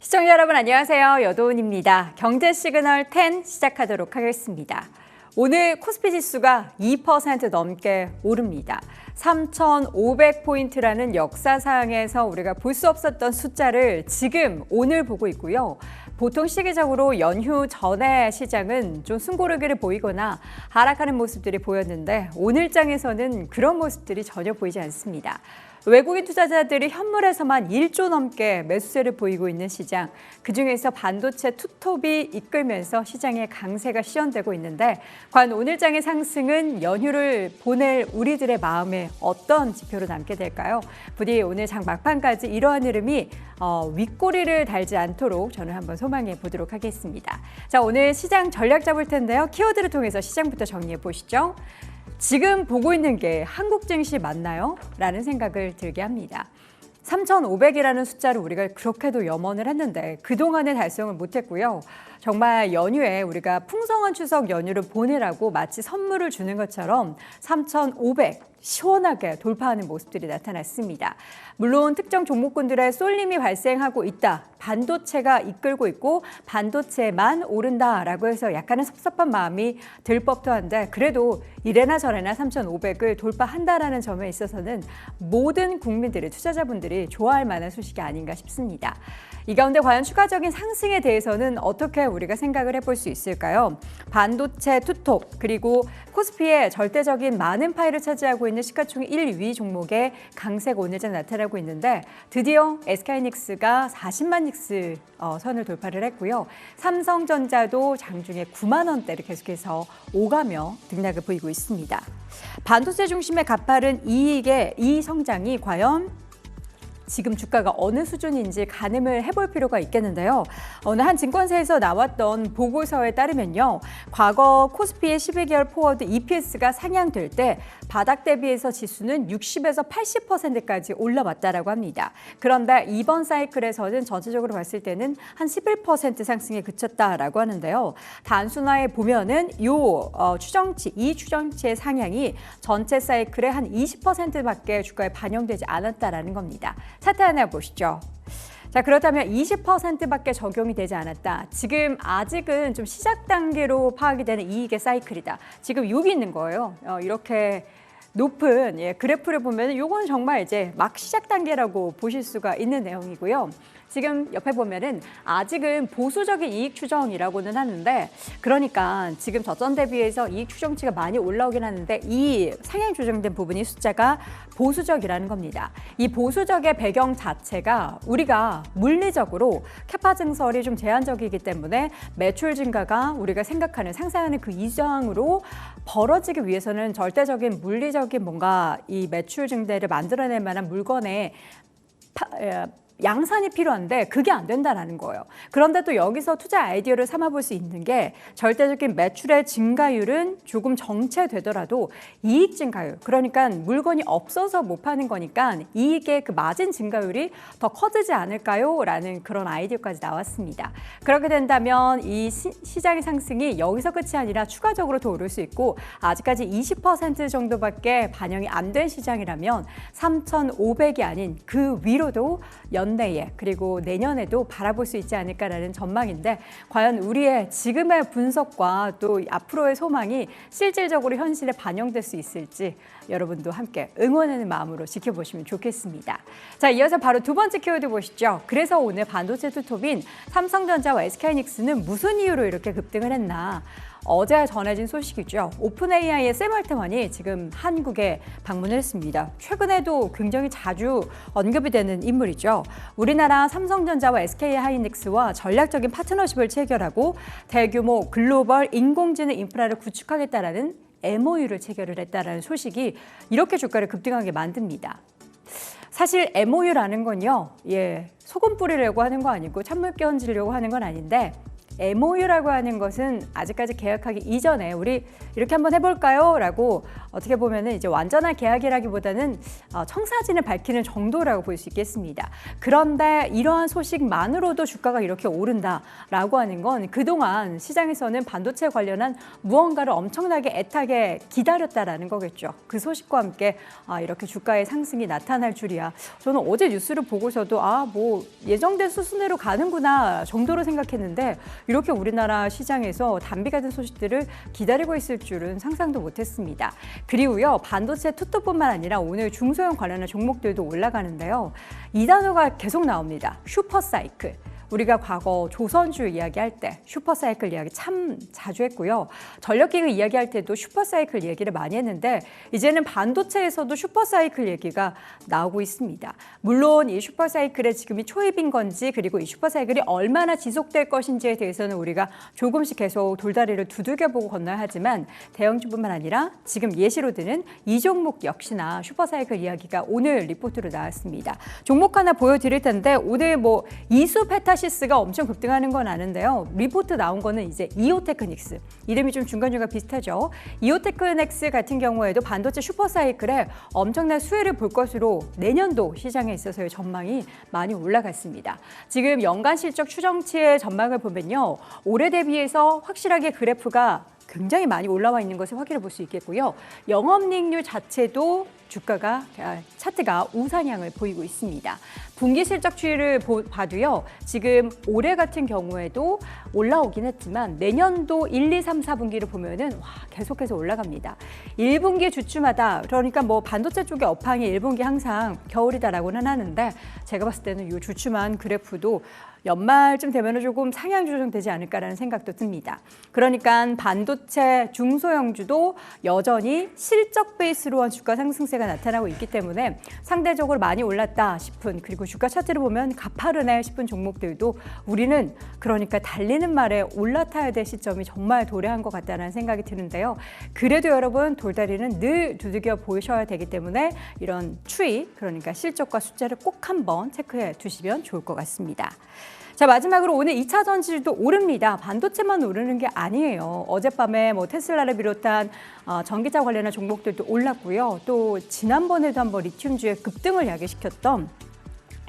시청자 여러분 안녕하세요. 여도은입니다. 경제 시그널 10 시작하도록 하겠습니다. 오늘 코스피 지수가 2% 넘게 오릅니다. 3,500포인트라는 역사상에서 우리가 볼 수 없었던 숫자를 지금 오늘 보고 있고요. 보통 시기적으로 연휴 전에 시장은 좀 숨고르기를 보이거나 하락하는 모습들이 보였는데 오늘장에서는 그런 모습들이 전혀 보이지 않습니다. 외국인 투자자들이 현물에서만 1조 넘게 매수세를 보이고 있는 시장, 그중에서 반도체 투톱이 이끌면서 시장의 강세가 시현되고 있는데 과연 오늘장의 상승은 연휴를 보낼 우리들의 마음에 어떤 지표로 남게 될까요? 부디 오늘 장 막판까지 이러한 흐름이 윗꼬리를 달지 않도록 저는 한번 소망해 보도록 하겠습니다. 자, 오늘 시장 전략 잡을 텐데요. 키워드를 통해서 시장부터 정리해 보시죠. 지금 보고 있는 게 한국 증시 맞나요? 라는 생각을 들게 합니다. 3,500이라는 숫자를 우리가 그렇게도 염원을 했는데 그동안에 달성을 못했고요. 정말 연휴에 우리가 풍성한 추석 연휴를 보내라고 마치 선물을 주는 것처럼 3,500 시원하게 돌파하는 모습들이 나타났습니다. 물론 특정 종목군들의 쏠림이 발생하고 있다. 반도체가 이끌고 있고 반도체만 오른다라고 해서 약간의 섭섭한 마음이 들 법도 한데 그래도 이래나 저래나 3,500을 돌파한다라는 점에 있어서는 모든 국민들의 투자자분들이 좋아할 만한 소식이 아닌가 싶습니다. 이 가운데 과연 추가적인 상승에 대해서는 어떻게 우리가 생각을 해볼 수 있을까요? 반도체 투톱 그리고 코스피의 절대적인 많은 파일을 차지하고 있는 시가총액 1위 종목의 강세가 오늘장 나타나고 있는데 드디어 SK하이닉스가 40만 닉스 선을 돌파를 했고요. 삼성전자도 장중에 9만 원대를 계속해서 오가며 등락을 보이고 있습니다. 반도체 중심의 가파른 이익의 이 성장이 과연 지금 주가가 어느 수준인지 가늠을 해볼 필요가 있겠는데요. 어느 한 증권사에서 나왔던 보고서에 따르면요. 과거 코스피의 12개월 포워드 EPS가 상향될 때 바닥 대비해서 지수는 60에서 80%까지 올라왔다라고 합니다. 그런데 이번 사이클에서는 전체적으로 봤을 때는 한 11% 상승에 그쳤다라고 하는데요. 단순화해 보면은 이 추정치의 상향이 전체 사이클의 한 20%밖에 주가에 반영되지 않았다라는 겁니다. 차트 하나 보시죠. 자, 그렇다면 20%밖에 적용이 되지 않았다. 지금 아직은 좀 시작 단계로 파악이 되는 이익의 사이클이다. 지금 여기 있는 거예요. 이렇게 높은 그래프를 보면 이건 정말 이제 막 시작 단계라고 보실 수가 있는 내용이고요. 지금 옆에 보면은 아직은 보수적인 이익 추정이라고는 하는데 그러니까 지금 저점 대비해서 이익 추정치가 많이 올라오긴 하는데 이 상향 조정된 부분이 숫자가 보수적이라는 겁니다. 이 보수적의 배경 자체가 우리가 물리적으로 캐파 증설이 좀 제한적이기 때문에 매출 증가가 우리가 생각하는 상상하는 그 이상으로 벌어지기 위해서는 절대적인 물리적인 뭔가 이 매출 증대를 만들어낼 만한 물건의 양산이 필요한데 그게 안 된다는 거예요. 그런데 또 여기서 투자 아이디어를 삼아볼 수 있는 게 절대적인 매출의 증가율은 조금 정체되더라도 이익 증가율, 그러니까 물건이 없어서 못 파는 거니까 이익의 그 마진 증가율이 더 커지지 않을까요? 라는 그런 아이디어까지 나왔습니다. 그렇게 된다면 이 시장의 상승이 여기서 끝이 아니라 추가적으로 더 오를 수 있고 아직까지 20% 정도밖에 반영이 안 된 시장이라면 3,500이 아닌 그 위로도 연내에 그리고 내년에도 바라볼 수 있지 않을까라는 전망인데 과연 우리의 지금의 분석과 또 앞으로의 소망이 실질적으로 현실에 반영될 수 있을지 여러분도 함께 응원하는 마음으로 지켜보시면 좋겠습니다. 자, 이어서 바로 두 번째 키워드 보시죠. 그래서 오늘 반도체 투톱인 삼성전자와 SK하이닉스는 무슨 이유로 이렇게 급등을 했나? 어제 전해진 소식이죠. 오픈 AI의 샘 알트만이 지금 한국에 방문을 했습니다. 최근에도 굉장히 자주 언급이 되는 인물이죠. 우리나라 삼성전자와 SK하이닉스와 전략적인 파트너십을 체결하고 대규모 글로벌 인공지능 인프라를 구축하겠다라는 MOU를 체결을 했다라는 소식이 이렇게 주가를 급등하게 만듭니다. 사실 MOU라는 건요, 소금 뿌리려고 하는 거 아니고 찬물 끼얹으려고 하는 건 아닌데 MOU라고 하는 것은 아직까지 계약하기 이전에 우리 이렇게 한번 해볼까요? 라고 어떻게 보면은 이제 완전한 계약이라기보다는 청사진을 밝히는 정도라고 볼 수 있겠습니다. 그런데 이러한 소식만으로도 주가가 이렇게 오른다라고 하는 건 그동안 시장에서는 반도체 관련한 무언가를 엄청나게 애타게 기다렸다라는 거겠죠. 그 소식과 함께 이렇게 주가의 상승이 나타날 줄이야. 저는 어제 뉴스를 보고서도 뭐 예정된 수순대로 가는구나 정도로 생각했는데 이렇게 우리나라 시장에서 단비가 된 소식들을 기다리고 있을 줄은 상상도 못했습니다. 그리고요, 반도체 투톱뿐만 아니라 오늘 중소형 관련한 종목들도 올라가는데요. 이 단어가 계속 나옵니다. 슈퍼사이클. 우리가 과거 조선주 이야기할 때 슈퍼사이클 이야기 참 자주 했고요. 전력기구 이야기할 때도 슈퍼사이클 얘기를 많이 했는데 이제는 반도체에서도 슈퍼사이클 얘기가 나오고 있습니다. 물론 이 슈퍼사이클의 지금이 초입인 건지 그리고 이 슈퍼사이클이 얼마나 지속될 것인지에 대해서는 우리가 조금씩 계속 돌다리를 두들겨보고 건너야 하지만 대형주뿐만 아니라 지금 예시로 드는 이 종목 역시나 슈퍼사이클 이야기가 오늘 리포트로 나왔습니다. 종목 하나 보여드릴 텐데 오늘 이수 페타시스가 엄청 급등하는 건 아는데요. 리포트 나온 거는 이제 이오테크닉스. 이름이 좀 중간중간 비슷하죠. 이오테크닉스 같은 경우에도 반도체 슈퍼사이클에 엄청난 수혜를 볼 것으로 내년도 시장에 있어서의 전망이 많이 올라갔습니다. 지금 연간 실적 추정치의 전망을 보면요. 올해 대비해서 확실하게 그래프가 굉장히 많이 올라와 있는 것을 확인해 볼 수 있겠고요. 영업이익률 자체도 차트가 우상향을 보이고 있습니다. 분기 실적 추이를 봐도요. 지금 올해 같은 경우에도 올라오긴 했지만 내년도 1, 2, 3, 4분기를 보면은 계속해서 올라갑니다. 1분기 주춤하다. 그러니까 반도체 쪽의 업황이 1분기 항상 겨울이다라고는 하는데 제가 봤을 때는 이 주춤한 그래프도 연말쯤 되면 조금 상향 조정되지 않을까라는 생각도 듭니다. 그러니까 반도체 중소형주도 여전히 실적 베이스로 한 주가 상승세가 나타나고 있기 때문에 상대적으로 많이 올랐다 싶은 그리고 주가 차트를 보면 가파르네 싶은 종목들도 우리는 그러니까 달리는 말에 올라타야 될 시점이 정말 도래한 것 같다는 생각이 드는데요. 그래도 여러분 돌다리는 늘 두들겨 보셔야 되기 때문에 이런 추이 그러니까 실적과 숫자를 꼭 한번 체크해 두시면 좋을 것 같습니다. 자, 마지막으로 오늘 2차 전지도 오릅니다. 반도체만 오르는 게 아니에요. 어젯밤에 테슬라를 비롯한 전기차 관련한 종목들도 올랐고요. 또 지난번에도 한번 리튬주의 급등을 야기시켰던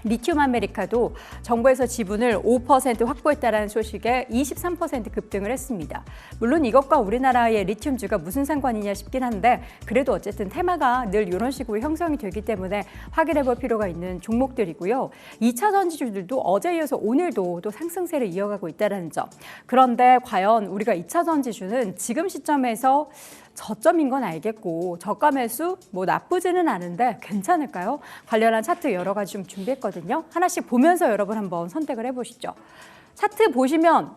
리튬 아메리카도 정부에서 지분을 5% 확보했다는 소식에 23% 급등을 했습니다. 물론 이것과 우리나라의 리튬주가 무슨 상관이냐 싶긴 한데 그래도 어쨌든 테마가 늘 이런 식으로 형성이 되기 때문에 확인해 볼 필요가 있는 종목들이고요. 2차 전지주들도 어제 이어서 오늘도 또 상승세를 이어가고 있다는 점. 그런데 과연 우리가 2차 전지주는 지금 시점에서 저점인 건 알겠고 저가 매수 나쁘지는 않은데 괜찮을까요? 관련한 차트 여러 가지 좀 준비했거든요. 하나씩 보면서 여러분 한번 선택을 해보시죠. 차트 보시면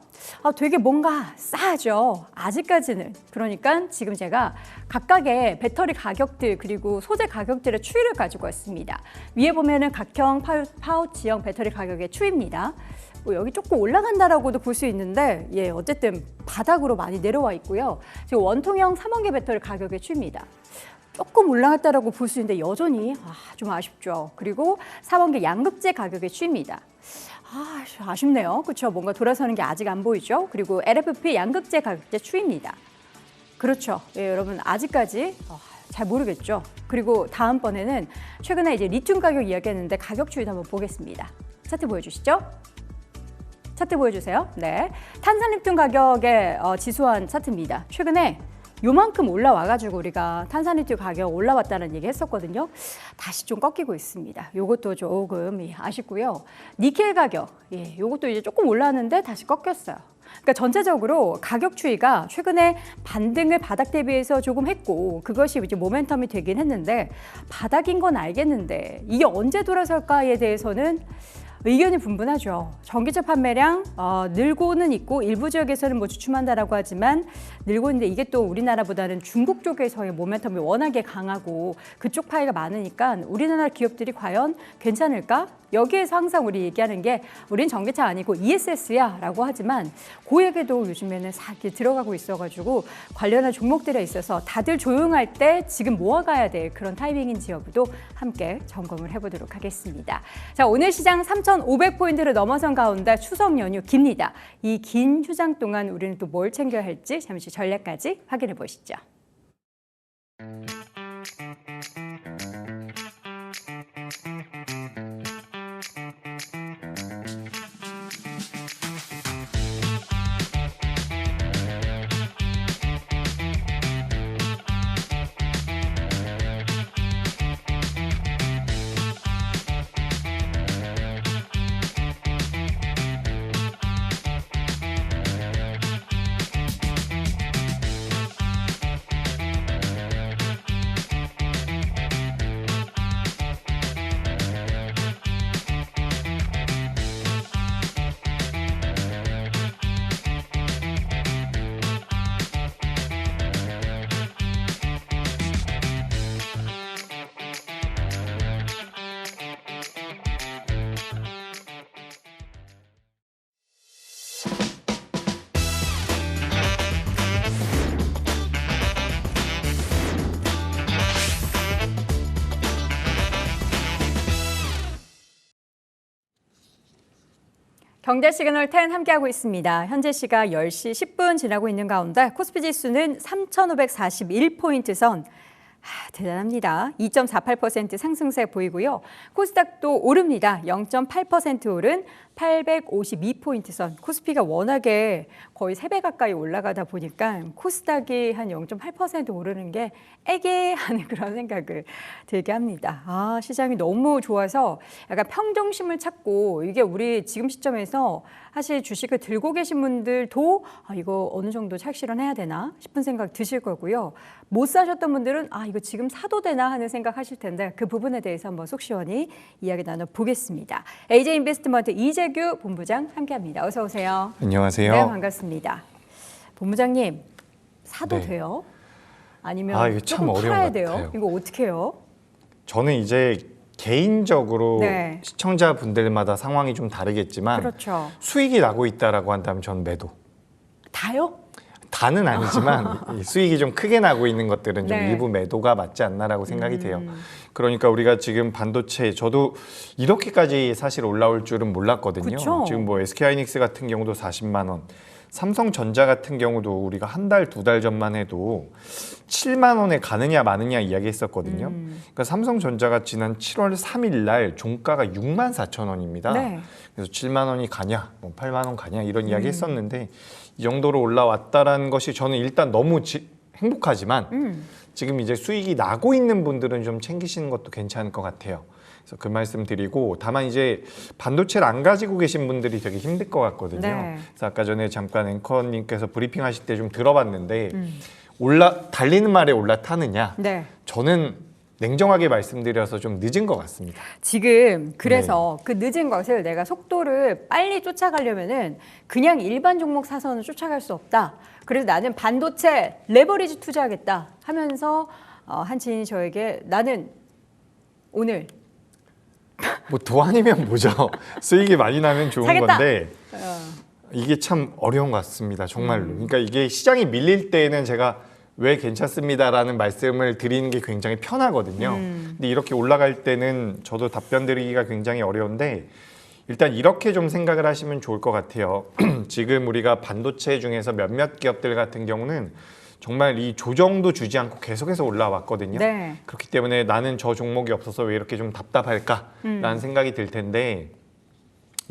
되게 뭔가 싸죠. 아직까지는. 그러니까 지금 제가 각각의 배터리 가격들 그리고 소재 가격들의 추이를 가지고 왔습니다. 위에 보면은 각형 파우치형 배터리 가격의 추이입니다. 여기 조금 올라간다라고도 볼 수 있는데 어쨌든 바닥으로 많이 내려와 있고요. 지금 원통형 3원계 배터리 가격의 추이입니다. 조금 올라갔다라고 볼 수 있는데 여전히 좀 아쉽죠. 그리고 4원계 양극재 가격의 추이입니다. 아쉽네요. 그렇죠. 뭔가 돌아서는 게 아직 안 보이죠. 그리고 LFP 양극재 가격대 추이입니다. 그렇죠. 여러분 아직까지 잘 모르겠죠. 그리고 다음번에는 최근에 이제 리튬 가격 이야기했는데 가격 추이도 한번 보겠습니다. 차트 보여주시죠. 차트 보여주세요. 네, 탄산리튬 가격에 지수한 차트입니다. 최근에 요만큼 올라와가지고 우리가 탄산리튬 가격 올라왔다는 얘기 했었거든요. 다시 좀 꺾이고 있습니다. 요것도 조금 아쉽고요. 니켈 가격, 요것도 이제 조금 올랐는데 다시 꺾였어요. 그러니까 전체적으로 가격 추이가 최근에 반등을 바닥 대비해서 조금 했고 그것이 이제 모멘텀이 되긴 했는데 바닥인 건 알겠는데 이게 언제 돌아설까에 대해서는 의견이 분분하죠. 전기차 판매량 늘고는 있고 일부 지역에서는 주춤한다라고 하지만 늘고 있는데 이게 또 우리나라보다는 중국 쪽에서의 모멘텀이 워낙에 강하고 그쪽 파이가 많으니까 우리나라 기업들이 과연 괜찮을까? 여기에서 항상 우리 얘기하는 게 우린 전기차 아니고 ESS야 라고 하지만 고액에도 요즘에는 사기 들어가고 있어가지고 관련한 종목들에 있어서 다들 조용할 때 지금 모아가야 될 그런 타이밍인지 여부도 함께 점검을 해보도록 하겠습니다. 자, 오늘 시장 3차 3,500포인트를 넘어선 가운데 추석 연휴 깁니다. 이 긴 휴장 동안 우리는 또 뭘 챙겨야 할지 잠시 전략까지 확인해 보시죠. 경제 시그널 10 함께하고 있습니다. 현재 시각 10시 10분 지나고 있는 가운데 코스피 지수는 3,541포인트 선. 대단합니다. 2.48% 상승세 보이고요. 코스닥도 오릅니다. 0.8% 오른 852포인트 선. 코스피가 워낙에 거의 3배 가까이 올라가다 보니까 코스닥이 한 0.8% 오르는 게 애기하는 그런 생각을 들게 합니다. 시장이 너무 좋아서 약간 평정심을 찾고 이게 우리 지금 시점에서 사실 주식을 들고 계신 분들도 이거 어느 정도 착실은 해야 되나 싶은 생각 드실 거고요. 못 사셨던 분들은 이거 지금 사도 되나 하는 생각 하실 텐데 그 부분에 대해서 한번 속 시원히 이야기 나눠보겠습니다. AJ인베스트먼트 이재규 본부장 함께합니다. 어서 오세요. 안녕하세요. 네, 반갑습니다. 본부장님, 사도 돼요? 아니면 이거 참 조금 어려운 팔아야 것 돼요? 같아요. 이거 어떻게 해요? 저는 이제 개인적으로 네. 시청자분들마다 상황이 좀 다르겠지만 그렇죠. 수익이 나고 있다라고 한다면 저는 매도. 다요? 다는 아니지만 이 수익이 좀 크게 나고 있는 것들은 좀 네. 일부 매도가 맞지 않나라고 생각이 돼요. 그러니까 우리가 지금 반도체 저도 이렇게까지 사실 올라올 줄은 몰랐거든요. 그쵸? 지금 뭐 SK하이닉스 같은 경우도 40만 원, 삼성전자 같은 경우도 우리가 한 달, 두 달 전만 해도 7만 원에 가느냐 마느냐 이야기했었거든요. 그러니까 삼성전자가 지난 7월 3일 날 종가가 6만 4천 원입니다. 네. 그래서 7만 원이 가냐, 뭐 8만 원 가냐 이런 이야기 했었는데 이 정도로 올라왔다라는 것이 저는 일단 너무 행복하지만 지금 이제 수익이 나고 있는 분들은 좀 챙기시는 것도 괜찮을 것 같아요. 그래서 그 말씀 드리고 다만 이제 반도체를 안 가지고 계신 분들이 되게 힘들 것 같거든요. 네. 그래서 아까 전에 잠깐 앵커님께서 브리핑 하실 때 좀 들어봤는데 달리는 말에 올라타느냐? 네. 저는 냉정하게 말씀드려서 좀 늦은 것 같습니다. 지금 그래서 그 늦은 것을 내가 속도를 빨리 쫓아가려면은 그냥 일반 종목 사서는 쫓아갈 수 없다. 그래서 나는 반도체 레버리지 투자하겠다 하면서 한친이 저에게 나는 오늘 뭐 도안이면 뭐죠? 수익이 많이 나면 좋은 사겠다. 건데 이게 참 어려운 것 같습니다. 정말로. 그러니까 이게 시장이 밀릴 때에는 제가 왜 괜찮습니다라는 말씀을 드리는 게 굉장히 편하거든요. 근데 이렇게 올라갈 때는 저도 답변 드리기가 굉장히 어려운데 일단 이렇게 좀 생각을 하시면 좋을 것 같아요. 지금 우리가 반도체 중에서 몇몇 기업들 같은 경우는 정말 이 조정도 주지 않고 계속해서 올라왔거든요. 네. 그렇기 때문에 나는 저 종목이 없어서 왜 이렇게 좀 답답할까라는 생각이 들 텐데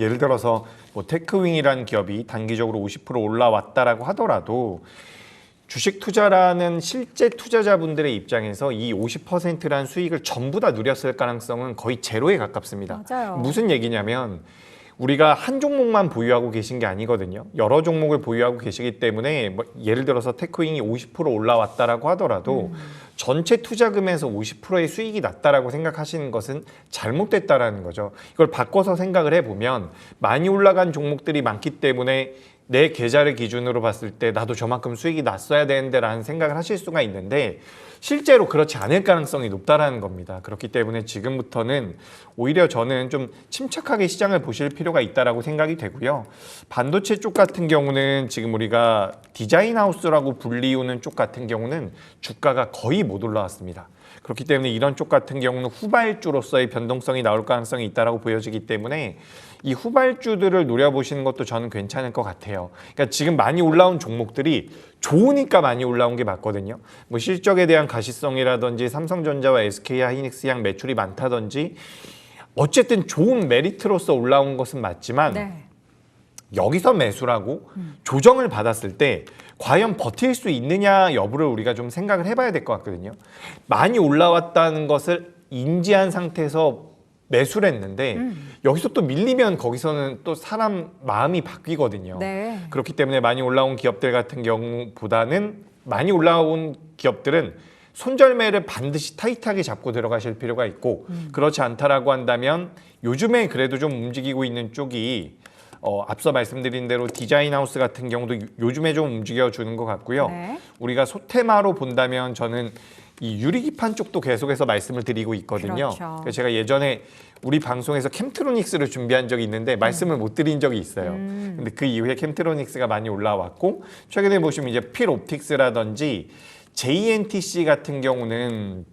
예를 들어서 뭐 테크윙이라는 기업이 단기적으로 50% 올라왔다라고 하더라도 주식 투자라는 실제 투자자분들의 입장에서 이 50%라는 수익을 전부 다 누렸을 가능성은 거의 제로에 가깝습니다. 맞아요. 무슨 얘기냐면 우리가 한 종목만 보유하고 계신 게 아니거든요. 여러 종목을 보유하고 계시기 때문에 뭐 예를 들어서 테크윙이 50% 올라왔다라고 하더라도 전체 투자금에서 50%의 수익이 났다라고 생각하시는 것은 잘못됐다라는 거죠. 이걸 바꿔서 생각을 해보면 많이 올라간 종목들이 많기 때문에 내 계좌를 기준으로 봤을 때 나도 저만큼 수익이 났어야 되는데 라는 생각을 하실 수가 있는데 실제로 그렇지 않을 가능성이 높다라는 겁니다. 그렇기 때문에 지금부터는 오히려 저는 좀 침착하게 시장을 보실 필요가 있다라고 생각이 되고요. 반도체 쪽 같은 경우는 지금 우리가 디자인 하우스라고 불리우는 쪽 같은 경우는 주가가 거의 못 올라왔습니다. 그렇기 때문에 이런 쪽 같은 경우는 후발주로서의 변동성이 나올 가능성이 있다라고 보여지기 때문에 이 후발주들을 노려보시는 것도 저는 괜찮을 것 같아요. 그러니까 지금 많이 올라온 종목들이 좋으니까 많이 올라온 게 맞거든요. 뭐 실적에 대한 가시성이라든지 삼성전자와 SK하이닉스 양 매출이 많다든지 어쨌든 좋은 메리트로서 올라온 것은 맞지만 네. 여기서 매수라고 조정을 받았을 때 과연 버틸 수 있느냐 여부를 우리가 좀 생각을 해봐야 될 것 같거든요. 많이 올라왔다는 것을 인지한 상태에서 매수를 했는데 여기서 또 밀리면 거기서는 또 사람 마음이 바뀌거든요. 네. 그렇기 때문에 많이 올라온 기업들 같은 경우보다는 많이 올라온 기업들은 손절매를 반드시 타이트하게 잡고 들어가실 필요가 있고 그렇지 않다라고 한다면 요즘에 그래도 좀 움직이고 있는 쪽이 앞서 말씀드린 대로 디자인하우스 같은 경우도 요즘에 좀 움직여주는 것 같고요. 네. 우리가 소테마로 본다면 저는 이 유리기판 쪽도 계속해서 말씀을 드리고 있거든요. 그렇죠. 그래서 제가 예전에 우리 방송에서 캠트로닉스를 준비한 적이 있는데 말씀을 못 드린 적이 있어요. 근데 그 이후에 캠트로닉스가 많이 올라왔고 최근에 보시면 이제 필옵틱스라든지 JNTC 같은 경우는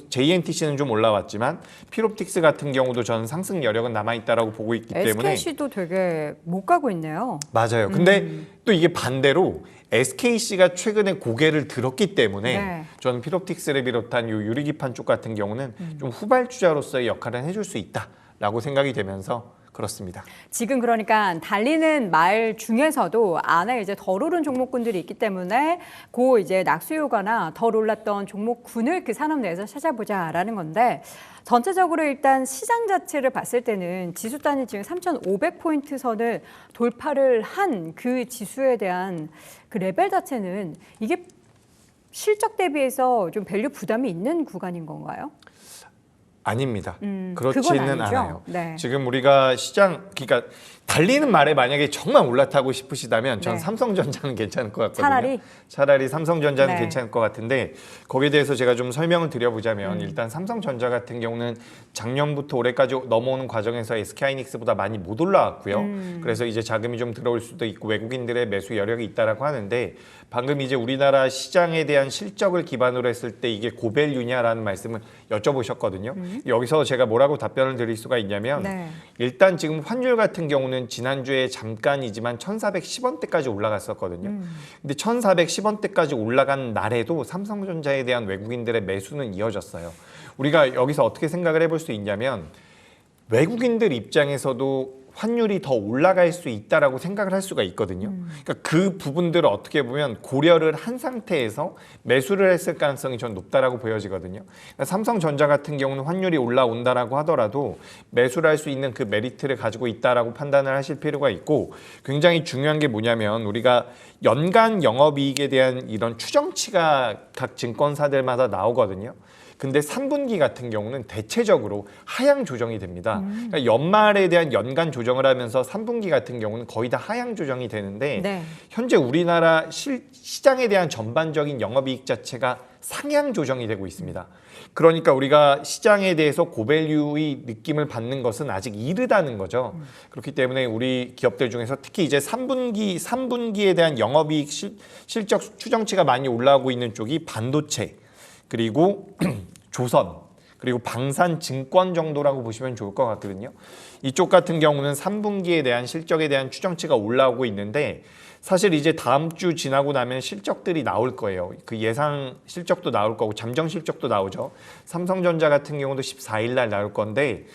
JNTC는 좀 올라왔지만 필옵틱스 같은 경우도 저는 상승 여력은 남아있다라고 보고 있기 때문에 SKC도 되게 못 가고 있네요. 맞아요. 근데 또 이게 반대로 SKC가 최근에 고개를 들었기 때문에 네. 저는 필옵틱스를 비롯한 이 유리기판 쪽 같은 경우는 좀 후발주자로서의 역할을 해줄 수 있다라고 생각이 되면서 그렇습니다. 지금 그러니까 달리는 말 중에서도 안에 이제 덜 오른 종목군들이 있기 때문에 그 이제 낙수효과나 덜 올랐던 종목군을 그 산업 내에서 찾아보자라는 건데 전체적으로 일단 시장 자체를 봤을 때는 지수 단위 지금 3,500포인트 선을 돌파를 한 그 지수에 대한 그 레벨 자체는 이게 실적 대비해서 좀 밸류 부담이 있는 구간인 건가요? 아닙니다. 그건 그렇지는 아니죠? 않아요. 네. 지금 우리가 그러니까 달리는 말에 만약에 정말 올라타고 싶으시다면 전 네. 삼성전자는 괜찮을 것 같거든요. 차라리 삼성전자는 네. 괜찮을 것 같은데 거기에 대해서 제가 좀 설명을 드려보자면 일단 삼성전자 같은 경우는 작년부터 올해까지 넘어오는 과정에서 SK하이닉스보다 많이 못 올라왔고요. 그래서 이제 자금이 좀 들어올 수도 있고 외국인들의 매수 여력이 있다라고 하는데 방금 이제 우리나라 시장에 대한 실적을 기반으로 했을 때 이게 고밸류냐라는 말씀을 여쭤보셨거든요. 여기서 제가 뭐라고 답변을 드릴 수가 있냐면 네. 일단 지금 환율 같은 경우는 지난주에 잠깐이지만 1,410원대까지 올라갔었거든요. 근데 1,410원대까지 올라간 날에도 삼성전자에 대한 외국인들의 매수는 이어졌어요. 우리가 여기서 어떻게 생각을 해볼 수 있냐면 외국인들 입장에서도 환율이 더 올라갈 수 있다라고 생각을 할 수가 있거든요. 그러니까 그 부분들을 어떻게 보면 고려를 한 상태에서 매수를 했을 가능성이 전 높다라고 보여지거든요. 그러니까 삼성전자 같은 경우는 환율이 올라온다라고 하더라도 매수를 할 수 있는 그 메리트를 가지고 있다라고 판단을 하실 필요가 있고 굉장히 중요한 게 뭐냐면 우리가 연간 영업이익에 대한 이런 추정치가 각 증권사들마다 나오거든요. 근데 3분기 같은 경우는 대체적으로 하향 조정이 됩니다. 그러니까 연말에 대한 연간 조정을 하면서 3분기 같은 경우는 거의 다 하향 조정이 되는데 네. 현재 우리나라 시장에 대한 전반적인 영업이익 자체가 상향 조정이 되고 있습니다. 그러니까 우리가 시장에 대해서 고밸류의 느낌을 받는 것은 아직 이르다는 거죠. 그렇기 때문에 우리 기업들 중에서 특히 이제 3분기에 대한 영업이익 실적 추정치가 많이 올라오고 있는 쪽이 반도체 그리고 조선 그리고 방산증권 정도라고 보시면 좋을 것 같거든요. 이쪽 같은 경우는 3분기에 대한 실적에 대한 추정치가 올라오고 있는데 사실 이제 다음 주 지나고 나면 실적들이 나올 거예요. 그 예상 실적도 나올 거고 잠정 실적도 나오죠. 삼성전자 같은 경우도 14일 날 나올 건데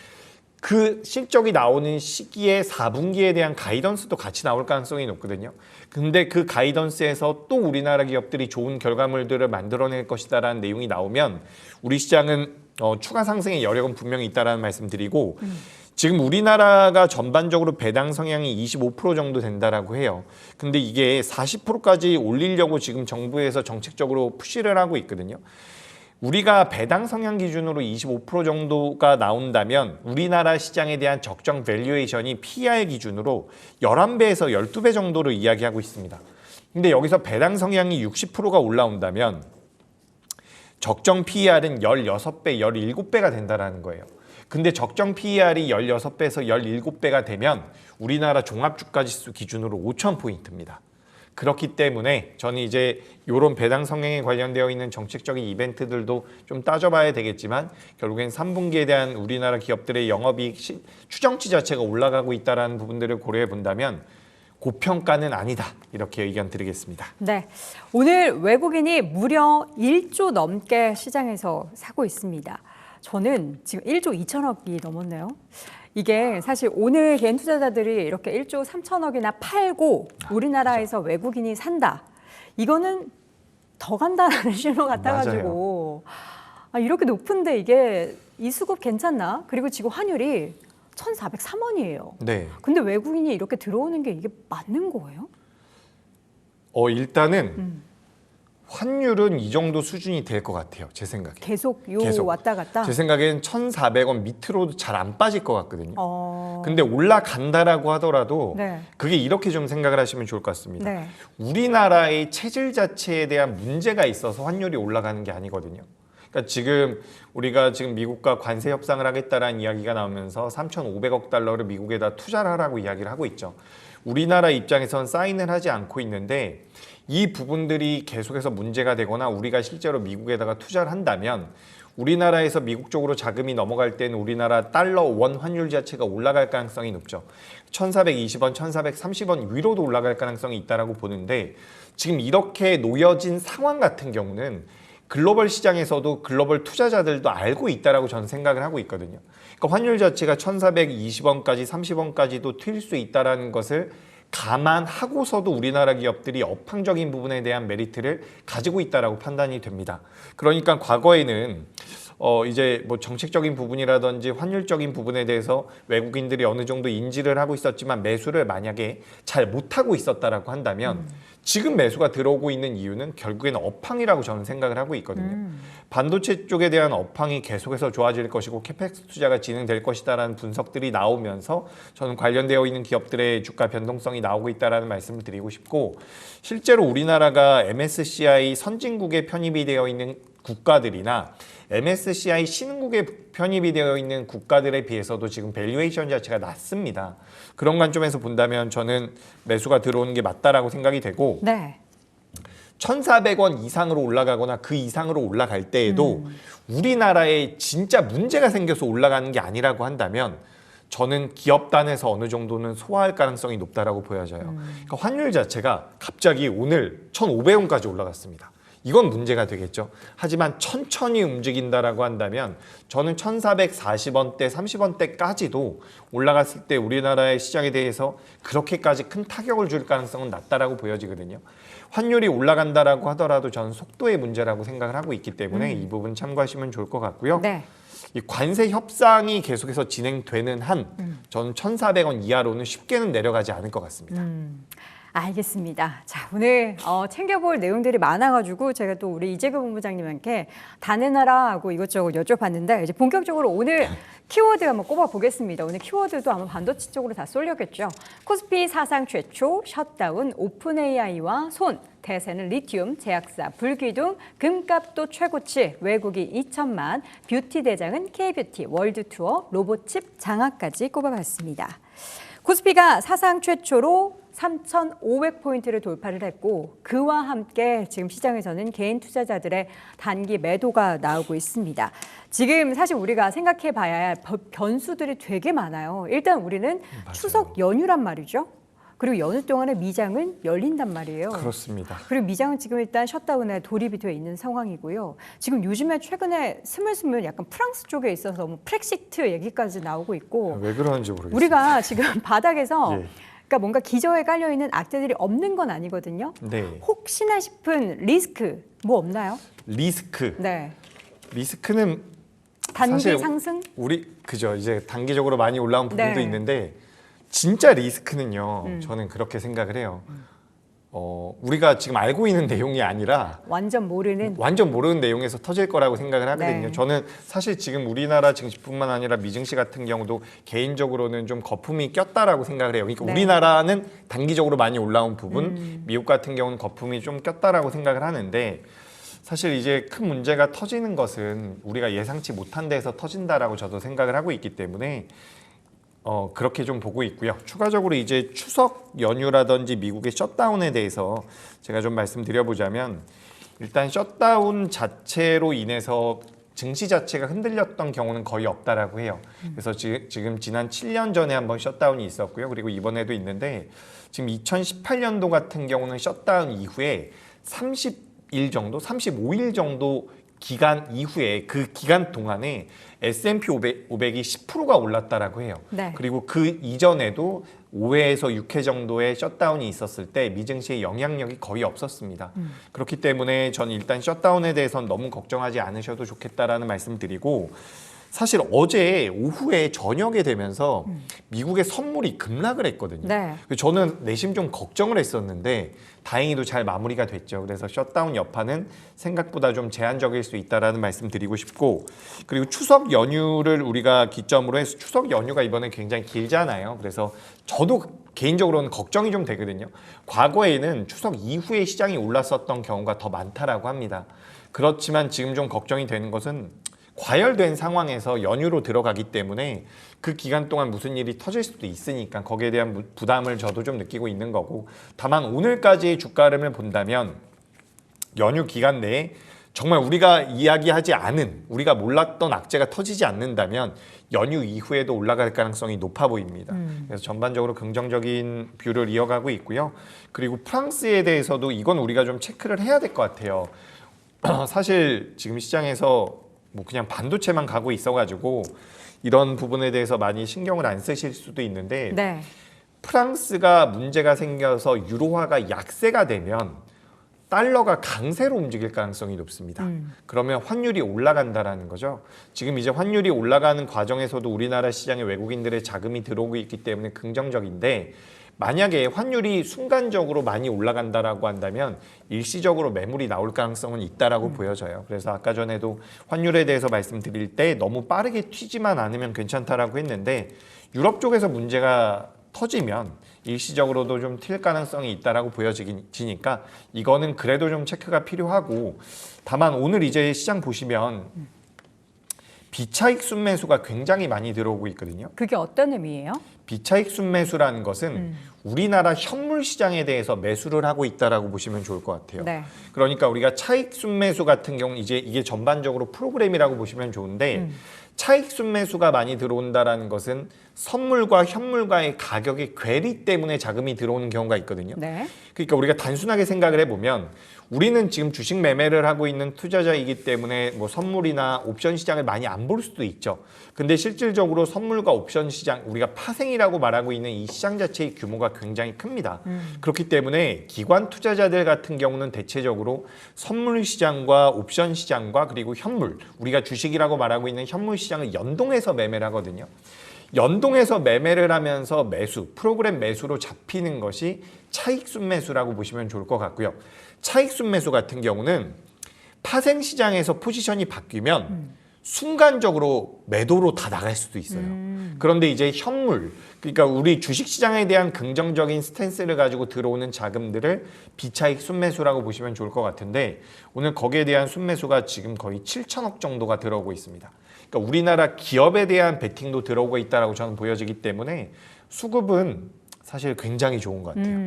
그 실적이 나오는 시기에 4분기에 대한 가이던스도 같이 나올 가능성이 높거든요. 근데 그 가이던스에서 또 우리나라 기업들이 좋은 결과물들을 만들어낼 것이다라는 내용이 나오면 우리 시장은 추가 상승의 여력은 분명히 있다라는 말씀드리고 지금 우리나라가 전반적으로 배당 성향이 25% 정도 된다라고 해요. 근데 이게 40%까지 올리려고 지금 정부에서 정책적으로 푸시를 하고 있거든요. 우리가 배당 성향 기준으로 25% 정도가 나온다면 우리나라 시장에 대한 적정 밸류에이션이 PER 기준으로 11배에서 12배 정도를 이야기하고 있습니다. 근데 여기서 배당 성향이 60%가 올라온다면 적정 PER은 16배, 17배가 된다는 거예요. 근데 적정 PER이 16배에서 17배가 되면 우리나라 종합주가지수 기준으로 5,000포인트입니다. 그렇기 때문에 저는 이제 이런 배당 성향에 관련되어 있는 정책적인 이벤트들도 좀 따져봐야 되겠지만 결국엔 3분기에 대한 우리나라 기업들의 영업이익 추정치 자체가 올라가고 있다는 부분들을 고려해 본다면 고평가는 아니다. 이렇게 의견 드리겠습니다. 네, 오늘 외국인이 무려 1조 넘게 시장에서 사고 있습니다. 저는 지금 1조 2천억이 넘었네요. 이게 사실 오늘 개인 투자자들이 이렇게 1조 3천억이나 팔고 우리나라에서 외국인이 산다. 이거는 더 간다라는 신호 같아가지고 이렇게 높은데 이게 이 수급 괜찮나? 그리고 지금 환율이 1,403원이에요. 네. 근데 외국인이 이렇게 들어오는 게 이게 맞는 거예요? 일단은 환율은 이 정도 수준이 될 것 같아요. 제 생각에. 계속 계속. 왔다 갔다? 제 생각엔 1,400원 밑으로도 잘 안 빠질 것 같거든요. 근데 근데 올라간다라고 하더라도 네. 그게 이렇게 좀 생각을 하시면 좋을 것 같습니다. 네. 우리나라의 체질 자체에 대한 문제가 있어서 환율이 올라가는 게 아니거든요. 그러니까 지금 우리가 지금 미국과 관세 협상을 하겠다라는 이야기가 나오면서 3,500억 달러를 미국에다 투자를 하라고 이야기를 하고 있죠. 우리나라 입장에선 사인을 하지 않고 있는데 이 부분들이 계속해서 문제가 되거나 우리가 실제로 미국에다가 투자를 한다면 우리나라에서 미국 쪽으로 자금이 넘어갈 때는 우리나라 달러 원 환율 자체가 올라갈 가능성이 높죠. 1,420원, 1,430원 위로도 올라갈 가능성이 있다라고 보는데 지금 이렇게 놓여진 상황 같은 경우는 글로벌 시장에서도 글로벌 투자자들도 알고 있다라고 저는 생각을 하고 있거든요. 그러니까 환율 자체가 1,420원까지 30원까지도 튈 수 있다라는 것을 감안하고서도 우리나라 기업들이 업황적인 부분에 대한 메리트를 가지고 있다라고 판단이 됩니다. 그러니까 과거에는 이제 뭐 정책적인 부분이라든지 환율적인 부분에 대해서 외국인들이 어느 정도 인지를 하고 있었지만 매수를 만약에 잘 못하고 있었다라고 한다면 지금 매수가 들어오고 있는 이유는 결국에는 업황이라고 저는 생각을 하고 있거든요. 반도체 쪽에 대한 업황이 계속해서 좋아질 것이고 캐펙스 투자가 진행될 것이다라는 분석들이 나오면서 저는 관련되어 있는 기업들의 주가 변동성이 나오고 있다라는 말씀을 드리고 싶고 실제로 우리나라가 MSCI 선진국에 편입이 되어 있는 국가들이나 MSCI 신흥국에 편입이 되어 있는 국가들에 비해서도 지금 밸류에이션 자체가 낮습니다. 그런 관점에서 본다면 저는 매수가 들어오는 게 맞다라고 생각이 되고 네. 1,400원 이상으로 올라가거나 그 이상으로 올라갈 때에도 우리나라에 진짜 문제가 생겨서 올라가는 게 아니라고 한다면 저는 기업단에서 어느 정도는 소화할 가능성이 높다라고 보여져요. 그러니까 환율 자체가 갑자기 오늘 1,500원까지 올라갔습니다. 이건 문제가 되겠죠. 하지만 천천히 움직인다라고 한다면 저는 1,440원대, 30원대까지도 올라갔을 때 우리나라의 시장에 대해서 그렇게까지 큰 타격을 줄 가능성은 낮다라고 보여지거든요. 환율이 올라간다라고 하더라도 저는 속도의 문제라고 생각을 하고 있기 때문에 이 부분 참고하시면 좋을 것 같고요. 네. 이 관세 협상이 계속해서 진행되는 한 저는 1,400원 이하로는 쉽게는 내려가지 않을 것 같습니다. 알겠습니다. 자, 오늘 챙겨볼 내용들이 많아가지고 제가 또 우리 이재규 본부장님께 다 내놔라 하고 이것저것 여쭤봤는데 이제 본격적으로 오늘 키워드 한번 꼽아보겠습니다. 오늘 키워드도 아마 반도체 쪽으로 다 쏠려겠죠. 코스피 사상 최초 셧다운 오픈 AI와 손, 대세는 리튬, 제약사, 불기둥, 금값도 최고치, 외국이 2천만, 뷰티 대장은 K뷰티, 월드투어, 로봇칩 장악까지 꼽아봤습니다. 코스피가 사상 최초로 3,500포인트를 돌파를 했고 그와 함께 지금 시장에서는 개인 투자자들의 단기 매도가 나오고 있습니다. 지금 사실 우리가 생각해 봐야 할 변수들이 되게 많아요. 일단 우리는 맞아요. 추석 연휴란 말이죠. 그리고 연휴 동안에 미장은 열린단 말이에요. 그렇습니다. 그리고 미장은 지금 일단 셧다운에 돌입이 되어 있는 상황이고요. 지금 요즘에 최근에 스물스물 약간 프랑스 쪽에 있어서 뭐 프렉시트 얘기까지 나오고 있고 왜 그러는지 모르겠어요. 우리가 지금 바닥에서 예. 그러니까 뭔가 기저에 깔려 있는 악재들이 없는 건 아니거든요. 네. 혹시나 싶은 리스크 뭐 없나요? 리스크. 네. 리스크는 단기 사실 상승? 우리 그죠. 이제 단기적으로 많이 올라온 부분도 네. 있는데 진짜 리스크는요. 저는 그렇게 생각을 해요. 우리가 지금 알고 있는 내용이 아니라 완전 모르는. 완전 모르는 내용에서 터질 거라고 생각을 하거든요. 네. 저는 사실 지금 우리나라 증시뿐만 아니라 미증시 같은 경우도 개인적으로는 좀 거품이 꼈다라고 생각을 해요. 그러니까 네. 우리나라는 단기적으로 많이 올라온 부분, 미국 같은 경우는 거품이 좀 꼈다라고 생각을 하는데 사실 이제 큰 문제가 터지는 것은 우리가 예상치 못한 데서 터진다라고 저도 생각을 하고 있기 때문에 그렇게 좀 보고 있고요. 추가적으로 이제 추석 연휴라든지 미국의 셧다운에 대해서 제가 좀 말씀드려보자면 일단 셧다운 자체로 인해서 증시 자체가 흔들렸던 경우는 거의 없다라고 해요. 그래서 지금 지난 7년 전에 한번 셧다운이 있었고요. 그리고 이번에도 있는데 지금 2018년도 같은 경우는 셧다운 이후에 30일 정도, 35일 정도 기간 이후에 그 기간 동안에 S&P 500이 10%가 올랐다라고 해요. 네. 그리고 그 이전에도 5회에서 6회 정도의 셧다운이 있었을 때 미증시의 영향력이 거의 없었습니다. 그렇기 때문에 전 일단 셧다운에 대해서는 너무 걱정하지 않으셔도 좋겠다라는 말씀 드리고 사실 어제 오후에 저녁에 되면서 미국의 선물이 급락을 했거든요. 네. 저는 내심 좀 걱정을 했었는데 다행히도 잘 마무리가 됐죠. 그래서 셧다운 여파는 생각보다 좀 제한적일 수 있다라는 말씀 드리고 싶고 그리고 추석 연휴를 우리가 기점으로 해서 추석 연휴가 이번에 굉장히 길잖아요. 그래서 저도 개인적으로는 걱정이 좀 되거든요. 과거에는 추석 이후에 시장이 올랐었던 경우가 더 많다라고 합니다. 그렇지만 지금 좀 걱정이 되는 것은 과열된 상황에서 연휴로 들어가기 때문에 그 기간 동안 무슨 일이 터질 수도 있으니까 거기에 대한 부담을 저도 좀 느끼고 있는 거고 다만 오늘까지의 주가 흐름을 본다면 연휴 기간 내에 정말 우리가 이야기하지 않은 우리가 몰랐던 악재가 터지지 않는다면 연휴 이후에도 올라갈 가능성이 높아 보입니다. 그래서 전반적으로 긍정적인 뷰를 이어가고 있고요. 그리고 프랑스에 대해서도 이건 우리가 좀 체크를 해야 될 것 같아요. 사실 지금 시장에서 뭐 그냥 반도체만 가고 있어가지고 이런 부분에 대해서 많이 신경을 안 쓰실 수도 있는데 네. 프랑스가 문제가 생겨서 유로화가 약세가 되면 달러가 강세로 움직일 가능성이 높습니다. 그러면 환율이 올라간다라는 거죠. 지금 이제 환율이 올라가는 과정에서도 우리나라 시장에 외국인들의 자금이 들어오고 있기 때문에 긍정적인데 만약에 환율이 순간적으로 많이 올라간다라고 한다면 일시적으로 매물이 나올 가능성은 있다라고 보여져요. 그래서 아까 전에도 환율에 대해서 말씀드릴 때 너무 빠르게 튀지만 않으면 괜찮다라고 했는데 유럽 쪽에서 문제가 터지면 일시적으로도 좀 튈 가능성이 있다라고 보여지니까 이거는 그래도 좀 체크가 필요하고 다만 오늘 이제 시장 보시면 비차익 순매수가 굉장히 많이 들어오고 있거든요. 그게 어떤 의미예요? 비차익 순매수라는 것은 우리나라 현물 시장에 대해서 매수를 하고 있다라고 보시면 좋을 것 같아요. 네. 그러니까 우리가 차익 순매수 같은 경우는 이제 이게 전반적으로 프로그램이라고 보시면 좋은데 차익 순매수가 많이 들어온다라는 것은 선물과 현물과의 가격의 괴리 때문에 자금이 들어오는 경우가 있거든요. 네. 그러니까 우리가 단순하게 생각을 해보면 우리는 지금 주식 매매를 하고 있는 투자자이기 때문에 뭐 선물이나 옵션 시장을 많이 안 볼 수도 있죠. 근데 실질적으로 선물과 옵션 시장, 우리가 파생이라고 말하고 있는 이 시장 자체의 규모가 굉장히 큽니다. 그렇기 때문에 기관 투자자들 같은 경우는 대체적으로 선물 시장과 옵션 시장과 그리고 현물, 우리가 주식이라고 말하고 있는 현물 시장을 연동해서 매매를 하거든요. 연동해서 매매를 하면서 매수, 프로그램 매수로 잡히는 것이 차익 순매수라고 보시면 좋을 것 같고요. 차익 순매수 같은 경우는 파생 시장에서 포지션이 바뀌면 순간적으로 매도로 다 나갈 수도 있어요. 그런데 이제 현물, 그러니까 우리 주식시장에 대한 긍정적인 스탠스를 가지고 들어오는 자금들을 비차익 순매수라고 보시면 좋을 것 같은데 오늘 거기에 대한 순매수가 지금 거의 7천억 정도가 들어오고 있습니다. 그러니까 우리나라 기업에 대한 베팅도 들어오고 있다고 저는 보여지기 때문에 수급은 사실 굉장히 좋은 것 같아요.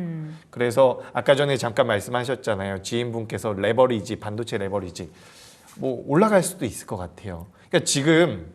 그래서 아까 전에 잠깐 말씀하셨잖아요. 지인분께서 레버리지, 반도체 레버리지 뭐 올라갈 수도 있을 것 같아요. 그러니까 지금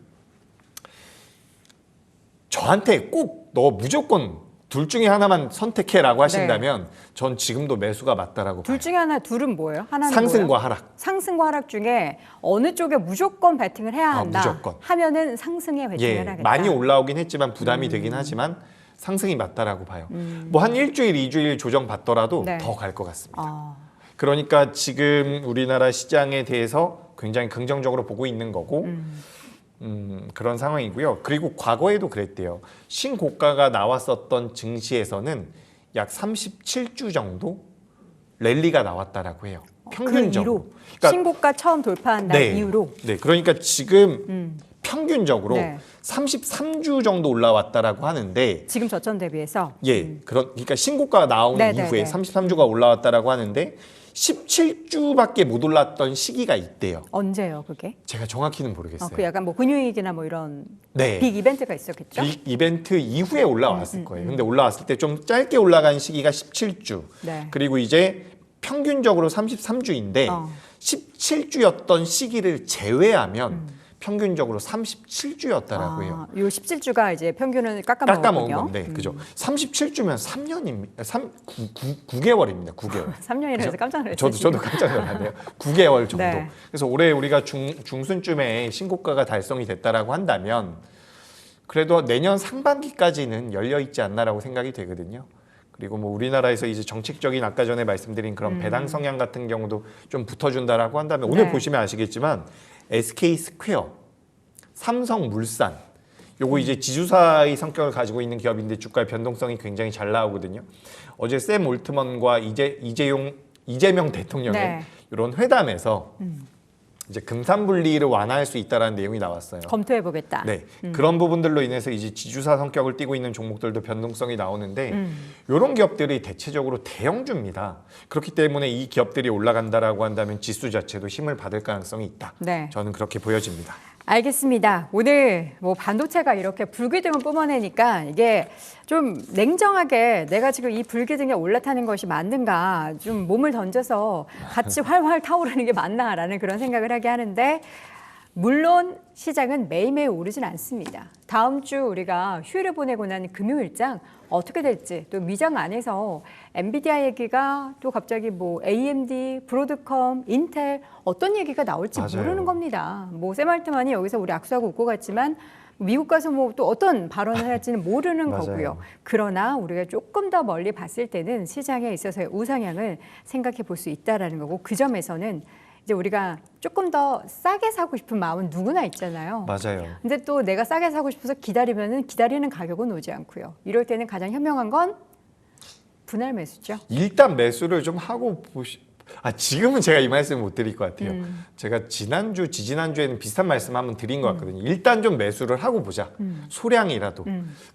저한테 꼭 너 무조건 둘 중에 하나만 선택해라고 하신다면 전 지금도 매수가 맞다라고 둘 봐요. 중에 하나, 둘은 뭐예요? 하나는 상승과 뭐예요? 하락. 상승과 하락 중에 어느 쪽에 무조건 베팅을 해야 한다 무조건. 하면은 상승에 베팅을 예, 하겠다. 많이 올라오긴 했지만 부담이 되긴 하지만 상승이 맞다라고 봐요. 뭐 한 일주일, 2주일 조정 받더라도 네. 더 갈 것 같습니다. 아, 그러니까 지금 우리나라 시장에 대해서 굉장히 긍정적으로 보고 있는 거고 그런 상황이고요. 그리고 과거에도 그랬대요. 신고가가 나왔었던 증시에서는 약 37주 정도 랠리가 나왔다라고 해요. 평균적으로. 그 이후로 그러니까 신고가 처음 돌파한 날 이후로 네, 그러니까 지금 평균적으로 네. 33주 정도 올라왔다라고 하는데 지금 저점 대비해서 그러니까 신고가가 나온 네, 네, 이후에 네. 33주가 올라왔다라고 하는데 17주밖에 못 올랐던 시기가 있대요. 언제요, 그게? 제가 정확히는 모르겠어요. 그 약간 뭐 근육이나 뭐 이런 네. 빅 이벤트가 있었겠죠? 빅 이벤트 이후에 올라왔을 거예요. 근데 올라왔을 때 좀 짧게 올라간 시기가 17주. 네. 그리고 이제 평균적으로 33주인데 17주였던 시기를 제외하면 평균적으로 37주였다라고 해요. 요 17주가 이제 평균을 깎아먹은 깎아먹었군요. 건데, 그죠? 37주면 3년입니다. 9개월입니다. 9개월. 3년이라 해서 깜짝 놀랐어요. 저도 깜짝 놀랐네요. 9개월 정도. 네. 그래서 올해 우리가 중순쯤에 신고가가 달성이 됐다라고 한다면 그래도 내년 상반기까지는 열려 있지 않나라고 생각이 되거든요. 그리고 뭐 우리나라에서 이제 정책적인 아까 전에 말씀드린 그런 배당 성향 같은 경우도 좀 붙어준다라고 한다면 오늘 네. 보시면 아시겠지만 SK 스퀘어, 삼성물산 요거 이제 지주사의 성격을 가지고 있는 기업인데 주가의 변동성이 굉장히 잘 나오거든요. 어제 샘 올트먼과 이재명 대통령의 네. 이런 회담에서 이제 금산분리를 완화할 수 있다라는 내용이 나왔어요. 검토해 보겠다. 네, 그런 부분들로 인해서 이제 지주사 성격을 띠고 있는 종목들도 변동성이 나오는데 이런 기업들이 대체적으로 대형주입니다. 그렇기 때문에 이 기업들이 올라간다라고 한다면 지수 자체도 힘을 받을 가능성이 있다. 네. 저는 그렇게 보여집니다. 알겠습니다. 오늘 뭐 반도체가 이렇게 불기둥을 뿜어내니까 이게 좀 냉정하게 내가 지금 이 불기둥에 올라타는 것이 맞는가 좀 몸을 던져서 같이 활활 타오르는 게 맞나라는 그런 생각을 하게 하는데 물론 시장은 매일매일 오르진 않습니다. 다음 주 우리가 휴일을 보내고 난 금요일장 어떻게 될지 또 미장 안에서 엔비디아 얘기가 또 갑자기 뭐 AMD, 브로드컴, 인텔 어떤 얘기가 나올지 맞아요. 모르는 겁니다. 뭐 샘 알트만이 여기서 우리 악수하고 웃고 갔지만 미국 가서 뭐 또 어떤 발언을 할지는 모르는 맞아요. 거고요. 그러나 우리가 조금 더 멀리 봤을 때는 시장에 있어서의 우상향을 생각해 볼 수 있다라는 거고 그 점에서는 이제 우리가 조금 더 싸게 사고 싶은 마음은 누구나 있잖아요. 맞아요. 근데 또 내가 싸게 사고 싶어서 기다리면은 기다리는 가격은 오지 않고요. 이럴 때는 가장 현명한 건 분할 매수죠. 일단 매수를 좀 하고 지금은 제가 이 말씀 못 드릴 것 같아요. 제가 지난주, 지지난주에는 비슷한 말씀 한번 드린 것 같거든요. 일단 좀 매수를 하고 보자. 소량이라도.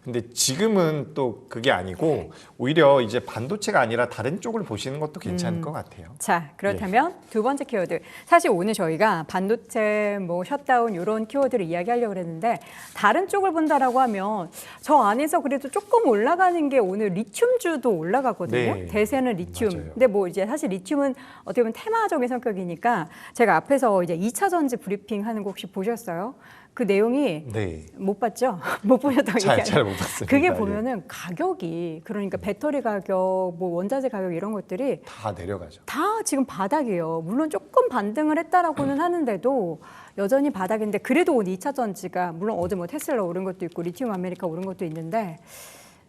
근데 지금은 또 그게 아니고 오히려 이제 반도체가 아니라 다른 쪽을 보시는 것도 괜찮을 것 같아요. 자, 그렇다면 두 번째 키워드. 사실 오늘 저희가 반도체, 뭐 셧다운 이런 키워드를 이야기하려고 했는데 다른 쪽을 본다라고 하면 저 안에서 그래도 조금 올라가는 게 오늘 리튬주도 올라가거든요. 네, 대세는 리튬. 맞아요. 근데 뭐 이제 사실 리튬은 어떻게 보면 테마적인 성격이니까 제가 앞에서 이제 2차 전지 브리핑 하는 거 혹시 보셨어요? 그 내용이 네. 못 봤죠? 못 보셨다고 얘기하는. 잘 못 봤습니다. 그게 예. 보면은 가격이 그러니까 배터리 가격, 뭐 원자재 가격 이런 것들이 다 내려가죠. 다 지금 바닥이에요. 물론 조금 반등을 했다라고는 하는데도 여전히 바닥인데 그래도 오늘 2차 전지가 물론 어제 뭐 테슬라 오른 것도 있고 리튬 아메리카 오른 것도 있는데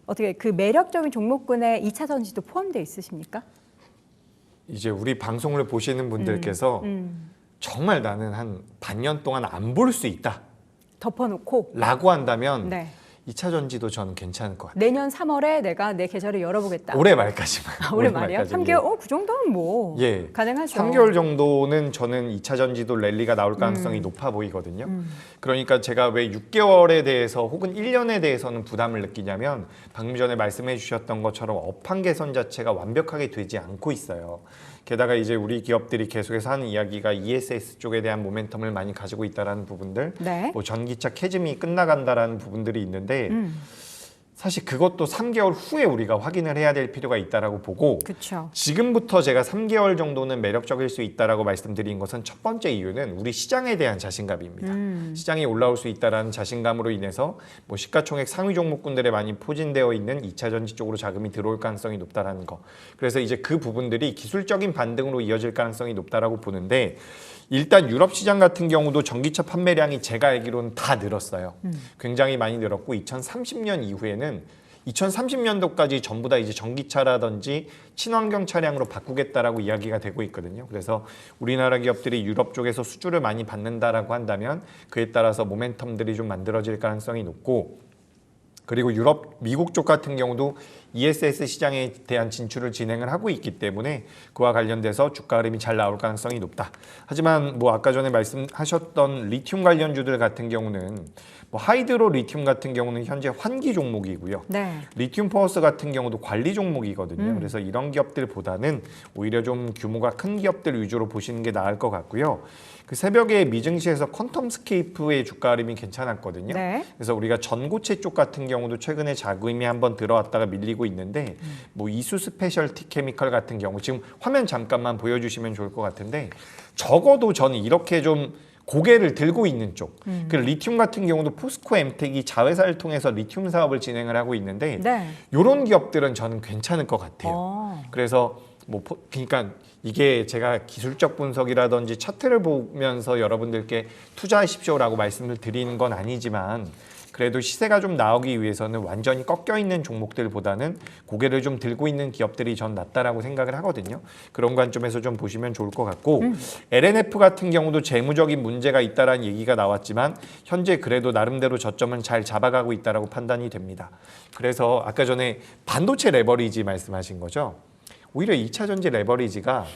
어떻게 그 매력적인 종목군에 2차 전지도 포함되어 있으십니까? 이제 우리 방송을 보시는 분들께서 정말 나는 한 반년 동안 안 볼 수 있다 덮어놓고 라고 한다면 네. 2차 전지도 저는 괜찮을 것 같아요. 내년 3월에 내가 내 계좌를 열어보겠다. 올해 말까지만. 올해 말이요? 말까지. 3개월? 그 정도는 뭐 예. 가능하죠. 3개월 정도는 저는 2차 전지도 랠리가 나올 가능성이 높아 보이거든요. 그러니까 제가 왜 6개월에 대해서 혹은 1년에 대해서는 부담을 느끼냐면 방금 전에 말씀해 주셨던 것처럼 업황 개선 자체가 완벽하게 되지 않고 있어요. 게다가 이제 우리 기업들이 계속해서 하는 이야기가 ESS 쪽에 대한 모멘텀을 많이 가지고 있다라는 부분들, 네. 뭐 전기차 캐즘이 끝나간다라는 부분들이 있는데 사실 그것도 3개월 후에 우리가 확인을 해야 될 필요가 있다라고 보고 그렇죠. 지금부터 제가 3개월 정도는 매력적일 수 있다라고 말씀드린 것은 첫 번째 이유는 우리 시장에 대한 자신감입니다. 시장이 올라올 수 있다라는 자신감으로 인해서 뭐 시가총액 상위 종목군들에 많이 포진되어 있는 2차 전지 쪽으로 자금이 들어올 가능성이 높다라는 거. 그래서 이제 그 부분들이 기술적인 반등으로 이어질 가능성이 높다라고 보는데 일단 유럽 시장 같은 경우도 전기차 판매량이 제가 알기로는 다 늘었어요. 굉장히 많이 늘었고 2030년 이후에는 2030년도까지 전부 다 이제 전기차라든지 친환경 차량으로 바꾸겠다라고 이야기가 되고 있거든요. 그래서 우리나라 기업들이 유럽 쪽에서 수주를 많이 받는다라고 한다면 그에 따라서 모멘텀들이 좀 만들어질 가능성이 높고 그리고 미국 쪽 같은 경우도 ESS 시장에 대한 진출을 진행을 하고 있기 때문에 그와 관련돼서 주가 흐름이 잘 나올 가능성이 높다. 하지만 뭐 아까 전에 말씀하셨던 리튬 관련주들 같은 경우는 뭐 하이드로 리튬 같은 경우는 현재 환기 종목이고요. 네. 리튬 포어스 같은 경우도 관리 종목이거든요. 그래서 이런 기업들보다는 오히려 좀 규모가 큰 기업들 위주로 보시는 게 나을 것 같고요. 그 새벽에 미증시에서 퀀텀스케이프의 주가 흐름이 괜찮았거든요. 네. 그래서 우리가 전고체 쪽 같은 경우도 최근에 자금이 한번 들어왔다가 밀리고 있는데 뭐 이수 스페셜티 케미컬 같은 경우 지금 화면 잠깐만 보여주시면 좋을 것 같은데 적어도 저는 이렇게 좀 고개를 들고 있는 쪽. 그 리튬 같은 경우도 포스코 엠텍이 자회사를 통해서 리튬 사업을 진행을 하고 있는데 네. 이런 기업들은 저는 괜찮을 것 같아요. 어. 그래서 뭐 그러니까 이게 제가 기술적 분석이라든지 차트를 보면서 여러분들께 투자하십시오라고 말씀을 드리는 건 아니지만 그래도 시세가 좀 나오기 위해서는 완전히 꺾여 있는 종목들보다는 고개를 좀 들고 있는 기업들이 전 낫다라고 생각을 하거든요. 그런 관점에서 좀 보시면 좋을 것 같고 LNF 같은 경우도 재무적인 문제가 있다라는 얘기가 나왔지만 현재 그래도 나름대로 저점은 잘 잡아가고 있다라고 판단이 됩니다. 그래서 아까 전에 반도체 레버리지 말씀하신 거죠. 오히려 2차 전지 레버리지가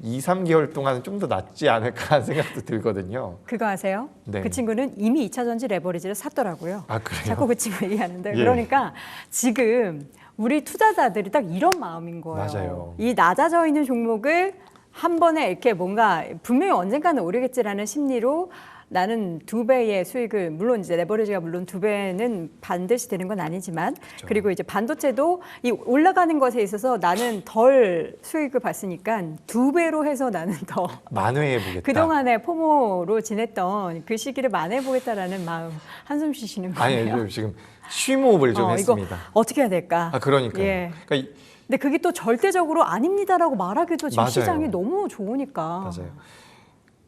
2, 3개월 동안은 좀 더 낫지 않을까 하는 생각도 들거든요. 그거 아세요? 네. 그 친구는 이미 2차 전지 레버리지를 샀더라고요. 아, 그래요? 자꾸 그 친구 얘기하는데 예. 그러니까 지금 우리 투자자들이 딱 이런 마음인 거예요. 맞아요. 이 낮아져 있는 종목을 한 번에 이렇게 뭔가 분명히 언젠가는 오르겠지라는 심리로 나는 2배의 수익을 물론 이제 레버리지가 물론 2배는 반드시 되는 건 아니지만 그렇죠. 그리고 이제 반도체도 이 올라가는 것에 있어서 나는 덜 수익을 봤으니까 2배로 해서 나는 더 만회해 보겠다. 그동안에 포모로 지냈던 그 시기를 만회해보겠다라는 마음 한숨 쉬시는 거예요. 아니 지금 쉬모업을 좀 이거 했습니다. 어떻게 해야 될까? 아 그러니까요. 예. 그러니까 근데 그게 또 절대적으로 아닙니다라고 말하기도 지금 맞아요. 시장이 너무 좋으니까. 맞아요.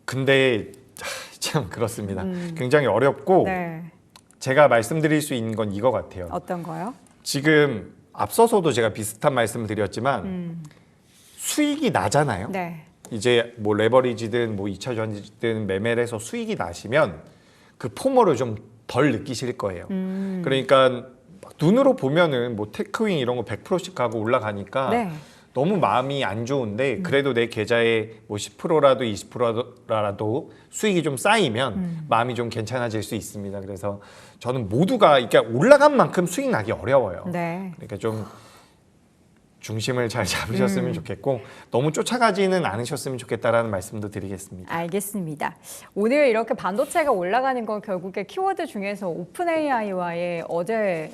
근데 참 그렇습니다. 굉장히 어렵고 네. 제가 말씀드릴 수 있는 건 이거 같아요. 어떤 거요? 지금 앞서서도 제가 비슷한 말씀을 드렸지만 수익이 나잖아요. 네. 이제 뭐 레버리지든 뭐 2차 전지든 매매를 해서 수익이 나시면 그 포모를 좀 덜 느끼실 거예요. 그러니까 눈으로 보면은 뭐 테크윙 이런 거 100%씩 가고 올라가니까 네. 너무 마음이 안 좋은데 그래도 내 계좌에 뭐 10%라도 20%라도 수익이 좀 쌓이면 마음이 좀 괜찮아질 수 있습니다. 그래서 저는 모두가 그러니까 올라간 만큼 수익 나기 어려워요. 네. 그러니까 좀 중심을 잘 잡으셨으면 좋겠고 너무 쫓아가지는 않으셨으면 좋겠다라는 말씀도 드리겠습니다. 알겠습니다. 오늘 이렇게 반도체가 올라가는 건 결국에 키워드 중에서 오픈 AI와의 어제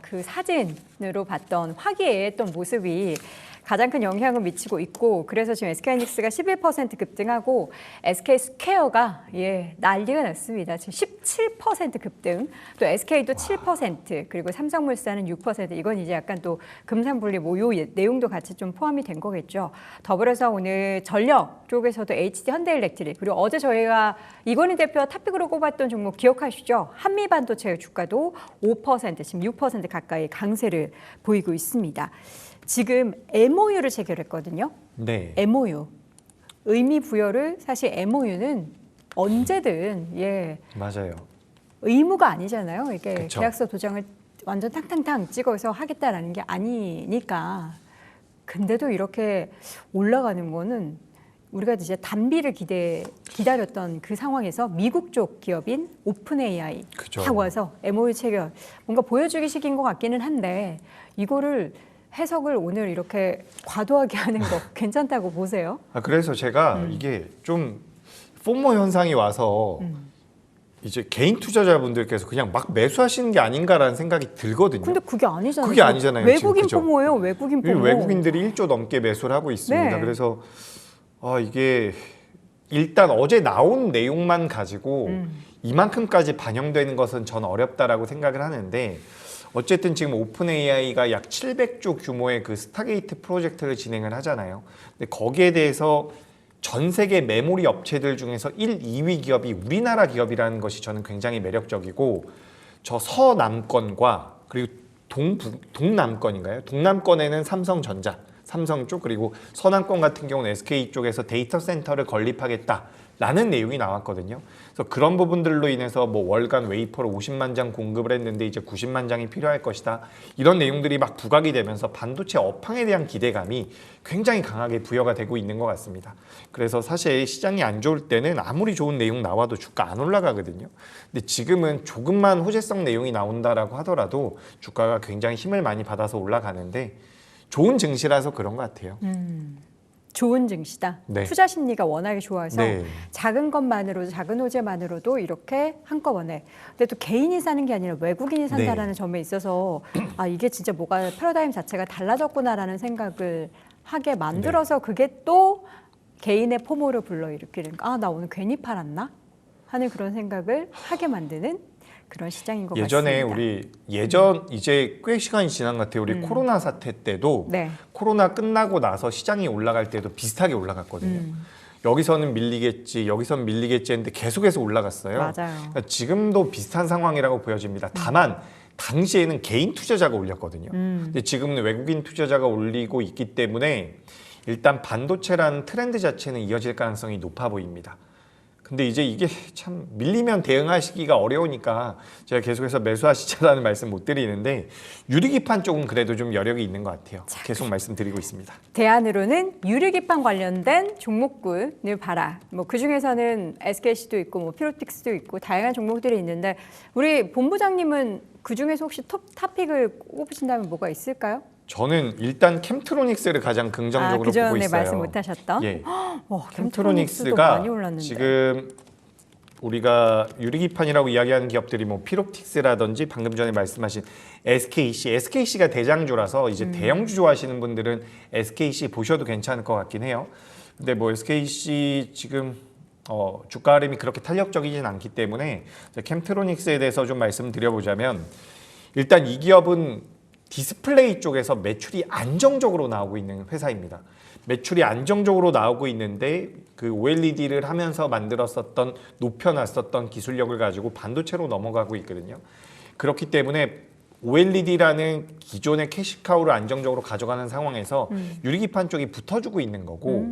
그 사진으로 봤던 화기애애했던 모습이 가장 큰 영향을 미치고 있고 그래서 지금 SK하이닉스가 11% 급등하고 SK스퀘어가 난리가 났습니다. 지금 17% 급등, 또 SK도 7% 그리고 삼성물산은 6%. 이건 이제 약간 또 금산분리 모요 내용도 같이 좀 포함이 된 거겠죠. 더불어서 오늘 전력 쪽에서도 HD 현대일렉트릭 그리고 어제 저희가 이건희 대표와 탑픽으로 꼽았던 종목 기억하시죠? 한미반도체의 주가도 5% 지금 6% 가까이 강세를 보이고 있습니다. 지금 MOU를 체결했거든요. 네. MOU. 의미 부여를 사실 MOU는 언제든 맞아요. 의무가 아니잖아요. 이게 그쵸. 계약서 도장을 완전 탕탕탕 찍어서 하겠다라는 게 아니니까. 근데도 이렇게 올라가는 거는 우리가 이제 단비를 기다렸던 그 상황에서 미국 쪽 기업인 오픈 AI 그죠. 하고 와서 MOU 체결 뭔가 보여주기 식인 것 같기는 한데 이거를 해석을 오늘 이렇게 과도하게 하는 거 괜찮다고 보세요? 그래서 제가 이게 좀 포모 현상이 와서 이제 개인 투자자분들께서 그냥 막 매수하시는 게 아닌가라는 생각이 들거든요. 근데 그게 아니잖아요. 그게 아니잖아요, 외국인 지금, 그죠? 포모예요. 외국인 포모. 외국인들이 1조 넘게 매수를 하고 있습니다. 네. 그래서 이게 일단 어제 나온 내용만 가지고 이만큼까지 반영되는 것은 전 어렵다라고 생각을 하는데 어쨌든 지금 오픈 AI가 약 700조 규모의 그 스타게이트 프로젝트를 진행을 하잖아요. 근데 거기에 대해서 전 세계 메모리 업체들 중에서 1, 2위 기업이 우리나라 기업이라는 것이 저는 굉장히 매력적이고 저 서남권과 그리고 동남권인가요? 동남권에는 삼성전자, 삼성 쪽 그리고 서남권 같은 경우는 SK 쪽에서 데이터 센터를 건립하겠다. 라는 내용이 나왔거든요. 그래서 그런 부분들로 인해서 뭐 월간 웨이퍼를 50만 장 공급을 했는데 이제 90만 장이 필요할 것이다. 이런 내용들이 막 부각이 되면서 반도체 업황에 대한 기대감이 굉장히 강하게 부여가 되고 있는 것 같습니다. 그래서 사실 시장이 안 좋을 때는 아무리 좋은 내용 나와도 주가 안 올라가거든요. 근데 지금은 조금만 호재성 내용이 나온다라고 하더라도 주가가 굉장히 힘을 많이 받아서 올라가는데 좋은 증시라서 그런 것 같아요. 좋은 증시다. 네. 투자 심리가 워낙에 좋아서 네. 작은 것만으로도 작은 호재만으로도 이렇게 한꺼번에. 근데 또 개인이 사는 게 아니라 외국인이 산다라는 점에 있어서 아 이게 진짜 뭐가 패러다임 자체가 달라졌구나라는 생각을 하게 만들어서 그게 또 개인의 포모를 불러일으키는 아 나 오늘 괜히 팔았나 하는 그런 생각을 하게 만드는 그런 시장인 것 예전에 같습니다. 이제 꽤 시간이 지난 것 같아요. 우리 코로나 사태 때도 네. 코로나 끝나고 나서 시장이 올라갈 때도 비슷하게 올라갔거든요. 여기서는 밀리겠지, 여기서는 밀리겠지 했는데 계속해서 올라갔어요. 맞아요. 그러니까 지금도 비슷한 상황이라고 보여집니다. 다만 당시에는 개인 투자자가 올렸거든요. 근데 지금은 외국인 투자자가 올리고 있기 때문에 일단 반도체라는 트렌드 자체는 이어질 가능성이 높아 보입니다. 근데 이제 이게 참 밀리면 대응하시기가 어려우니까 제가 계속해서 매수하시자라는 말씀 못 드리는데 유리기판 쪽은 그래도 좀 여력이 있는 것 같아요. 계속 말씀드리고 있습니다. 대안으로는 유리기판 관련된 종목군을 봐라. 뭐 그 중에서는 SKC도 있고 뭐 피로틱스도 있고 다양한 종목들이 있는데 우리 본부장님은 그 중에서 혹시 탑픽을 꼽으신다면 뭐가 있을까요? 저는 일단 캠트로닉스를 가장 긍정적으로 그 전에 보고 있어요. 말씀 못하셨던. 예. 캠트로닉스도 캠트로닉스가 많이 올랐는데. 지금 우리가 유리기판이라고 이야기하는 기업들이 뭐 피롭틱스라든지 방금 전에 말씀하신 SKC가 대장주라서 이제 대형주 좋아하시는 분들은 SKC 보셔도 괜찮을 것 같긴 해요. 근데 뭐 SKC 지금 주가 흐름이 그렇게 탄력적이진 않기 때문에 캠트로닉스에 대해서 좀 말씀드려보자면 일단 이 기업은 디스플레이 쪽에서 매출이 안정적으로 나오고 있는 회사입니다. 매출이 안정적으로 나오고 있는데 그 OLED를 하면서 만들었었던 높여놨었던 기술력을 가지고 반도체로 넘어가고 있거든요. 그렇기 때문에 OLED라는 기존의 캐시카우를 안정적으로 가져가는 상황에서 유리기판 쪽이 붙어주고 있는 거고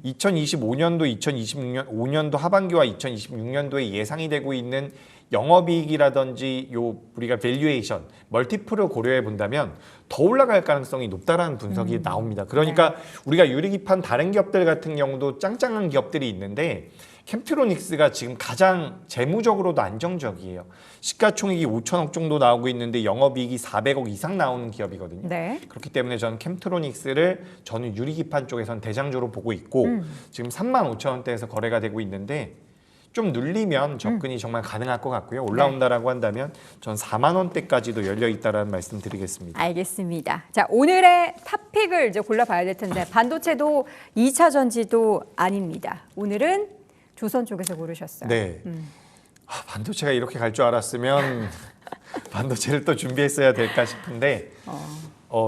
2025년도, 2026년도 하반기와 2026년도에 예상이 되고 있는 영업이익이라든지 우리가 밸류에이션, 멀티플을 고려해 본다면 더 올라갈 가능성이 높다라는 분석이 나옵니다. 그러니까 우리가 유리기판 다른 기업들 같은 경우도 짱짱한 기업들이 있는데 캠트로닉스가 지금 가장 재무적으로도 안정적이에요. 시가총액이 5천억 정도 나오고 있는데 영업이익이 400억 이상 나오는 기업이거든요. 네. 그렇기 때문에 저는 캠트로닉스를 저는 유리기판 쪽에선 대장주로 보고 있고 지금 35,000원대에서 거래가 되고 있는데 좀 눌리면 접근이 정말 가능할 것 같고요. 올라온다라고 한다면 전 4만 원대까지도 열려 있다라는 말씀 드리겠습니다. 알겠습니다. 자, 오늘의 탑픽을 이제 골라봐야 될 텐데 반도체도 2차 전지도 아닙니다. 오늘은 조선 쪽에서 고르셨어요. 네. 반도체가 이렇게 갈 줄 알았으면 반도체를 또 준비했어야 될까 싶은데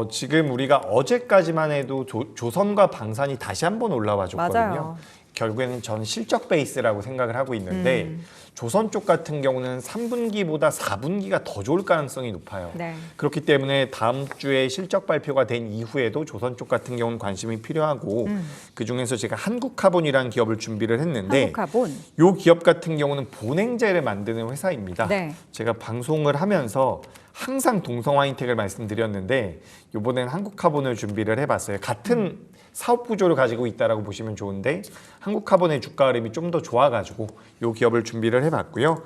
지금 우리가 어제까지만 해도 조선과 방산이 다시 한번 올라와 줬거든요. 맞아요. 결국에는 저는 실적 베이스라고 생각을 하고 있는데 조선 쪽 같은 경우는 3분기보다 4분기가 더 좋을 가능성이 높아요. 네. 그렇기 때문에 다음 주에 실적 발표가 된 이후에도 조선 쪽 같은 경우는 관심이 필요하고 그중에서 제가 한국카본이라는 기업을 준비를 했는데 한국카본. 이 기업 같은 경우는 보냉제를 만드는 회사입니다. 네. 제가 방송을 하면서 항상 동성화인텍을 말씀드렸는데 이번엔 한국카본을 준비를 해봤어요. 같은 사업 구조를 가지고 있다라고 보시면 좋은데 한국카본의 주가 흐름이 좀 더 좋아가지고 이 기업을 준비를 해봤고요.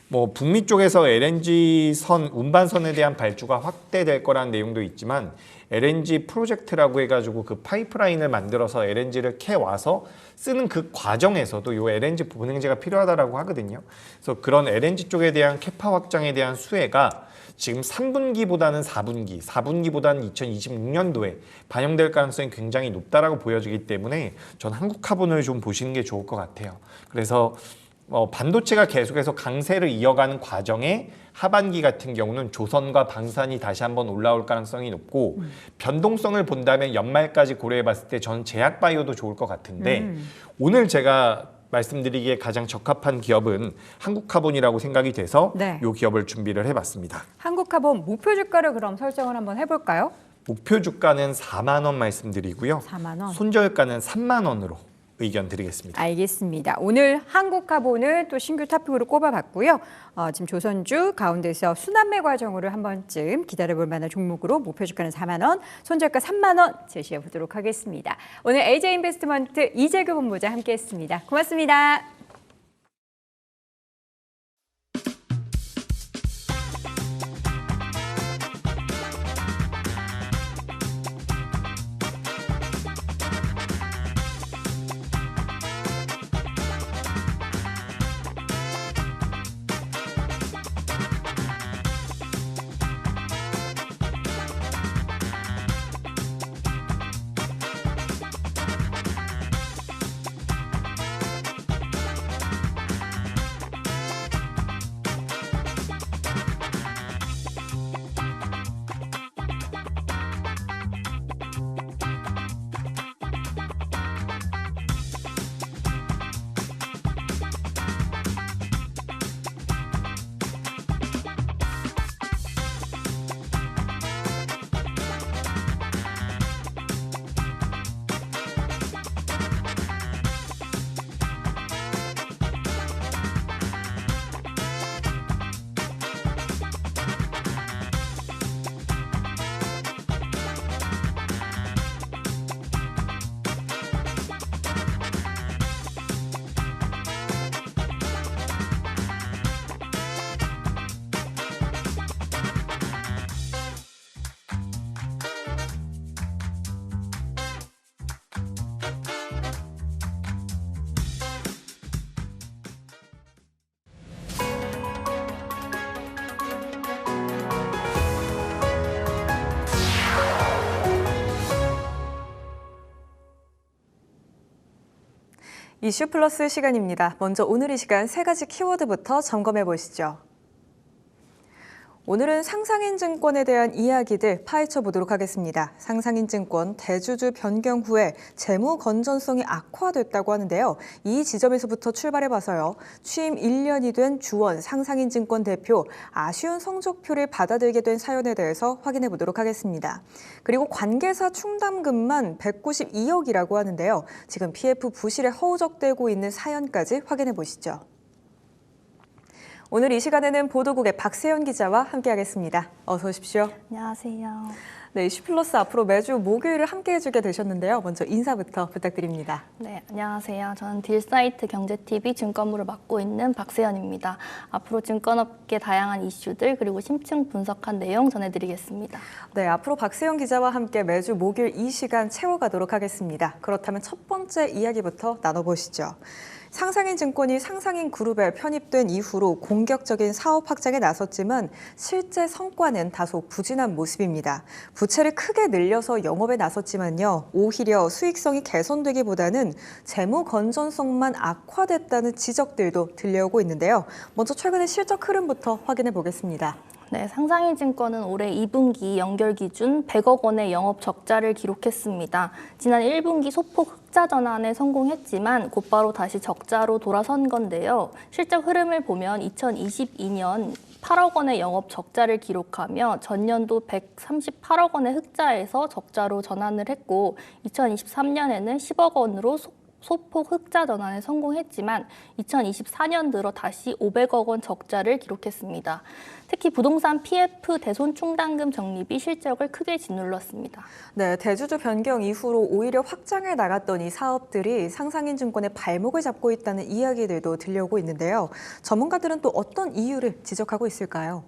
뭐 북미 쪽에서 LNG 운반선에 대한 발주가 확대될 거라는 내용도 있지만 LNG 프로젝트라고 해가지고 그 파이프라인을 만들어서 LNG를 캐와서 쓰는 그 과정에서도 이 LNG 보냉제가 필요하다라고 하거든요. 그래서 그런 LNG 쪽에 대한 캐파 확장에 대한 수혜가 지금 3분기보다는 4분기보다는 2026년도에 반영될 가능성이 굉장히 높다라고 보여지기 때문에 전 한국카본을 좀 보시는 게 좋을 것 같아요. 그래서 반도체가 계속해서 강세를 이어가는 과정에 하반기 같은 경우는 조선과 방산이 다시 한번 올라올 가능성이 높고 변동성을 본다면 연말까지 고려해봤을 때 저는 제약바이오도 좋을 것 같은데 오늘 제가 말씀드리기에 가장 적합한 기업은 한국카본이라고 생각이 돼서 이 기업을 준비를 해봤습니다. 한국카본 목표 주가를 그럼 설정을 한번 해볼까요? 목표 주가는 4만 원 말씀드리고요. 4만 원. 손절가는 3만 원으로 의견 드리겠습니다. 알겠습니다. 오늘 한국화보는 또 신규 탑픽으로 꼽아봤고요. 지금 조선주 가운데서 순환매 과정으로 한 번쯤 기다려볼 만한 종목으로 목표 주가는 4만 원, 손절가 3만 원 제시해 보도록 하겠습니다. 오늘 AJ인베스트먼트 이재규 본부장 함께했습니다. 고맙습니다. 이슈 플러스 시간입니다. 먼저 오늘 이 시간 세 가지 키워드부터 점검해 보시죠. 오늘은 상상인증권에 대한 이야기들 파헤쳐 보도록 하겠습니다. 상상인증권 대주주 변경 후에 재무 건전성이 악화됐다고 하는데요. 이 지점에서부터 출발해 봐서요. 취임 1년이 된 주원 상상인증권 대표 아쉬운 성적표를 받아들게 된 사연에 대해서 확인해 보도록 하겠습니다. 그리고 관계사 충당금만 192억이라고 하는데요. 지금 PF 부실에 허우적대고 있는 사연까지 확인해 보시죠. 오늘 이 시간에는 보도국의 박세연 기자와 함께하겠습니다. 어서 오십시오. 안녕하세요. 네, 이슈 플러스 앞으로 매주 목요일을 함께해 주게 되셨는데요. 먼저 인사부터 부탁드립니다. 네, 안녕하세요. 저는 딜사이트 경제TV 증권부를 맡고 있는 박세연입니다. 앞으로 증권업계 다양한 이슈들 그리고 심층 분석한 내용 전해드리겠습니다. 네, 앞으로 박세연 기자와 함께 매주 목요일 이 시간 채워가도록 하겠습니다. 그렇다면 첫 번째 이야기부터 나눠보시죠. 상상인증권이 상상인그룹에 편입된 이후로 공격적인 사업 확장에 나섰지만 실제 성과는 다소 부진한 모습입니다. 부채를 크게 늘려서 영업에 나섰지만요. 오히려 수익성이 개선되기보다는 재무 건전성만 악화됐다는 지적들도 들려오고 있는데요. 먼저 최근의 실적 흐름부터 확인해 보겠습니다. 네, 상상인증권은 올해 2분기 연결 기준 100억 원의 영업 적자를 기록했습니다. 지난 1분기 소폭 흑자 전환에 성공했지만 곧바로 다시 적자로 돌아선 건데요. 실적 흐름을 보면 2022년 8억 원의 영업 적자를 기록하며 전년도 138억 원의 흑자에서 적자로 전환을 했고 2023년에는 10억 원으로 소폭 흑자 전환에 성공했지만 2024년 들어 다시 500억 원 적자를 기록했습니다. 특히 부동산 PF 대손 충당금 적립이 실적을 크게 짓눌렀습니다. 네, 대주주 변경 이후로 오히려 확장해 나갔던 이 사업들이 상상인증권의 발목을 잡고 있다는 이야기들도 들려오고 있는데요. 전문가들은 또 어떤 이유를 지적하고 있을까요?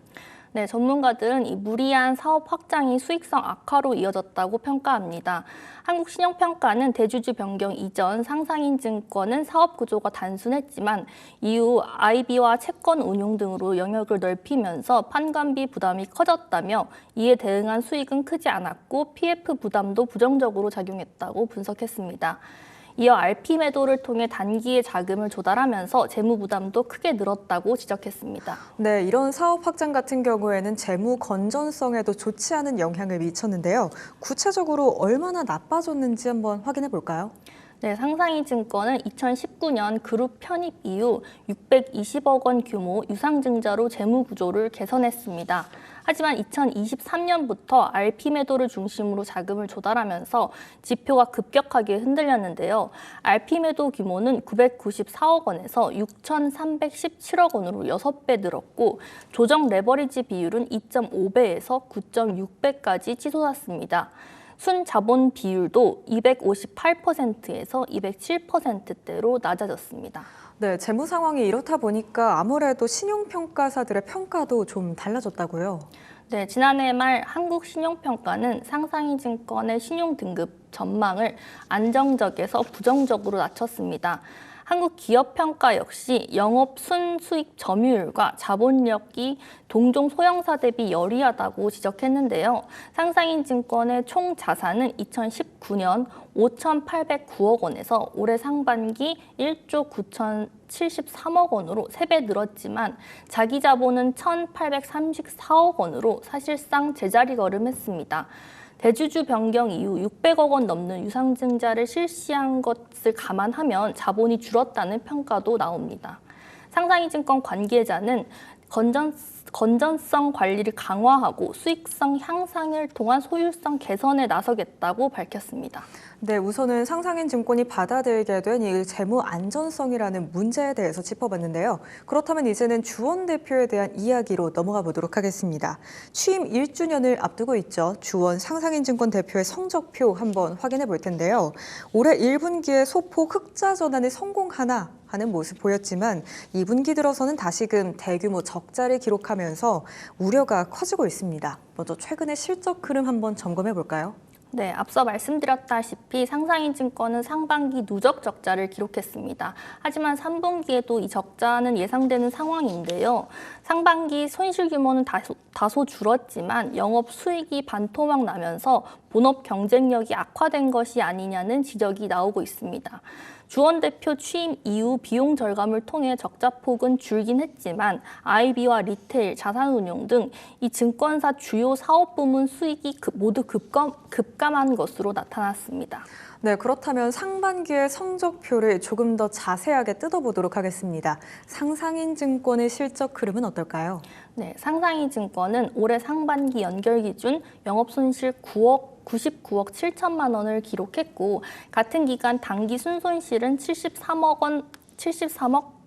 네, 전문가들은 이 무리한 사업 확장이 수익성 악화로 이어졌다고 평가합니다. 한국신용평가는 대주주 변경 이전 상상인증권은 사업 구조가 단순했지만 이후 IB와 채권 운용 등으로 영역을 넓히면서 판관비 부담이 커졌다며 이에 대응한 수익은 크지 않았고 PF 부담도 부정적으로 작용했다고 분석했습니다. 이어 RP 매도를 통해 단기에 자금을 조달하면서 재무 부담도 크게 늘었다고 지적했습니다. 네, 이런 사업 확장 같은 경우에는 재무 건전성에도 좋지 않은 영향을 미쳤는데요. 구체적으로 얼마나 나빠졌는지 한번 확인해 볼까요? 네, 상상인증권은 2019년 그룹 편입 이후 620억 원 규모 유상증자로 재무 구조를 개선했습니다. 하지만 2023년부터 RP 매도를 중심으로 자금을 조달하면서 지표가 급격하게 흔들렸는데요. RP 매도 규모는 994억 원에서 6,317억 원으로 6배 늘었고 조정 레버리지 비율은 2.5배에서 9.6배까지 치솟았습니다. 순자본 비율도 258%에서 207%대로 낮아졌습니다. 네, 재무 상황이 이렇다 보니까 아무래도 신용평가사들의 평가도 좀 달라졌다고요. 네, 지난해 말 한국신용평가는 상상인증권의 신용등급 전망을 안정적에서 부정적으로 낮췄습니다. 한국기업평가 역시 영업 순수익 점유율과 자본력이 동종 소형사 대비 열이하다고 지적했는데요. 상상인증권의 총 자산은 2019년 5,809억 원에서 올해 상반기 1조 9,073억 원으로 3배 늘었지만 자기 자본은 1,834억 원으로 사실상 제자리 걸음했습니다. 대주주 변경 이후 600억 원 넘는 유상증자를 실시한 것을 감안하면 자본이 줄었다는 평가도 나옵니다. 상상인증권 관계자는 건전성 관리를 강화하고 수익성 향상을 통한 소율성 개선에 나서겠다고 밝혔습니다. 네, 우선은 상상인증권이 받아들이게 된 이 재무 안전성이라는 문제에 대해서 짚어봤는데요. 그렇다면 이제는 주원 대표에 대한 이야기로 넘어가 보도록 하겠습니다. 취임 1주년을 앞두고 있죠. 주원 상상인증권 대표의 성적표 한번 확인해 볼 텐데요. 올해 1분기에 소폭 흑자 전환에 성공하나 하는 모습 보였지만 2분기 들어서는 다시금 대규모 적자를 기록하면서 우려가 커지고 있습니다. 먼저 최근의 실적 흐름 한번 점검해 볼까요? 네, 앞서 말씀드렸다시피 상상인증권은 상반기 누적 적자를 기록했습니다. 하지만 3분기에도 이 적자는 예상되는 상황인데요. 상반기 손실 규모는 다소 줄었지만 영업 수익이 반토막 나면서 본업 경쟁력이 악화된 것이 아니냐는 지적이 나오고 있습니다. 주원 대표 취임 이후 비용 절감을 통해 적자폭은 줄긴 했지만 IB와 리테일, 자산운용 등 이 증권사 주요 사업 부문 수익이 모두 급감한 것으로 나타났습니다. 네, 그렇다면 상반기의 성적표를 조금 더 자세하게 뜯어보도록 하겠습니다. 상상인증권의 실적 흐름은 어떨까요? 네, 상상인증권은 올해 상반기 연결 기준 영업손실 99억 7천만 원을 기록했고 같은 기간 당기 순손실은 73억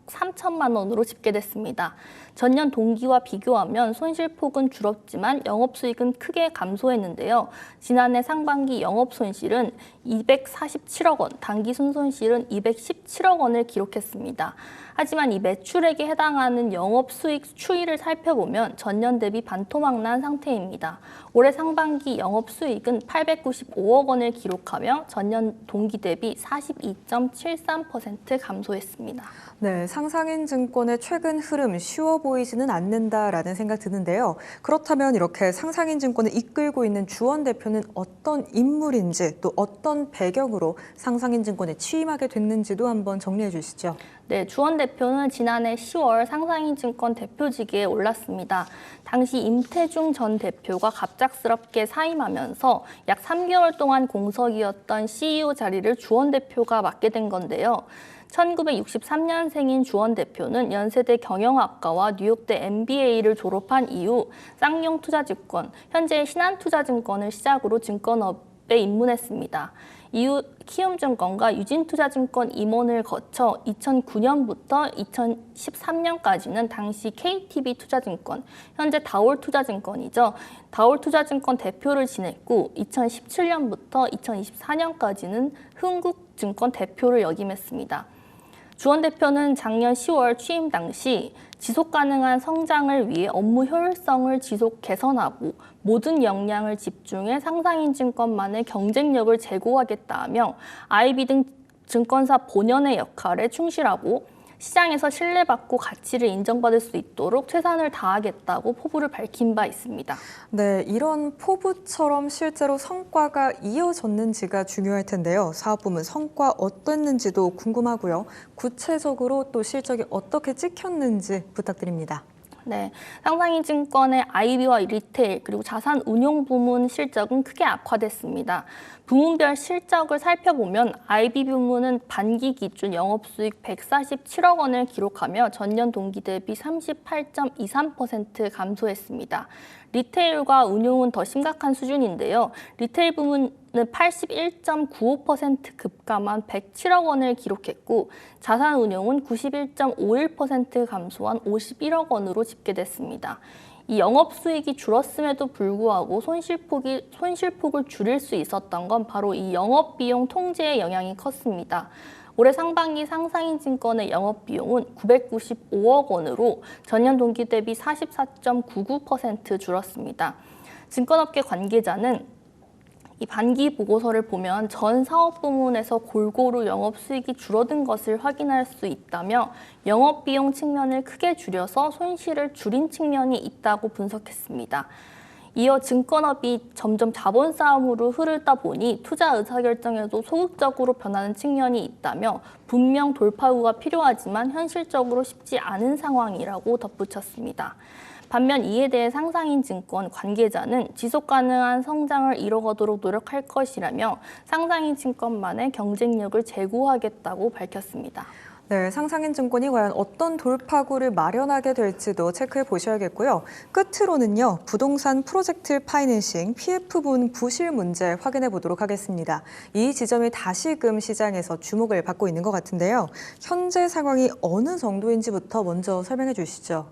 3천만 원으로 집계됐습니다. 전년 동기와 비교하면 손실폭은 줄었지만 영업수익은 크게 감소했는데요. 지난해 상반기 영업손실은 247억 원, 당기 순손실은 217억 원을 기록했습니다. 하지만 이 매출액에 해당하는 영업수익 추이를 살펴보면 전년 대비 반토막 난 상태입니다. 올해 상반기 영업수익은 895억 원을 기록하며 전년 동기 대비 42.73% 감소했습니다. 네, 상상인증권의 최근 흐름 쉬워 보이지는 않는다라는 생각 드는데요. 그렇다면 이렇게 상상인증권을 이끌고 있는 주원 대표는 어떤 인물인지 또 어떤 배경으로 상상인증권에 취임하게 됐는지도 한번 정리해 주시죠. 네, 주원 대표는 지난해 10월 상상인증권 대표직에 올랐습니다. 당시 임태중 전 대표가 갑작스럽게 사임하면서 약 3개월 동안 공석이었던 CEO 자리를 주원 대표가 맡게 된 건데요. 1963년생인 주원 대표는 연세대 경영학과와 뉴욕대 MBA를 졸업한 이후 쌍용투자증권, 현재 신한투자증권을 시작으로 증권업에 입문했습니다. 이후 키움증권과 유진투자증권 임원을 거쳐 2009년부터 2013년까지는 당시 KTB투자증권, 현재 다올투자증권이죠. 다올투자증권 대표를 지냈고 2017년부터 2024년까지는 흥국증권 대표를 역임했습니다. 주원 대표는 작년 10월 취임 당시 지속가능한 성장을 위해 업무 효율성을 지속 개선하고 모든 역량을 집중해 상상인증권만의 경쟁력을 제고하겠다며 IB 등 증권사 본연의 역할에 충실하고 시장에서 신뢰받고 가치를 인정받을 수 있도록 최선을 다하겠다고 포부를 밝힌 바 있습니다. 네, 이런 포부처럼 실제로 성과가 이어졌는지가 중요할 텐데요. 사업 부문 성과 어땠는지도 궁금하고요. 구체적으로 또 실적이 어떻게 찍혔는지 부탁드립니다. 네, 상상인증권의 IB와 리테일 그리고 자산운용 부문 실적은 크게 악화됐습니다. 부문별 실적을 살펴보면 IB 부문은 반기 기준 영업수익 147억 원을 기록하며 전년 동기 대비 38.23% 감소했습니다. 리테일과 운용은 더 심각한 수준인데요. 리테일 부문은 81.95% 급감한 107억 원을 기록했고 자산운용은 91.51% 감소한 51억 원으로 집계됐습니다. 이 영업수익이 줄었음에도 불구하고 손실폭을 줄일 수 있었던 건 바로 이 영업비용 통제의 영향이 컸습니다. 올해 상반기 상상인증권의 영업비용은 995억 원으로 전년 동기 대비 44.99% 줄었습니다. 증권업계 관계자는 이 반기 보고서를 보면 전 사업 부문에서 골고루 영업수익이 줄어든 것을 확인할 수 있다며 영업비용 측면을 크게 줄여서 손실을 줄인 측면이 있다고 분석했습니다. 이어 증권업이 점점 자본 싸움으로 흐르다 보니 투자 의사결정에도 소극적으로 변하는 측면이 있다며 분명 돌파구가 필요하지만 현실적으로 쉽지 않은 상황이라고 덧붙였습니다. 반면 이에 대해 상상인증권 관계자는 지속 가능한 성장을 이뤄가도록 노력할 것이라며 상상인증권만의 경쟁력을 제고하겠다고 밝혔습니다. 네, 상상인증권이 과연 어떤 돌파구를 마련하게 될지도 체크해 보셔야겠고요. 끝으로는요, 부동산 프로젝트 파이낸싱 PF분 부실 문제 확인해 보도록 하겠습니다. 이 지점이 다시금 시장에서 주목을 받고 있는 것 같은데요. 현재 상황이 어느 정도인지부터 먼저 설명해 주시죠.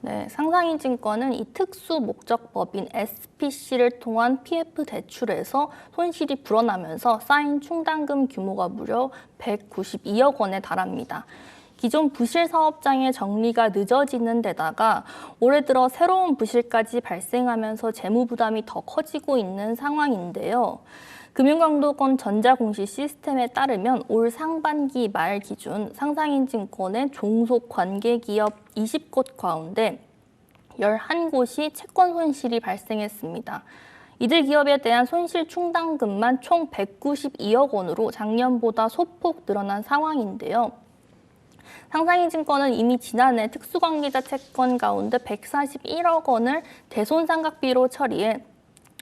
네, 상상인증권은 이 특수 목적법인 SPC를 통한 PF 대출에서 손실이 불어나면서 쌓인 충당금 규모가 무려 192억 원에 달합니다. 기존 부실 사업장의 정리가 늦어지는 데다가 올해 들어 새로운 부실까지 발생하면서 재무 부담이 더 커지고 있는 상황인데요. 금융감독원 전자공시 시스템에 따르면 올 상반기 말 기준 상상인증권의 종속 관계기업 20곳 가운데 11곳이 채권 손실이 발생했습니다. 이들 기업에 대한 손실 충당금만 총 192억 원으로 작년보다 소폭 늘어난 상황인데요. 상상인증권은 이미 지난해 특수관계자 채권 가운데 141억 원을 대손상각비로 처리해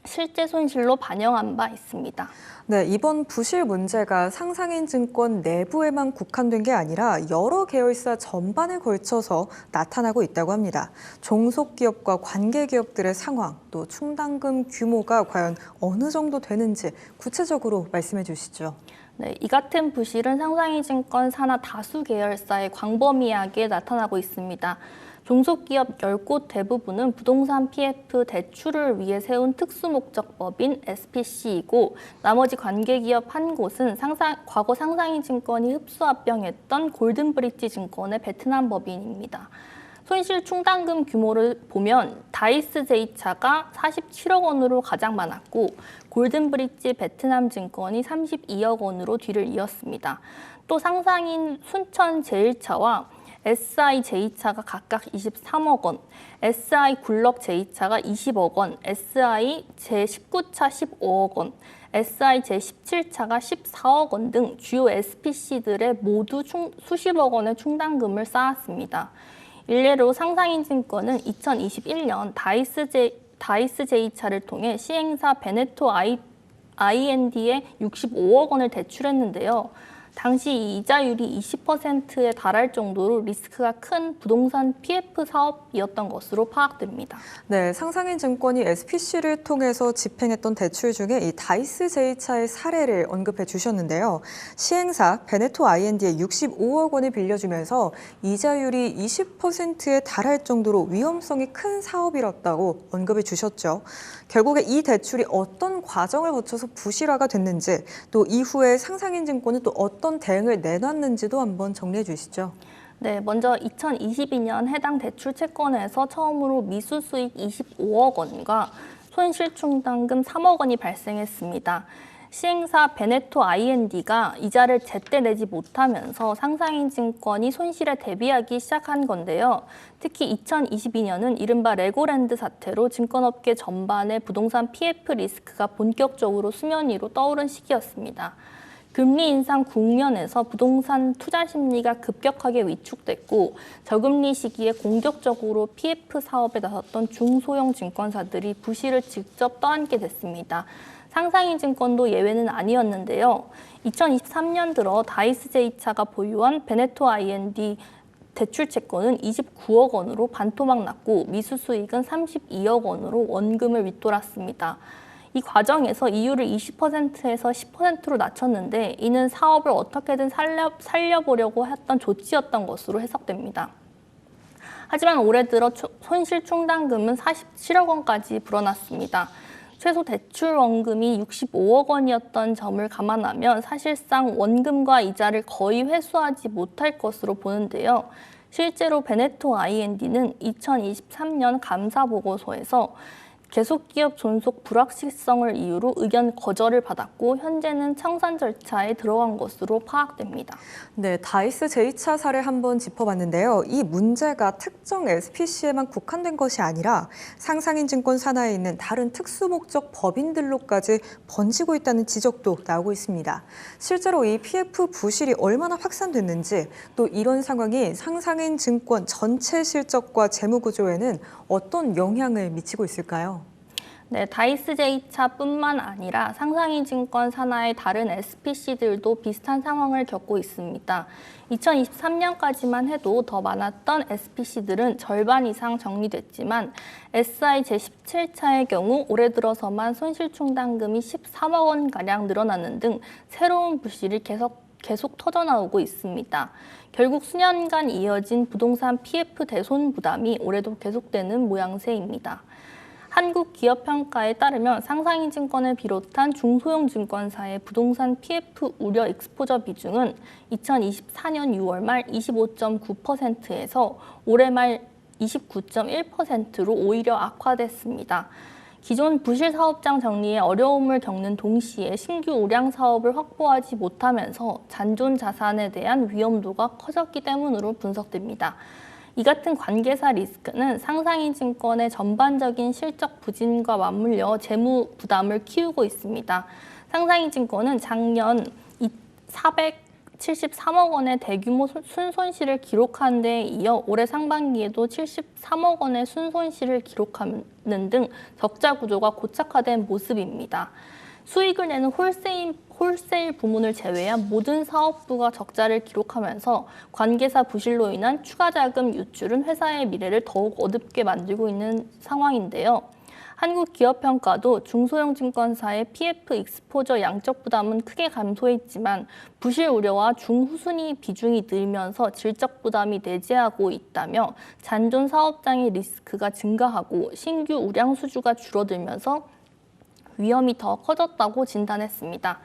실제 손실로 반영한 바 있습니다. 네, 이번 부실 문제가 상상인증권 내부에만 국한된 게 아니라 여러 계열사 전반에 걸쳐서 나타나고 있다고 합니다. 종속기업과 관계기업들의 상황, 또 충당금 규모가 과연 어느 정도 되는지 구체적으로 말씀해 주시죠. 네, 이 같은 부실은 상상인증권 산하 다수 계열사의 광범위하게 나타나고 있습니다. 종속기업 10곳 대부분은 부동산 PF 대출을 위해 세운 특수목적법인 SPC이고 나머지 관계기업 1곳은 과거 상상인증권이 흡수합병했던 골든브릿지 증권의 베트남 법인입니다. 손실 충당금 규모를 보면 다이스제이차가 47억 원으로 가장 많았고 골든브릿지 베트남 증권이 32억 원으로 뒤를 이었습니다. 또 상상인 순천제일차와 SI제이차가 각각 23억 원, SI굴럭제이차가 20억 원, SI 제19차 15억 원, SI 제17차가 14억 원 등 주요 SPC들의 모두 수십억 원의 충당금을 쌓았습니다. 일례로 상상인증권은 2021년 다이스제이차를 통해 시행사 베네토 IND에 65억 원을 대출했는데요. 당시 이 이자율이 20%에 달할 정도로 리스크가 큰 부동산 PF 사업이었던 것으로 파악됩니다. 네, 상상인증권이 SPC를 통해서 집행했던 대출 중에 이 다이스제이차의 사례를 언급해 주셨는데요. 시행사 베네토 IND에 65억 원을 빌려주면서 이자율이 20%에 달할 정도로 위험성이 큰 사업이었다고 언급해 주셨죠. 결국에 이 대출이 어떤 과정을 거쳐서 부실화가 됐는지 또 이후에 상상인증권은 또 어떤 대응을 내놨는지도 한번 정리해 주시죠. 네, 먼저 2022년 해당 대출 채권에서 처음으로 미수 수익 25억 원과 손실 충당금 3억 원이 발생했습니다. 시행사 베네토 IND가 이자를 제때 내지 못하면서 상상인증권이 손실에 대비하기 시작한 건데요. 특히 2022년은 이른바 레고랜드 사태로 증권업계 전반의 부동산 PF 리스크가 본격적으로 수면 위로 떠오른 시기였습니다. 금리 인상 국면에서 부동산 투자 심리가 급격하게 위축됐고 저금리 시기에 공격적으로 PF 사업에 나섰던 중소형 증권사들이 부실을 직접 떠안게 됐습니다. 상상인 증권도 예외는 아니었는데요. 2023년 들어 다이스제이차가 보유한 베네토 I&D 대출 채권은 29억 원으로 반토막 났고 미수 수익은 32억 원으로 원금을 윗돌았습니다. 이 과정에서 이율을 20%에서 10%로 낮췄는데 이는 사업을 어떻게든 살려보려고 했던 조치였던 것으로 해석됩니다. 하지만 올해 들어 손실 충당금은 47억 원까지 불어났습니다. 최소 대출 원금이 65억 원이었던 점을 감안하면 사실상 원금과 이자를 거의 회수하지 못할 것으로 보는데요. 실제로 베네토 I&D는 2023년 감사보고서에서 계속기업 존속 불확실성을 이유로 의견 거절을 받았고 현재는 청산 절차에 들어간 것으로 파악됩니다. 네, 다이스 제이차 사례 한번 짚어봤는데요. 이 문제가 특정 SPC에만 국한된 것이 아니라 상상인 증권 산하에 있는 다른 특수목적 법인들로까지 번지고 있다는 지적도 나오고 있습니다. 실제로 이 PF 부실이 얼마나 확산됐는지 또 이런 상황이 상상인 증권 전체 실적과 재무구조에는 어떤 영향을 미치고 있을까요? 네, 다이스제이차뿐만 아니라 상상인 증권 산하의 다른 SPC들도 비슷한 상황을 겪고 있습니다. 2023년까지만 해도 더 많았던 SPC들은 절반 이상 정리됐지만 SI 제17차의 경우 올해 들어서만 손실충당금이 13억 원가량 늘어나는 등 새로운 부실이 계속 터져나오고 있습니다. 결국 수년간 이어진 부동산 PF 대손 부담이 올해도 계속되는 모양새입니다. 한국기업평가에 따르면 상상인 증권을 비롯한 중소형 증권사의 부동산 PF 우려 익스포저 비중은 2024년 6월 말 25.9%에서 올해 말 29.1%로 오히려 악화됐습니다. 기존 부실 사업장 정리에 어려움을 겪는 동시에 신규 우량 사업을 확보하지 못하면서 잔존 자산에 대한 위험도가 커졌기 때문으로 분석됩니다. 이 같은 관계사 리스크는 상상인 증권의 전반적인 실적 부진과 맞물려 재무 부담을 키우고 있습니다. 상상인 증권은 작년 473억 원의 대규모 순손실을 기록한 데에 이어 올해 상반기에도 73억 원의 순손실을 기록하는 등 적자 구조가 고착화된 모습입니다. 수익을 내는 홀세일 부문을 제외한 모든 사업부가 적자를 기록하면서 관계사 부실로 인한 추가 자금 유출은 회사의 미래를 더욱 어둡게 만들고 있는 상황인데요. 한국기업평가도 중소형 증권사의 PF 익스포저 양적 부담은 크게 감소했지만 부실 우려와 중후순위 비중이 늘면서 질적 부담이 내재하고 있다며 잔존 사업장의 리스크가 증가하고 신규 우량 수주가 줄어들면서 위험이 더 커졌다고 진단했습니다.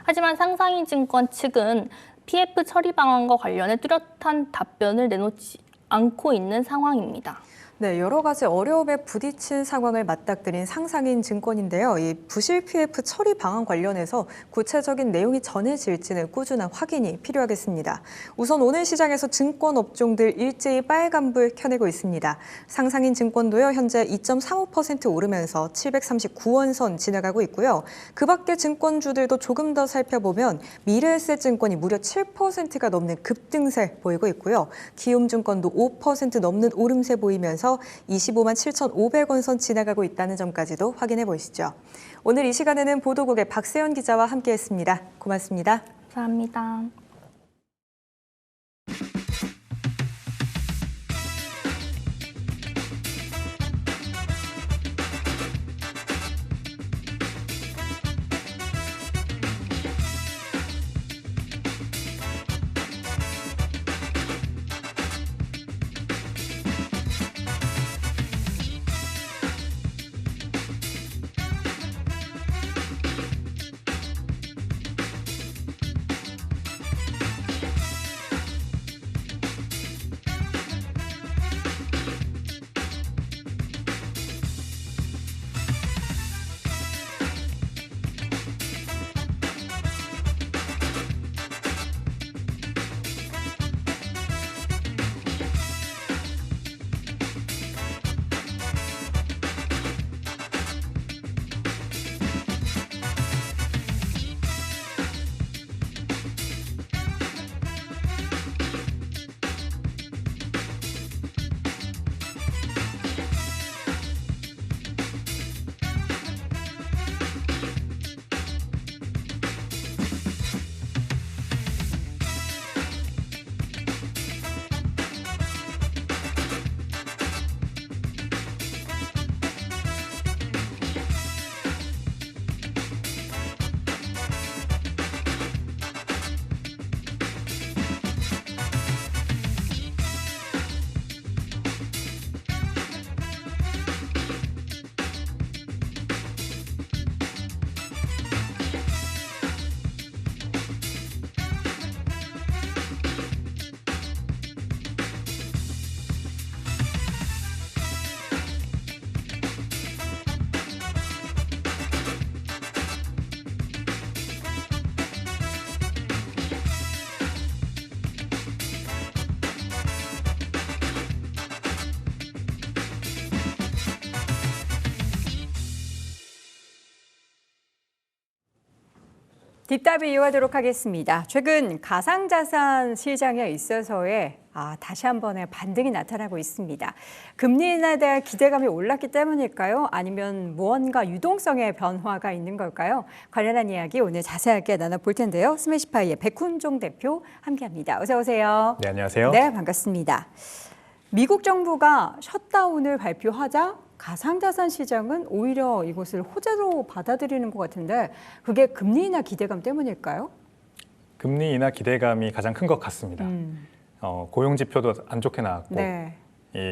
하지만 상상인 증권 측은 PF 처리 방안과 관련해 뚜렷한 답변을 내놓지 않고 있는 상황입니다. 네, 여러 가지 어려움에 부딪힌 상황을 맞닥뜨린 상상인 증권인데요. 이 부실 PF 처리 방안 관련해서 구체적인 내용이 전해질지는 꾸준한 확인이 필요하겠습니다. 우선 오늘 시장에서 증권 업종들 일제히 빨간불 켜내고 있습니다. 상상인 증권도요, 현재 2.35% 오르면서 739원 선 지나가고 있고요. 그 밖에 증권주들도 조금 더 살펴보면 미래에셋증권이 무려 7%가 넘는 급등세 보이고 있고요. 기움증권도 5% 넘는 오름세 보이면서 25만 7,500원 선 지나가고 있다는 점까지도 확인해 보시죠. 오늘 이 시간에는 보도국의 박세연 기자와 함께했습니다. 고맙습니다. 감사합니다. 딥다이브 이어가도록 하겠습니다. 최근 가상자산 시장에 있어서의 다시 한 번의 반등이 나타나고 있습니다. 금리 인하에 대한 기대감이 올랐기 때문일까요? 아니면 무언가 유동성의 변화가 있는 걸까요? 관련한 이야기 오늘 자세하게 나눠볼 텐데요. 스매시파이의 백훈종 대표 함께합니다. 어서 오세요. 네, 안녕하세요. 네, 반갑습니다. 미국 정부가 셧다운을 발표하자 가상자산 시장은 오히려 이것을 호재로 받아들이는 것 같은데 그게 금리 인하 기대감 때문일까요? 금리 인하 기대감이 가장 큰 것 같습니다. 고용 지표도 안 좋게 나왔고 네.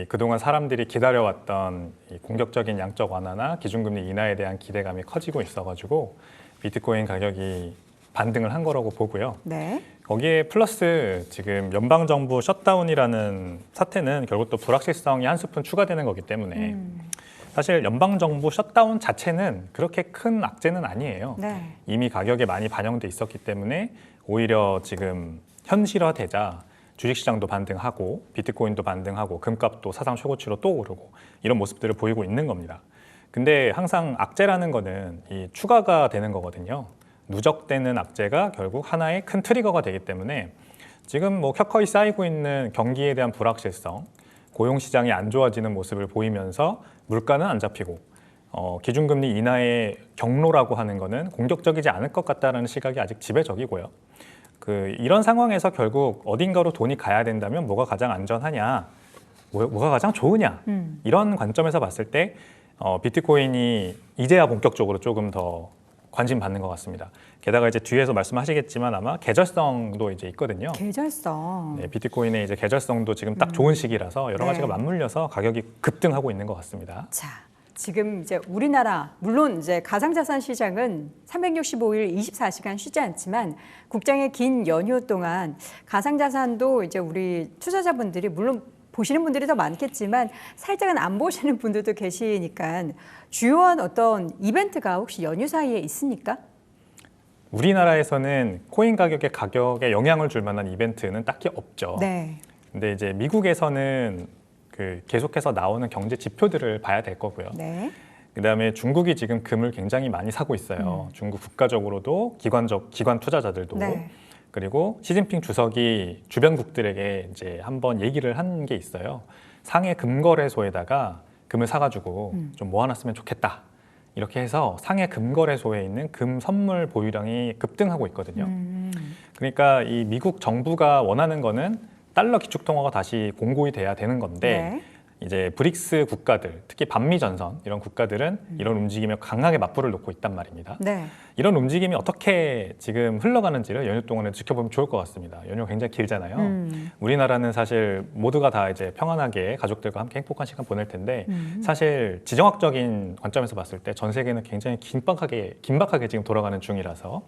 그동안 사람들이 기다려왔던 이 공격적인 양적 완화나 기준금리 인하에 대한 기대감이 커지고 있어가지고 비트코인 가격이 반등을 한 거라고 보고요. 네. 거기에 플러스 지금 연방정부 셧다운이라는 사태는 결국 또 불확실성이 한 스푼 추가되는 거기 때문에 사실 연방정부 셧다운 자체는 그렇게 큰 악재는 아니에요. 네. 이미 가격에 많이 반영돼 있었기 때문에 오히려 지금 현실화되자 주식시장도 반등하고 비트코인도 반등하고 금값도 사상 최고치로 또 오르고 이런 모습들을 보이고 있는 겁니다. 근데 항상 악재라는 거는 이 추가가 되는 거거든요. 누적되는 악재가 결국 하나의 큰 트리거가 되기 때문에 지금 뭐 켜커이 쌓이고 있는 경기에 대한 불확실성, 고용시장이 안 좋아지는 모습을 보이면서 물가는 안 잡히고 기준금리 인하의 경로라고 하는 거는 공격적이지 않을 것 같다는 시각이 아직 지배적이고요. 이런 상황에서 결국 어딘가로 돈이 가야 된다면 뭐가 가장 안전하냐, 뭐가 가장 좋으냐 이런 관점에서 봤을 때 비트코인이 이제야 본격적으로 조금 더 관심 받는 것 같습니다. 게다가 이제 뒤에서 말씀하시겠지만 아마 계절성도 이제 있거든요. 계절성. 네, 비트코인의 이제 계절성도 지금 딱 좋은 시기라서 여러 가지가 네. 맞물려서 가격이 급등하고 있는 것 같습니다. 자, 지금 이제 우리나라 물론 이제 가상자산 시장은 365일 24시간 쉬지 않지만 국장의 긴 연휴 동안 가상자산도 이제 우리 투자자분들이 물론 보시는 분들이 더 많겠지만 살짝은 안 보시는 분들도 계시니까 주요한 어떤 이벤트가 혹시 연휴 사이에 있습니까? 우리나라에서는 코인 가격에 영향을 줄 만한 이벤트는 딱히 없죠. 네. 근데 이제 미국에서는 계속해서 나오는 경제 지표들을 봐야 될 거고요. 네. 그다음에 중국이 지금 금을 굉장히 많이 사고 있어요. 중국 국가적으로도 기관 투자자들도 네. 그리고 시진핑 주석이 주변국들에게 이제 한번 얘기를 한 게 있어요. 상해 금거래소에다가 금을 사가지고 좀 모아놨으면 좋겠다. 이렇게 해서 상해 금거래소에 있는 금 선물 보유량이 급등하고 있거든요. 그러니까 이 미국 정부가 원하는 거는 달러 기축통화가 다시 공고히 돼야 되는 건데 네. 이제 브릭스 국가들, 특히 반미 전선 이런 국가들은 이런 움직임에 강하게 맞불을 놓고 있단 말입니다. 네. 이런 움직임이 어떻게 지금 흘러가는지를 연휴 동안에 지켜보면 좋을 것 같습니다. 연휴가 굉장히 길잖아요. 우리나라는 사실 모두가 다 이제 평안하게 가족들과 함께 행복한 시간 보낼 텐데 사실 지정학적인 관점에서 봤을 때 전 세계는 굉장히 긴박하게 지금 돌아가는 중이라서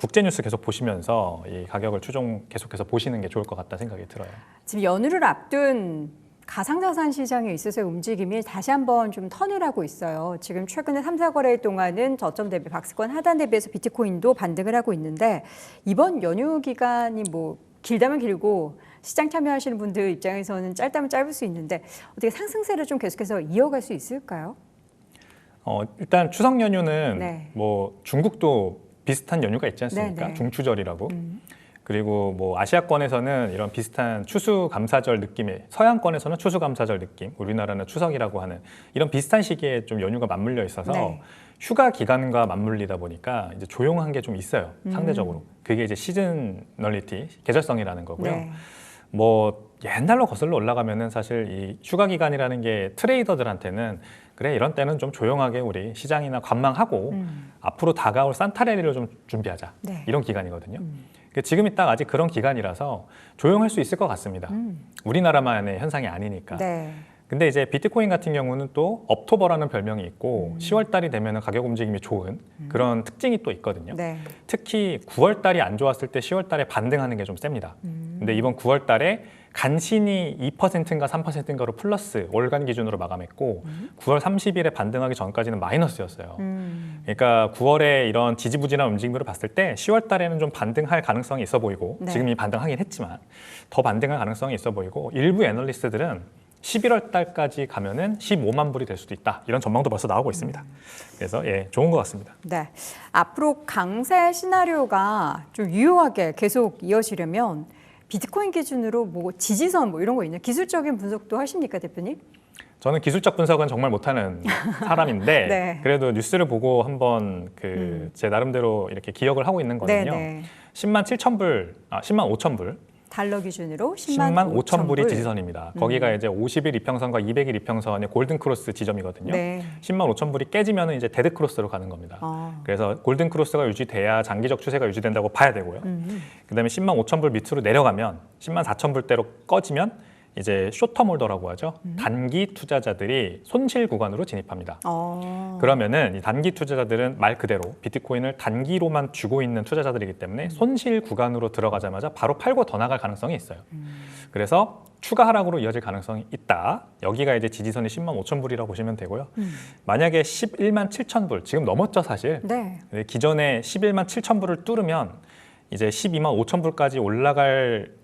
국제 뉴스 계속 보시면서 이 가격을 추종 계속해서 보시는 게 좋을 것 같다 생각이 들어요. 지금 연휴를 앞둔 가상자산 시장에 있어서의 움직임이 다시 한번 좀 턴을 하고 있어요. 지금 최근에 3, 4거래일 동안은 저점 대비 박스권 하단 대비해서 비트코인도 반등을 하고 있는데 이번 연휴 기간이 뭐 길다면 길고 시장 참여하시는 분들 입장에서는 짧다면 짧을 수 있는데 어떻게 상승세를 좀 계속해서 이어갈 수 있을까요? 일단 추석 연휴는 네. 뭐 중국도 비슷한 연휴가 있지 않습니까? 네. 중추절이라고. 그리고 뭐 아시아권에서는 이런 비슷한 추수감사절 느낌의, 서양권에서는 추수감사절 느낌, 우리나라는 추석이라고 하는 이런 비슷한 시기에 좀 연휴가 맞물려 있어서 네. 휴가 기간과 맞물리다 보니까 이제 조용한 게 좀 있어요. 상대적으로. 그게 이제 시즈널리티, 계절성이라는 거고요. 네. 뭐 옛날로 거슬러 올라가면은 사실 이 휴가 기간이라는 게 트레이더들한테는 그래 이런 때는 좀 조용하게 우리 시장이나 관망하고 앞으로 다가올 산타레리를 좀 준비하자 네. 이런 기간이거든요. 지금이 딱 아직 그런 기간이라서 조용할 수 있을 것 같습니다. 우리나라만의 현상이 아니니까. 네. 근데 이제 비트코인 같은 경우는 또 업토버라는 별명이 있고 10월 달이 되면 가격 움직임이 좋은 그런 특징이 또 있거든요. 네. 특히 9월 달이 안 좋았을 때 10월 달에 반등하는 게 좀 셉니다. 근데 이번 9월 달에 간신히 2%인가 3%인가로 플러스 월간 기준으로 마감했고 9월 30일에 반등하기 전까지는 마이너스였어요. 그러니까 9월에 이런 지지부진한 움직임으로 봤을 때 10월 달에는 좀 반등할 가능성이 있어 보이고 네. 지금 이 반등하긴 했지만 더 반등할 가능성이 있어 보이고 일부 애널리스트들은 11월 달까지 가면은 15만 불이 될 수도 있다. 이런 전망도 벌써 나오고 있습니다. 그래서 예, 좋은 것 같습니다. 네. 앞으로 강세 시나리오가 좀 유효하게 계속 이어지려면 비트코인 기준으로 뭐 지지선 뭐 이런 거 있나요? 기술적인 분석도 하십니까, 대표님? 저는 기술적 분석은 정말 못하는 사람인데 네. 그래도 뉴스를 보고 한번 제 나름대로 이렇게 기억을 하고 있는 거는요. 네. 10만 7천 불, 10만 5천 불, 달러 기준으로 10만 5천 불이 불. 지지선입니다. 거기가 이제 50일 이평선과 200일 이평선의 골든 크로스 지점이거든요. 네. 10만 5천 불이 깨지면 이제 데드 크로스로 가는 겁니다. 그래서 골든 크로스가 유지돼야 장기적 추세가 유지된다고 봐야 되고요. 그다음에 10만 5천 불 밑으로 내려가면 10만 4천 불대로 꺼지면 이제 숏텀 홀더라고 하죠. 단기 투자자들이 손실 구간으로 진입합니다. 그러면은 이 단기 투자자들은 말 그대로 비트코인을 단기로만 쥐고 있는 투자자들이기 때문에 손실 구간으로 들어가자마자 바로 팔고 더 나갈 가능성이 있어요. 그래서 추가 하락으로 이어질 가능성이 있다. 여기가 이제 지지선이 10만 5천 불이라고 보시면 되고요. 만약에 11만 7천 불, 지금 넘었죠 사실. 네. 근데 기존에 11만 7천 불을 뚫으면 이제 12만 5천 불까지 올라갈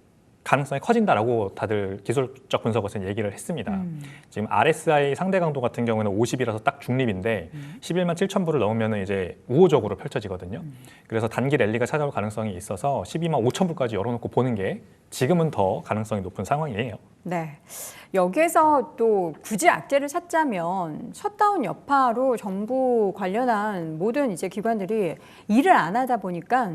가능성이 커진다라고 다들 기술적 분석에서 얘기를 했습니다. 지금 RSI 상대 강도 같은 경우에는 50이라서 딱 중립인데 11만 7천 불을 넘으면 이제 우호적으로 펼쳐지거든요. 그래서 단기 랠리가 찾아올 가능성이 있어서 12만 5천 불까지 열어놓고 보는 게 지금은 더 가능성이 높은 상황이에요. 네. 여기에서 또 굳이 악재를 찾자면 셧다운 여파로 정부 관련한 모든 이제 기관들이 일을 안 하다 보니까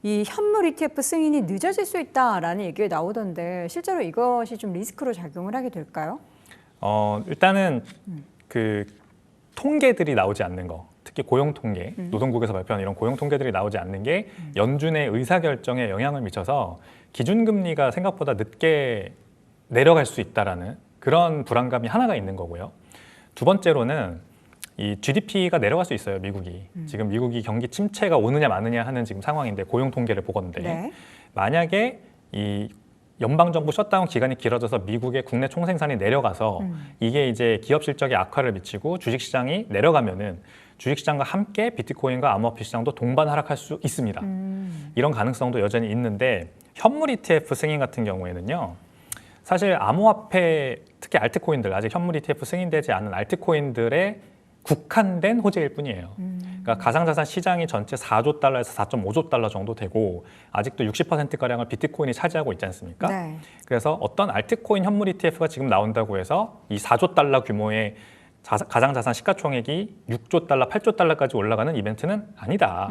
이 현물 ETF 승인이 늦어질 수 있다라는 얘기가 나오던데 실제로 이것이 좀 리스크로 작용을 하게 될까요? 일단은 그 통계들이 나오지 않는 거, 특히 고용 통계, 노동국에서 발표한 이런 고용 통계들이 나오지 않는 게 연준의 의사 결정에 영향을 미쳐서 기준금리가 생각보다 늦게 내려갈 수 있다라는 그런 불안감이 하나가 있는 거고요. 두 번째로는 이 GDP가 내려갈 수 있어요, 미국이. 지금 미국이 경기 침체가 오느냐 마느냐 하는 지금 상황인데 고용 통계를 보건데 네. 만약에 이 연방정부 셧다운 기간이 길어져서 미국의 국내 총생산이 내려가서 이게 이제 기업 실적에 악화를 미치고 주식시장이 내려가면은 주식시장과 함께 비트코인과 암호화폐 시장도 동반 하락할 수 있습니다. 이런 가능성도 여전히 있는데 현물 ETF 승인 같은 경우에는요. 사실 암호화폐 특히 알트코인들 아직 현물 ETF 승인되지 않은 알트코인들의 국한된 호재일 뿐이에요. 그러니까 가상자산 시장이 전체 4조 달러에서 4.5조 달러 정도 되고 아직도 60%가량을 비트코인이 차지하고 있지 않습니까? 네. 그래서 어떤 알트코인 현물 ETF가 지금 나온다고 해서 이 4조 달러 규모의 가상자산 시가총액이 6조 달러, 8조 달러까지 올라가는 이벤트는 아니다.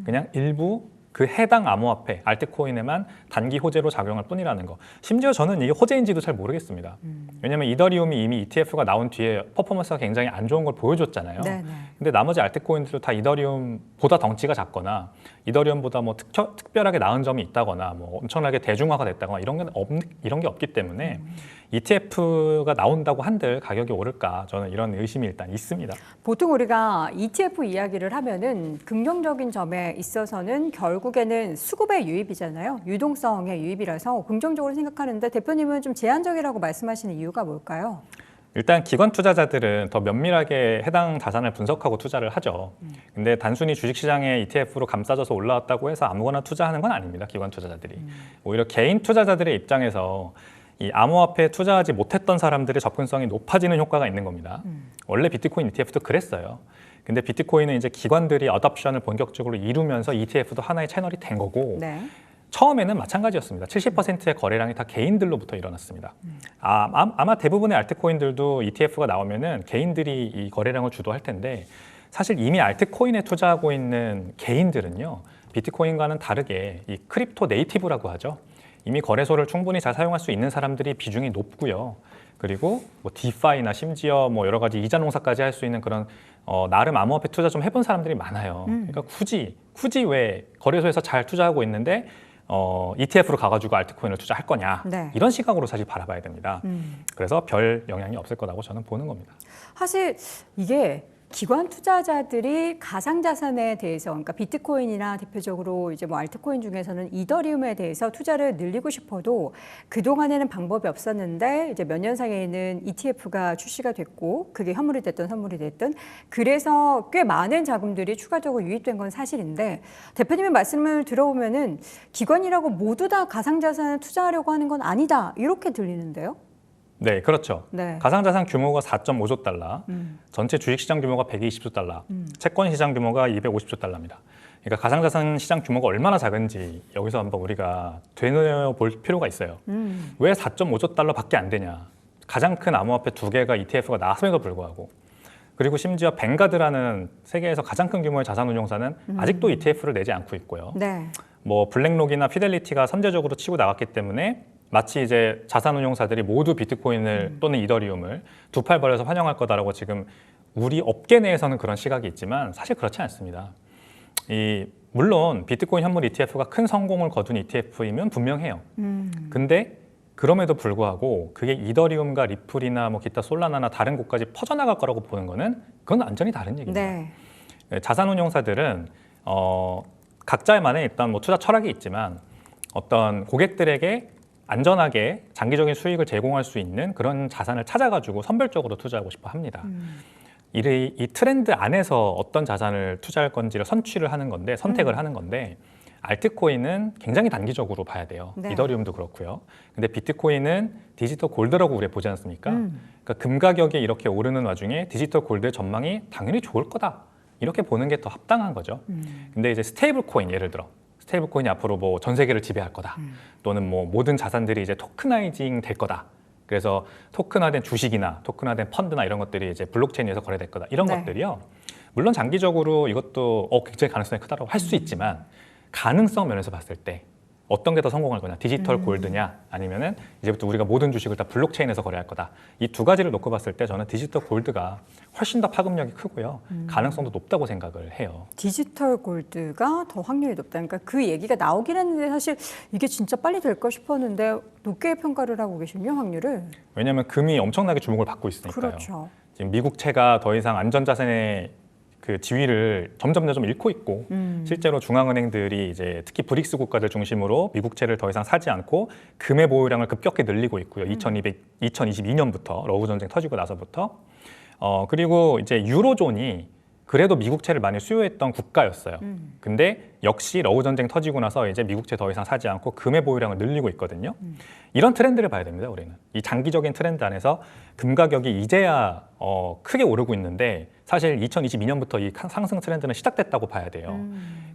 그냥 일부 그 해당 암호화폐, 알트코인에만 단기 호재로 작용할 뿐이라는 거. 심지어 저는 이게 호재인지도 잘 모르겠습니다. 왜냐하면 이더리움이 이미 ETF가 나온 뒤에 퍼포먼스가 굉장히 안 좋은 걸 보여줬잖아요. 네네. 근데 나머지 알트코인들도 다 이더리움보다 덩치가 작거나 이더리움보다 뭐 특별하게 나은 점이 있다거나 뭐 엄청나게 대중화가 됐다거나 이런 게 없기 때문에 ETF가 나온다고 한들 가격이 오를까 저는 이런 의심이 일단 있습니다. 보통 우리가 ETF 이야기를 하면은 긍정적인 점에 있어서는 결국에는 수급의 유입이잖아요. 유동성의 유입이라서 긍정적으로 생각하는데 대표님은 좀 제한적이라고 말씀하시는 이유가 뭘까요? 일단 기관 투자자들은 더 면밀하게 해당 자산을 분석하고 투자를 하죠. 근데 단순히 주식시장에 ETF로 감싸져서 올라왔다고 해서 아무거나 투자하는 건 아닙니다. 기관 투자자들이. 오히려 개인 투자자들의 입장에서 이 암호화폐에 투자하지 못했던 사람들의 접근성이 높아지는 효과가 있는 겁니다. 원래 비트코인 ETF도 그랬어요. 근데 비트코인은 이제 기관들이 어답션을 본격적으로 이루면서 ETF도 하나의 채널이 된 거고 네. 처음에는 마찬가지였습니다. 70%의 거래량이 다 개인들로부터 일어났습니다. 아마 대부분의 알트코인들도 ETF가 나오면은 개인들이 이 거래량을 주도할 텐데 사실 이미 알트코인에 투자하고 있는 개인들은요. 비트코인과는 다르게 이 크립토 네이티브라고 하죠. 이미 거래소를 충분히 잘 사용할 수 있는 사람들이 비중이 높고요. 그리고 뭐 디파이나 심지어 뭐 여러 가지 이자 농사까지 할 수 있는 그런 나름 암호화폐 투자 좀 해본 사람들이 많아요. 그러니까 굳이 왜 거래소에서 잘 투자하고 있는데 ETF로 가가지고 알트코인을 투자할 거냐 네. 이런 시각으로 사실 바라봐야 됩니다. 그래서 별 영향이 없을 거라고 저는 보는 겁니다. 사실 이게 기관 투자자들이 가상자산에 대해서, 그러니까 비트코인이나 대표적으로 이제 뭐 알트코인 중에서는 이더리움에 대해서 투자를 늘리고 싶어도 그동안에는 방법이 없었는데 이제 몇 년 사이에는 ETF가 출시가 됐고 그게 현물이 됐든 선물이 됐든 그래서 꽤 많은 자금들이 추가적으로 유입된 건 사실인데 대표님의 말씀을 들어보면은 기관이라고 모두 다 가상자산을 투자하려고 하는 건 아니다 이렇게 들리는데요. 네, 그렇죠. 네. 가상자산 규모가 4.5조 달러, 전체 주식시장 규모가 120조 달러, 채권시장 규모가 250조 달러입니다. 그러니까 가상자산 시장 규모가 얼마나 작은지 여기서 한번 우리가 되뇌어볼 필요가 있어요. 왜 4.5조 달러밖에 안 되냐? 가장 큰 암호화폐 2개가 ETF가 나왔음에도 불구하고, 그리고 심지어 뱅가드라는 세계에서 가장 큰 규모의 자산운용사는 아직도 ETF를 내지 않고 있고요. 네. 뭐 블랙록이나 피델리티가 선제적으로 치고 나갔기 때문에 마치 이제 자산운용사들이 모두 비트코인을 또는 이더리움을 두 팔 벌려서 환영할 거다라고 지금 우리 업계 내에서는 그런 시각이 있지만 사실 그렇지 않습니다. 물론 비트코인 현물 ETF가 큰 성공을 거둔 ETF이면 분명해요. 근데 그럼에도 불구하고 그게 이더리움과 리플이나 뭐 기타 솔라나나 다른 곳까지 퍼져나갈 거라고 보는 거는 그건 완전히 다른 얘기입니다. 네. 자산운용사들은 각자만의 일단 뭐 투자 철학이 있지만 어떤 고객들에게 안전하게 장기적인 수익을 제공할 수 있는 그런 자산을 찾아가지고 선별적으로 투자하고 싶어 합니다. 이 트렌드 안에서 어떤 자산을 투자할 건지를 선취를 하는 건데, 선택을 하는 건데, 알트코인은 굉장히 단기적으로 봐야 돼요. 네. 이더리움도 그렇고요. 근데 비트코인은 디지털 골드라고 우리 보지 않습니까? 그러니까 금 가격이 이렇게 오르는 와중에 디지털 골드의 전망이 당연히 좋을 거다. 이렇게 보는 게 더 합당한 거죠. 근데 이제 스테이블 코인, 예를 들어 스테이블 코인이 앞으로 뭐 전 세계를 지배할 거다. 또는 뭐 모든 자산들이 이제 토크나이징 될 거다. 그래서 토큰화된 주식이나 토큰화된 펀드나 이런 것들이 이제 블록체인에서 거래될 거다. 이런 네. 것들이요. 물론 장기적으로 이것도 굉장히 가능성이 크다고 할 수 있지만 가능성 면에서 봤을 때 어떤 게 더 성공할 거냐, 디지털 골드냐, 아니면은 이제부터 우리가 모든 주식을 다 블록체인에서 거래할 거다. 이 두 가지를 놓고 봤을 때 저는 디지털 골드가 훨씬 더 파급력이 크고요, 가능성도 높다고 생각을 해요. 디지털 골드가 더 확률이 높다. 그러니까 그 얘기가 나오긴 했는데 사실 이게 진짜 빨리 될까 싶었는데 높게 평가를 하고 계시군요, 확률을. 왜냐하면 금이 엄청나게 주목을 받고 있으니까요. 그렇죠. 지금 미국채가 더 이상 안전자산의 그 지위를 점점 잃고 있고 실제로 중앙은행들이 이제 특히 브릭스 국가들 중심으로 미국채를 더 이상 사지 않고 금의 보유량을 급격히 늘리고 있고요. 2022년부터 러우 전쟁 터지고 나서부터 그리고 이제 유로존이 그래도 미국채를 많이 수요했던 국가였어요. 근데 역시 러우 전쟁 터지고 나서 이제 미국채 더 이상 사지 않고 금의 보유량을 늘리고 있거든요. 이런 트렌드를 봐야 됩니다, 우리는. 이 장기적인 트렌드 안에서 금 가격이 이제야 크게 오르고 있는데 사실 2022년부터 이 상승 트렌드는 시작됐다고 봐야 돼요.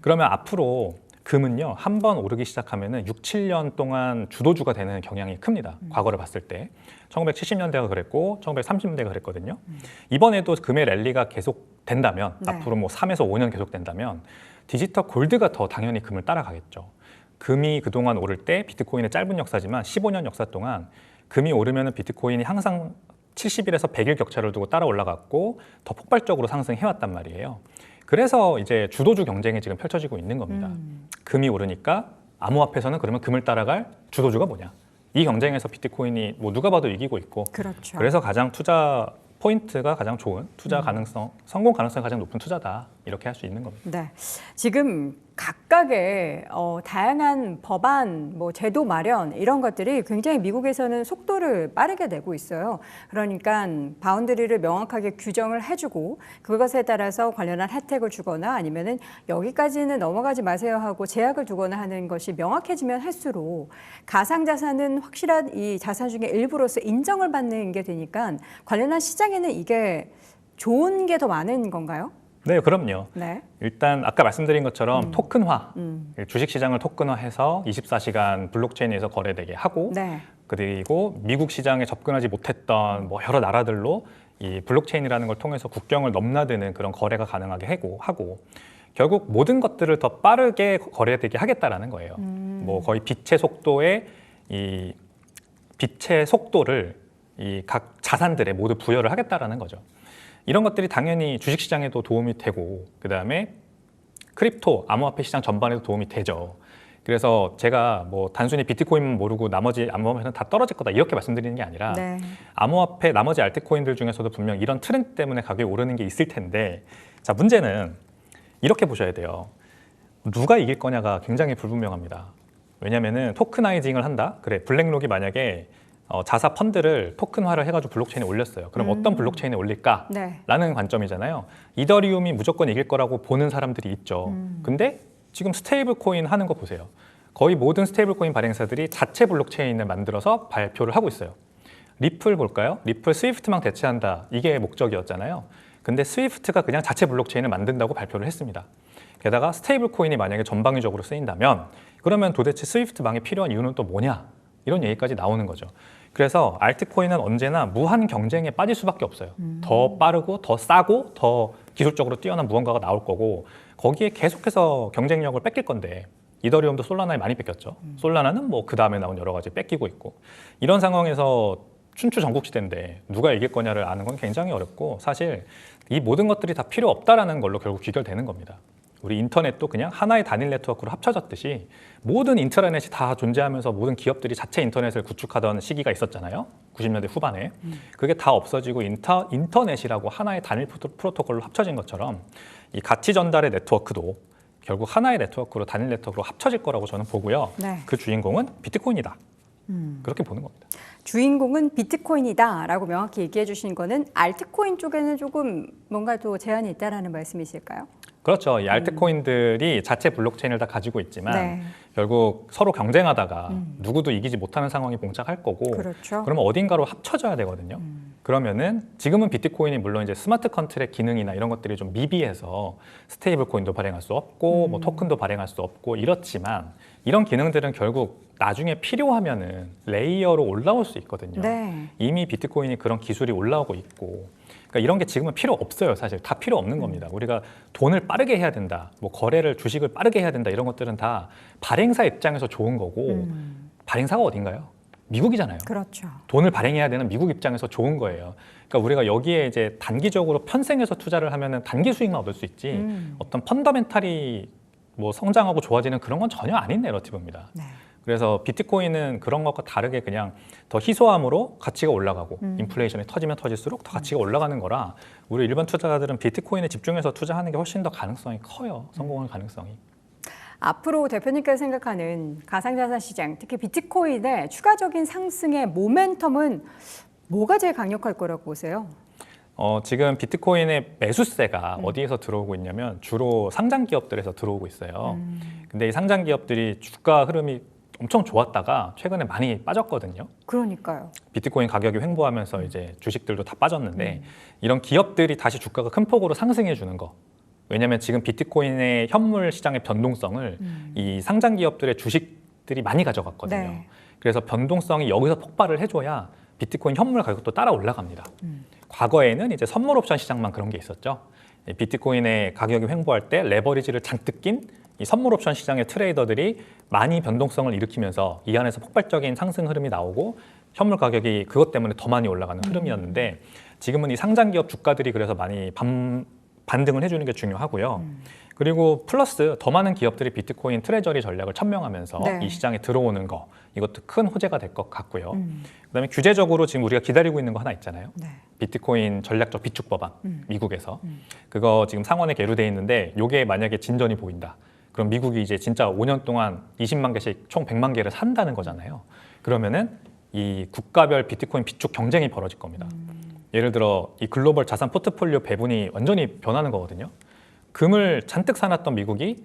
그러면 앞으로 금은요, 한 번 오르기 시작하면은 6, 7년 동안 주도주가 되는 경향이 큽니다. 과거를 봤을 때. 1970년대가 그랬고 1930년대가 그랬거든요. 이번에도 금의 랠리가 계속 된다면, 네. 앞으로 뭐 3에서 5년 계속 된다면 디지털 골드가 더 당연히 금을 따라가겠죠. 금이 그동안 오를 때 비트코인의 짧은 역사지만 15년 역사 동안 금이 오르면은 비트코인이 항상 70일에서 100일 격차를 두고 따라 올라갔고 더 폭발적으로 상승해왔단 말이에요. 그래서 이제 주도주 경쟁이 지금 펼쳐지고 있는 겁니다. 금이 오르니까 암호화폐에서는 그러면 금을 따라갈 주도주가 뭐냐? 이 경쟁에서 비트코인이 뭐 누가 봐도 이기고 있고, 그렇죠. 그래서 가장 투자 포인트가 가장 좋은 투자 가능성, 성공 가능성이 가장 높은 투자다, 이렇게 할 수 있는 겁니다. 네, 지금 각각의 다양한 법안, 뭐 제도 마련 이런 것들이 굉장히 미국에서는 속도를 빠르게 내고 있어요. 그러니까 바운더리를 명확하게 규정을 해주고 그것에 따라서 관련한 혜택을 주거나 아니면은 여기까지는 넘어가지 마세요 하고 제약을 두거나 하는 것이 명확해지면 할수록 가상자산은 확실한 이 자산 중에 일부로서 인정을 받는 게 되니까 관련한 시장에는 이게 좋은 게 더 많은 건가요? 네, 그럼요. 네. 일단 아까 말씀드린 것처럼 토큰화, 주식시장을 토큰화해서 24시간 블록체인에서 거래되게 하고, 네. 그리고 미국 시장에 접근하지 못했던 뭐 여러 나라들로 이 블록체인이라는 걸 통해서 국경을 넘나드는 그런 거래가 가능하게 하고 결국 모든 것들을 더 빠르게 거래되게 하겠다라는 거예요. 뭐 거의 빛의 속도에 이 빛의 속도를 이 각 자산들에 모두 부여를 하겠다라는 거죠. 이런 것들이 당연히 주식시장에도 도움이 되고 그다음에 크립토, 암호화폐 시장 전반에도 도움이 되죠. 그래서 제가 뭐 단순히 비트코인만 모르고 나머지 암호화폐는 다 떨어질 거다 이렇게 말씀드리는 게 아니라 네. 암호화폐 나머지 알트코인들 중에서도 분명 이런 트렌드 때문에 가격이 오르는 게 있을 텐데, 자, 문제는 이렇게 보셔야 돼요. 누가 이길 거냐가 굉장히 불분명합니다. 왜냐면은 토크나이징을 한다? 그래, 블랙록이 만약에 자사 펀드를 토큰화를 해가지고 블록체인에 올렸어요. 그럼 어떤 블록체인에 올릴까? 네. 라는 관점이잖아요. 이더리움이 무조건 이길 거라고 보는 사람들이 있죠. 근데 지금 스테이블 코인 하는 거 보세요. 거의 모든 스테이블 코인 발행사들이 자체 블록체인을 만들어서 발표를 하고 있어요. 리플 볼까요? 리플 스위프트만 대체한다. 이게 목적이었잖아요. 근데 스위프트가 그냥 자체 블록체인을 만든다고 발표를 했습니다. 게다가 스테이블 코인이 만약에 전방위적으로 쓰인다면 그러면 도대체 스위프트망이 필요한 이유는 또 뭐냐? 이런 얘기까지 나오는 거죠. 그래서 알트코인은 언제나 무한 경쟁에 빠질 수밖에 없어요. 더 빠르고 더 싸고 더 기술적으로 뛰어난 무언가가 나올 거고 거기에 계속해서 경쟁력을 뺏길 건데 이더리움도 솔라나에 많이 뺏겼죠. 솔라나는 뭐 그 다음에 나온 여러 가지 뺏기고 있고 이런 상황에서 춘추 전국시대인데 누가 이길 거냐를 아는 건 굉장히 어렵고 사실 이 모든 것들이 다 필요 없다라는 걸로 결국 귀결되는 겁니다. 우리 인터넷도 그냥 하나의 단일 네트워크로 합쳐졌듯이 모든 인트라넷이 다 존재하면서 모든 기업들이 자체 인터넷을 구축하던 시기가 있었잖아요. 90년대 후반에. 그게 다 없어지고 인터넷이라고 하나의 단일 프로토콜로 합쳐진 것처럼 이 가치 전달의 네트워크도 결국 하나의 네트워크로 단일 네트워크로 합쳐질 거라고 저는 보고요. 네. 그 주인공은 비트코인이다. 그렇게 보는 겁니다. 주인공은 비트코인이다라고 명확히 얘기해 주신 거는 알트코인 쪽에는 조금 뭔가 또 제한이 있다라는 말씀이실까요? 그렇죠. 이 알트코인들이 자체 블록체인을 다 가지고 있지만 네. 결국 서로 경쟁하다가 누구도 이기지 못하는 상황이 봉착할 거고 그렇죠. 그러면 어딘가로 합쳐져야 되거든요. 그러면은 지금은 비트코인이 물론 이제 스마트 컨트랙 기능이나 이런 것들이 좀 미비해서 스테이블 코인도 발행할 수 없고 뭐 토큰도 발행할 수 없고 이렇지만 이런 기능들은 결국 나중에 필요하면은 레이어로 올라올 수 있거든요. 네. 이미 비트코인이 그런 기술이 올라오고 있고 그러니까 이런 게 지금은 필요 없어요. 사실 다 필요 없는 겁니다. 우리가 돈을 빠르게 해야 된다, 뭐 거래를 주식을 빠르게 해야 된다 이런 것들은 다 발행사 입장에서 좋은 거고 발행사가 어딘가요? 미국이잖아요. 그렇죠. 돈을 발행해야 되는 미국 입장에서 좋은 거예요. 그러니까 우리가 여기에 이제 단기적으로 편승해서 투자를 하면은 단기 수익만 얻을 수 있지 어떤 펀더멘탈이 뭐 성장하고 좋아지는 그런 건 전혀 아닌 내러티브입니다. 네. 그래서 비트코인은 그런 것과 다르게 그냥 더 희소함으로 가치가 올라가고 인플레이션이 터지면 터질수록 더 가치가 올라가는 거라 우리 일반 투자자들은 비트코인에 집중해서 투자하는 게 훨씬 더 가능성이 커요. 성공할 가능성이. 앞으로 대표님께서 생각하는 가상자산 시장, 특히 비트코인의 추가적인 상승의 모멘텀은 뭐가 제일 강력할 거라고 보세요? 지금 비트코인의 매수세가 어디에서 들어오고 있냐면 주로 상장 기업들에서 들어오고 있어요. 근데 이 상장 기업들이 주가 흐름이 엄청 좋았다가 최근에 많이 빠졌거든요. 그러니까요. 비트코인 가격이 횡보하면서 이제 주식들도 다 빠졌는데 이런 기업들이 다시 주가가 큰 폭으로 상승해 주는 거. 왜냐하면 지금 비트코인의 현물 시장의 변동성을 이 상장 기업들의 주식들이 많이 가져갔거든요. 네. 그래서 변동성이 여기서 폭발을 해줘야 비트코인 현물 가격도 따라 올라갑니다. 과거에는 이제 선물 옵션 시장만 그런 게 있었죠. 비트코인의 가격이 횡보할 때 레버리지를 잔뜩 낀 이 선물 옵션 시장의 트레이더들이 많이 변동성을 일으키면서 이 안에서 폭발적인 상승 흐름이 나오고 현물 가격이 그것 때문에 더 많이 올라가는 흐름이었는데 지금은 이 상장 기업 주가들이 그래서 많이 반등을 해주는 게 중요하고요. 그리고 플러스 더 많은 기업들이 비트코인 트레저리 전략을 천명하면서 네. 이 시장에 들어오는 거 이것도 큰 호재가 될 것 같고요. 그다음에 규제적으로 지금 우리가 기다리고 있는 거 하나 있잖아요. 네. 비트코인 전략적 비축 법안 미국에서 그거 지금 상원에 계류돼 있는데 이게 만약에 진전이 보인다. 그럼 미국이 이제 진짜 5년 동안 20만 개씩 총 100만 개를 산다는 거잖아요. 그러면은 이 국가별 비트코인 비축 경쟁이 벌어질 겁니다. 예를 들어 이 글로벌 자산 포트폴리오 배분이 완전히 변하는 거거든요. 금을 잔뜩 사놨던 미국이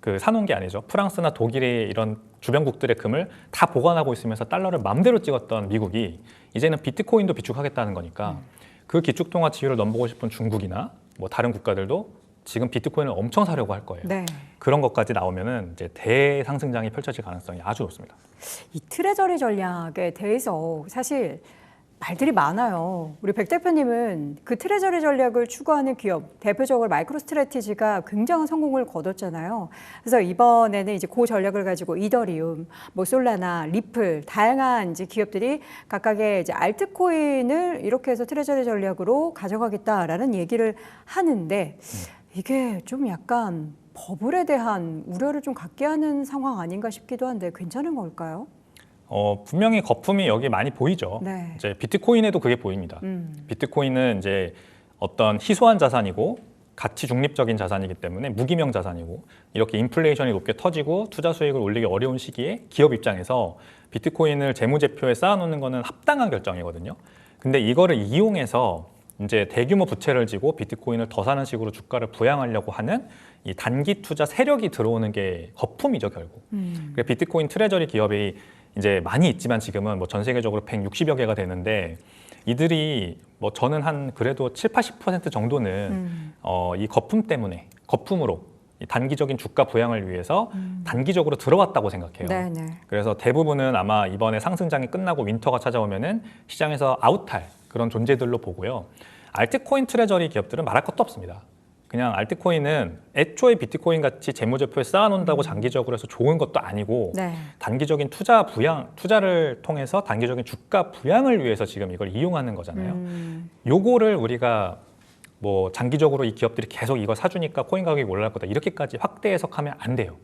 그 사놓은 게 아니죠. 프랑스나 독일의 이런 주변국들의 금을 다 보관하고 있으면서 달러를 맘대로 찍었던 미국이 이제는 비트코인도 비축하겠다는 거니까 그 기축통화 지위를 넘보고 싶은 중국이나 뭐 다른 국가들도 지금 비트코인을 엄청 사려고 할 거예요. 네. 그런 것까지 나오면은 이제 대상승장이 펼쳐질 가능성이 아주 높습니다. 이 트레저리 전략에 대해서 사실 말들이 많아요. 우리 백 대표님은 그 트레저리 전략을 추구하는 기업, 대표적으로 마이크로스트래티지가 굉장한 성공을 거뒀잖아요. 그래서 이번에는 이제 그 전략을 가지고 이더리움, 뭐 솔라나, 리플, 다양한 이제 기업들이 각각의 이제 알트코인을 이렇게 해서 트레저리 전략으로 가져가겠다라는 얘기를 하는데 이게 좀 약간 버블에 대한 우려를 좀 갖게 하는 상황 아닌가 싶기도 한데 괜찮은 걸까요? 분명히 거품이 여기 많이 보이죠. 네. 이제 비트코인에도 그게 보입니다. 비트코인은 이제 어떤 희소한 자산이고 가치 중립적인 자산이기 때문에 무기명 자산이고 이렇게 인플레이션이 높게 터지고 투자 수익을 올리기 어려운 시기에 기업 입장에서 비트코인을 재무제표에 쌓아놓는 거는 합당한 결정이거든요. 근데 이거를 이용해서 이제 대규모 부채를 지고 비트코인을 더 사는 식으로 주가를 부양하려고 하는 이 단기 투자 세력이 들어오는 게 거품이죠, 결국. 그러니까 비트코인 트레저리 기업이 이제 많이 있지만 지금은 뭐 전 세계적으로 160여 개가 되는데 이들이 뭐 저는 한 그래도 7, 80% 정도는 이 거품으로 이 단기적인 주가 부양을 위해서 단기적으로 들어왔다고 생각해요. 네네. 그래서 대부분은 아마 이번에 상승장이 끝나고 윈터가 찾아오면은 시장에서 아웃할 그런 존재들로 보고요. 알트코인 트레저리 기업들은 말할 것도 없습니다. 그냥 알트코인은 애초에 비트코인 같이 재무제표에 쌓아놓는다고 장기적으로 해서 좋은 것도 아니고 네. 단기적인 투자를 통해서 단기적인 주가 부양을 위해서 지금 이걸 이용하는 거잖아요. 요거를 우리가 뭐 장기적으로 이 기업들이 계속 이거 사주니까 코인 가격이 올라갈 거다 이렇게까지 확대 해석하면 안 돼요.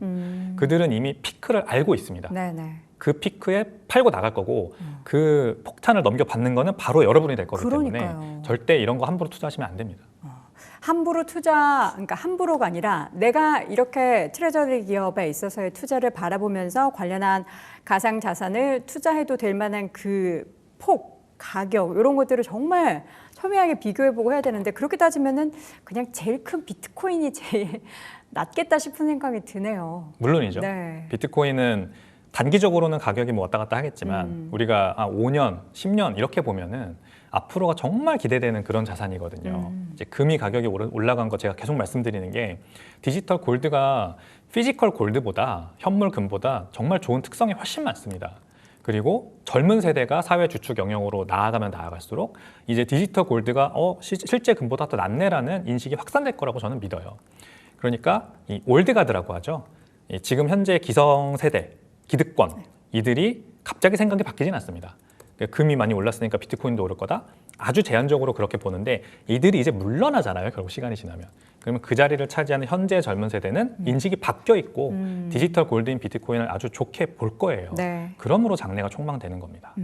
그들은 이미 피크를 알고 있습니다. 네네. 그 피크에 팔고 나갈 거고 그 폭탄을 넘겨받는 거는 바로 여러분이 될 거기 때문에 그러니까요. 절대 이런 거 함부로 투자하시면 안 됩니다. 함부로 그러니까 함부로가 아니라 내가 이렇게 트레저리 기업에 있어서의 투자를 바라보면서 관련한 가상 자산을 투자해도 될 만한 그 폭, 가격 이런 것들을 정말 첨예하게 비교해보고 해야 되는데 그렇게 따지면은 그냥 제일 큰 비트코인이 제일 낫겠다 싶은 생각이 드네요. 물론이죠. 네. 비트코인은 단기적으로는 가격이 뭐 왔다 갔다 하겠지만 우리가 5년, 10년 이렇게 보면은 앞으로가 정말 기대되는 그런 자산이거든요. 이제 금이 가격이 올라간 거 제가 계속 말씀드리는 게 디지털 골드가 피지컬 골드보다 현물 금보다 정말 좋은 특성이 훨씬 많습니다. 그리고 젊은 세대가 사회 주축 영역으로 나아가면 나아갈수록 이제 디지털 골드가 실제 금보다 더 낫네라는 인식이 확산될 거라고 저는 믿어요. 그러니까 이 올드가드라고 하죠. 지금 현재 기성세대, 기득권 이들이 갑자기 생각이 바뀌진 않습니다. 금이 많이 올랐으니까 비트코인도 오를 거다. 아주 제한적으로 그렇게 보는데 이들이 이제 물러나잖아요. 결국 시간이 지나면. 그러면 그 자리를 차지하는 현재 젊은 세대는 인식이 바뀌어 있고 디지털 골드인 비트코인을 아주 좋게 볼 거예요. 네. 그러므로 장래가 촉망되는 겁니다.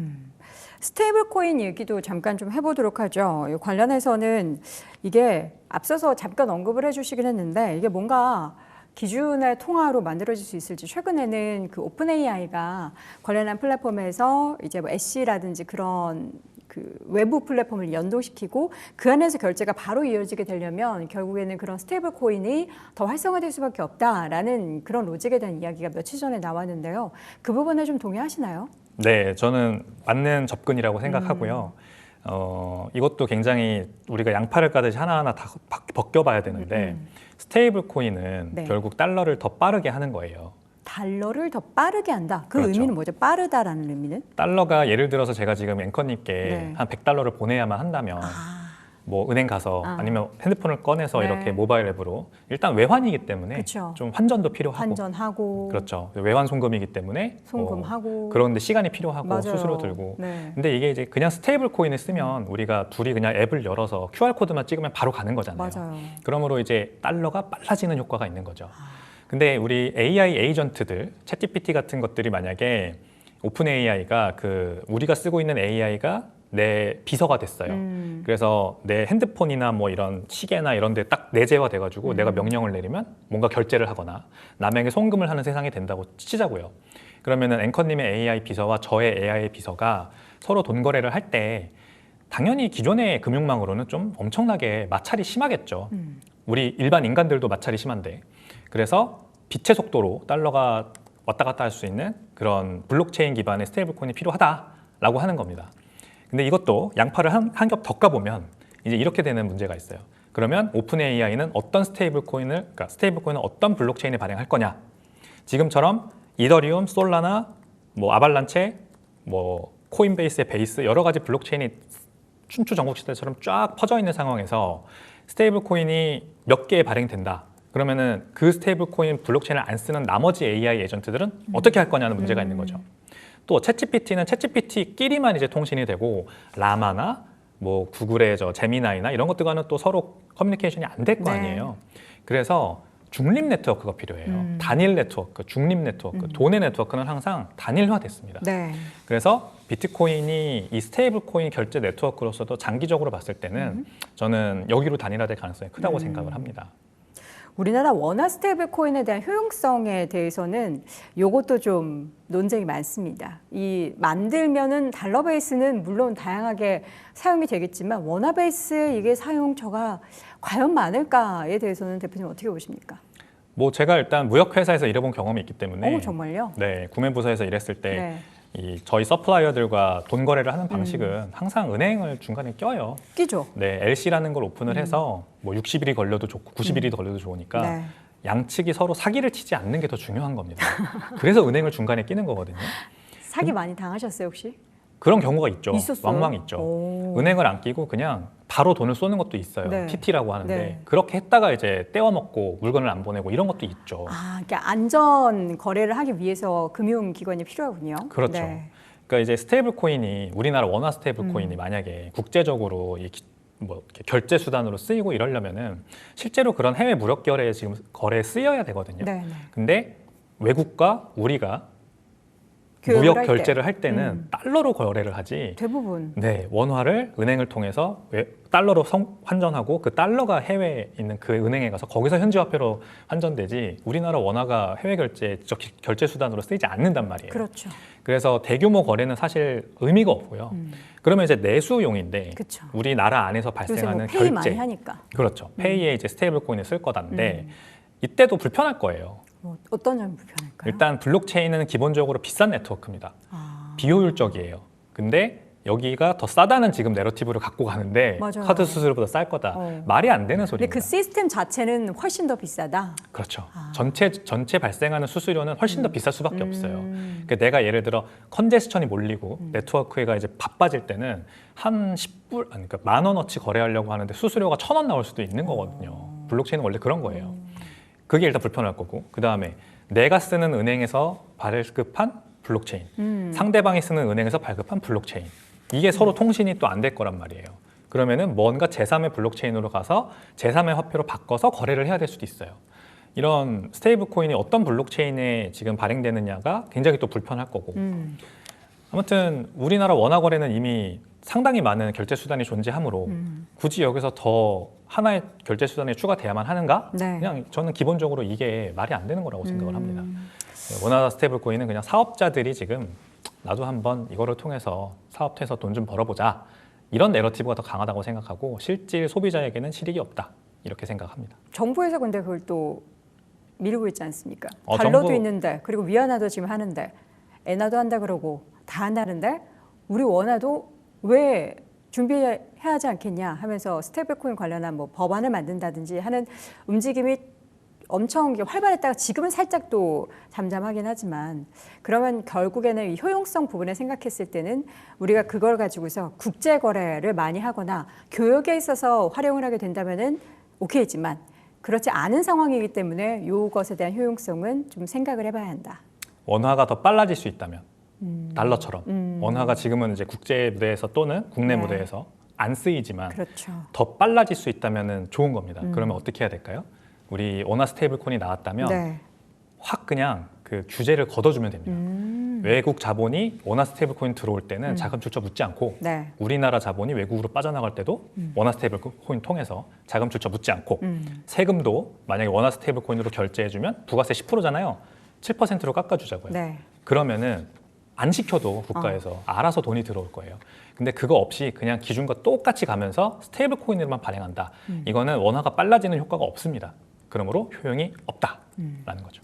스테이블 코인 얘기도 잠깐 좀 해보도록 하죠. 이 관련해서는 이게 앞서서 잠깐 언급을 해주시긴 했는데 이게 뭔가 기준의 통화로 만들어질 수 있을지 최근에는 그 오픈 AI가 관련한 플랫폼에서 이제 뭐 애쉬라든지 그런 그 외부 플랫폼을 연동시키고 그 안에서 결제가 바로 이어지게 되려면 결국에는 그런 스테이블 코인이 더 활성화될 수밖에 없다라는 그런 로직에 대한 이야기가 며칠 전에 나왔는데요. 그 부분에 좀 동의하시나요? 네, 저는 맞는 접근이라고 생각하고요. 이것도 굉장히 우리가 양팔을 까듯이 하나하나 다 벗겨봐야 되는데 스테이블 코인은 네. 결국 달러를 더 빠르게 하는 거예요. 달러를 더 빠르게 한다. 그 그렇죠. 의미는 뭐죠? 빠르다라는 의미는? 달러가 예를 들어서 제가 지금 앵커님께 네. 한 100달러를 보내야만 한다면 뭐 은행 가서 아니면 핸드폰을 꺼내서 네. 이렇게 모바일 앱으로 일단 외환이기 때문에 그쵸. 좀 환전도 필요하고 환전하고 그렇죠. 외환 송금이기 때문에 송금하고 그런데 시간이 필요하고 맞아요. 수수료 들고 네. 근데 이게 이제 그냥 스테이블 코인을 쓰면 우리가 둘이 그냥 앱을 열어서 QR 코드만 찍으면 바로 가는 거잖아요. 맞아요. 그러므로 이제 달러가 빨라지는 효과가 있는 거죠. 근데 우리 AI 에이전트들, 챗GPT 같은 것들이 만약에 오픈 AI가 우리가 쓰고 있는 AI가 내 비서가 됐어요. 그래서 내 핸드폰이나 뭐 이런 시계나 이런 데 딱 내재화 돼가지고 내가 명령을 내리면 뭔가 결제를 하거나 남에게 송금을 하는 세상이 된다고 치자고요. 그러면은 앵커님의 AI 비서와 저의 AI 비서가 서로 돈 거래를 할 때 당연히 기존의 금융망으로는 좀 엄청나게 마찰이 심하겠죠. 우리 일반 인간들도 마찰이 심한데 그래서 빛의 속도로 달러가 왔다 갔다 할 수 있는 그런 블록체인 기반의 스테이블 코인이 필요하다라고 하는 겁니다. 근데 이것도 양파를 한 겹 더 까보면 이제 이렇게 되는 문제가 있어요. 그러면 오픈 AI는 어떤 스테이블 코인을 어떤 블록체인에 발행할 거냐? 지금처럼 이더리움, 솔라나, 뭐 아발란체, 뭐 코인베이스의 베이스 여러 가지 블록체인이 춘추 전국시대처럼 쫙 퍼져 있는 상황에서 스테이블 코인이 몇 개에 발행된다. 그러면은 그 스테이블 코인 블록체인을 안 쓰는 나머지 AI 에이전트들은 어떻게 할 거냐는 문제가 있는 거죠. 또 챗GPT는 챗GPT끼리만 이제 통신이 되고 라마나 뭐 구글의 제미나이나 이런 것들과는 또 서로 커뮤니케이션이 안 될 거 네. 아니에요. 그래서 중립 네트워크가 필요해요. 단일 네트워크, 중립 네트워크, 돈의 네트워크는 항상 단일화됐습니다. 네. 그래서 비트코인이 이 스테이블 코인 결제 네트워크로서도 장기적으로 봤을 때는 저는 여기로 단일화될 가능성이 크다고 생각을 합니다. 우리나라 원화 스테이블 코인에 대한 효용성에 대해서는 요것도 좀 논쟁이 많습니다. 이 만들면은 달러 베이스는 물론 다양하게 사용이 되겠지만 원화 베이스 이게 사용처가 과연 많을까에 대해서는 대표님 어떻게 보십니까? 뭐 제가 일단 무역회사에서 일해본 경험이 있기 때문에 정말요? 네, 구매부서에서 일했을 때 네. 저희 서플라이어들과 돈 거래를 하는 방식은 항상 은행을 중간에 껴요. 끼죠. 네, LC라는 걸 오픈을 해서 뭐 60일이 걸려도 좋고 90일이 걸려도 좋으니까 네. 양측이 서로 사기를 치지 않는 게 더 중요한 겁니다. 그래서 은행을 중간에 끼는 거거든요. 사기 많이 당하셨어요 혹시? 그런 경우가 있죠. 있었어요? 왕왕 있죠. 오. 은행을 안 끼고 그냥 바로 돈을 쏘는 것도 있어요. 네. TT라고 하는데 네. 그렇게 했다가 이제 떼어먹고 물건을 안 보내고 이런 것도 있죠. 아, 그러니까 안전 거래를 하기 위해서 금융기관이 필요하군요. 그렇죠. 네. 그러니까 이제 스테이블 코인이 우리나라 원화 스테이블 코인이 만약에 국제적으로 뭐 이렇게 결제 수단으로 쓰이고 이러려면은 실제로 그런 해외 무역 거래에 지금 거래에 쓰여야 되거든요. 네, 네. 근데 외국과 우리가 교역을 무역 할 때. 결제를 할 때는 달러로 거래를 하지. 대부분. 네, 원화를 은행을 통해서 달러로 환전하고 그 달러가 해외에 있는 그 은행에 가서 거기서 현지 화폐로 환전되지 우리나라 원화가 해외 결제 수단으로 쓰이지 않는단 말이에요. 그렇죠. 그래서 대규모 거래는 사실 의미가 없고요. 그러면 이제 내수용인데 그쵸. 우리나라 안에서 요새 발생하는 뭐 페이 많이 결제, 하니까. 그렇죠. 페이에 이제 스테이블 코인을 쓸 거다인데 이때도 불편할 거예요. 뭐 어떤 점이 불편할까요? 일단 블록체인은 기본적으로 비싼 네트워크입니다. 아, 비효율적이에요. 근데 여기가 더 싸다는 지금 내러티브를 갖고 가는데 맞아요. 카드 수수료보다 쌀 거다. 어. 말이 안 되는 근데 소리입니다. 그 시스템 자체는 훨씬 더 비싸다. 그렇죠. 아. 전체 발생하는 수수료는 훨씬 더 비쌀 수밖에 없어요. 그러니까 내가 예를 들어 컨제스천이 몰리고 네트워크가 이제 바빠질 때는 한 10불, 그러니까 10,000원어치 거래하려고 하는데 수수료가 1,000원 나올 수도 있는 거거든요. 블록체인은 원래 그런 거예요. 그게 일단 불편할 거고, 그 다음에 내가 쓰는 은행에서 발급한 블록체인, 상대방이 쓰는 은행에서 발급한 블록체인, 이게 서로 통신이 또 안 될 거란 말이에요. 그러면은 뭔가 제3의 블록체인으로 가서 제3의 화폐로 바꿔서 거래를 해야 될 수도 있어요. 이런 스테이블 코인이 어떤 블록체인에 지금 발행되느냐가 굉장히 또 불편할 거고. 아무튼 우리나라 원화 거래는 이미 상당히 많은 결제 수단이 존재하므로 굳이 여기서 더 하나의 결제 수단이 추가돼야만 하는가? 네. 그냥 저는 기본적으로 이게 말이 안 되는 거라고 생각을 합니다. 원화 스테이블 코인은 그냥 사업자들이 지금 나도 한번 이거를 통해서 사업해서 돈 좀 벌어보자, 이런 내러티브가 더 강하다고 생각하고 실질 소비자에게는 실익이 없다, 이렇게 생각합니다. 정부에서 근데 그걸 또 미루고 있지 않습니까? 달러도 정부- 있는데, 그리고 위안화도 지금 하는데, 엔화도 한다 그러고 다 한다는데 우리 원화도 왜 준비해야 하지 않겠냐 하면서 스테이블코인 관련한 뭐 법안을 만든다든지 하는 움직임이 엄청 활발했다가 지금은 살짝 또 잠잠하긴 하지만, 그러면 결국에는 이 효용성 부분에 생각했을 때는 우리가 그걸 가지고서 국제 거래를 많이 하거나 교역에 있어서 활용을 하게 된다면은 오케이지만 그렇지 않은 상황이기 때문에 이것에 대한 효용성은 좀 생각을 해봐야 한다. 원화가 더 빨라질 수 있다면 달러처럼 원화가 지금은 이제 국제 무대에서 또는 국내 네. 무대에서 안 쓰이지만 그렇죠. 더 빨라질 수 있다면 좋은 겁니다. 그러면 어떻게 해야 될까요? 우리 원화 스테이블 코인이 나왔다면 네. 확 그냥 그 규제를 걷어주면 됩니다. 외국 자본이 원화 스테이블 코인 들어올 때는 자금 출처 묻지 않고, 네. 우리나라 자본이 외국으로 빠져나갈 때도 원화 스테이블 코인 통해서 자금 출처 묻지 않고, 세금도 만약에 원화 스테이블 코인으로 결제해주면 부가세 10%잖아요. 7%로 깎아주자고요. 네. 그러면은 안 시켜도 국가에서 알아서 돈이 들어올 거예요. 근데 그거 없이 그냥 기준과 똑같이 가면서 스테이블 코인으로만 발행한다. 이거는 원화가 빨라지는 효과가 없습니다. 그러므로 효용이 없다라는 거죠.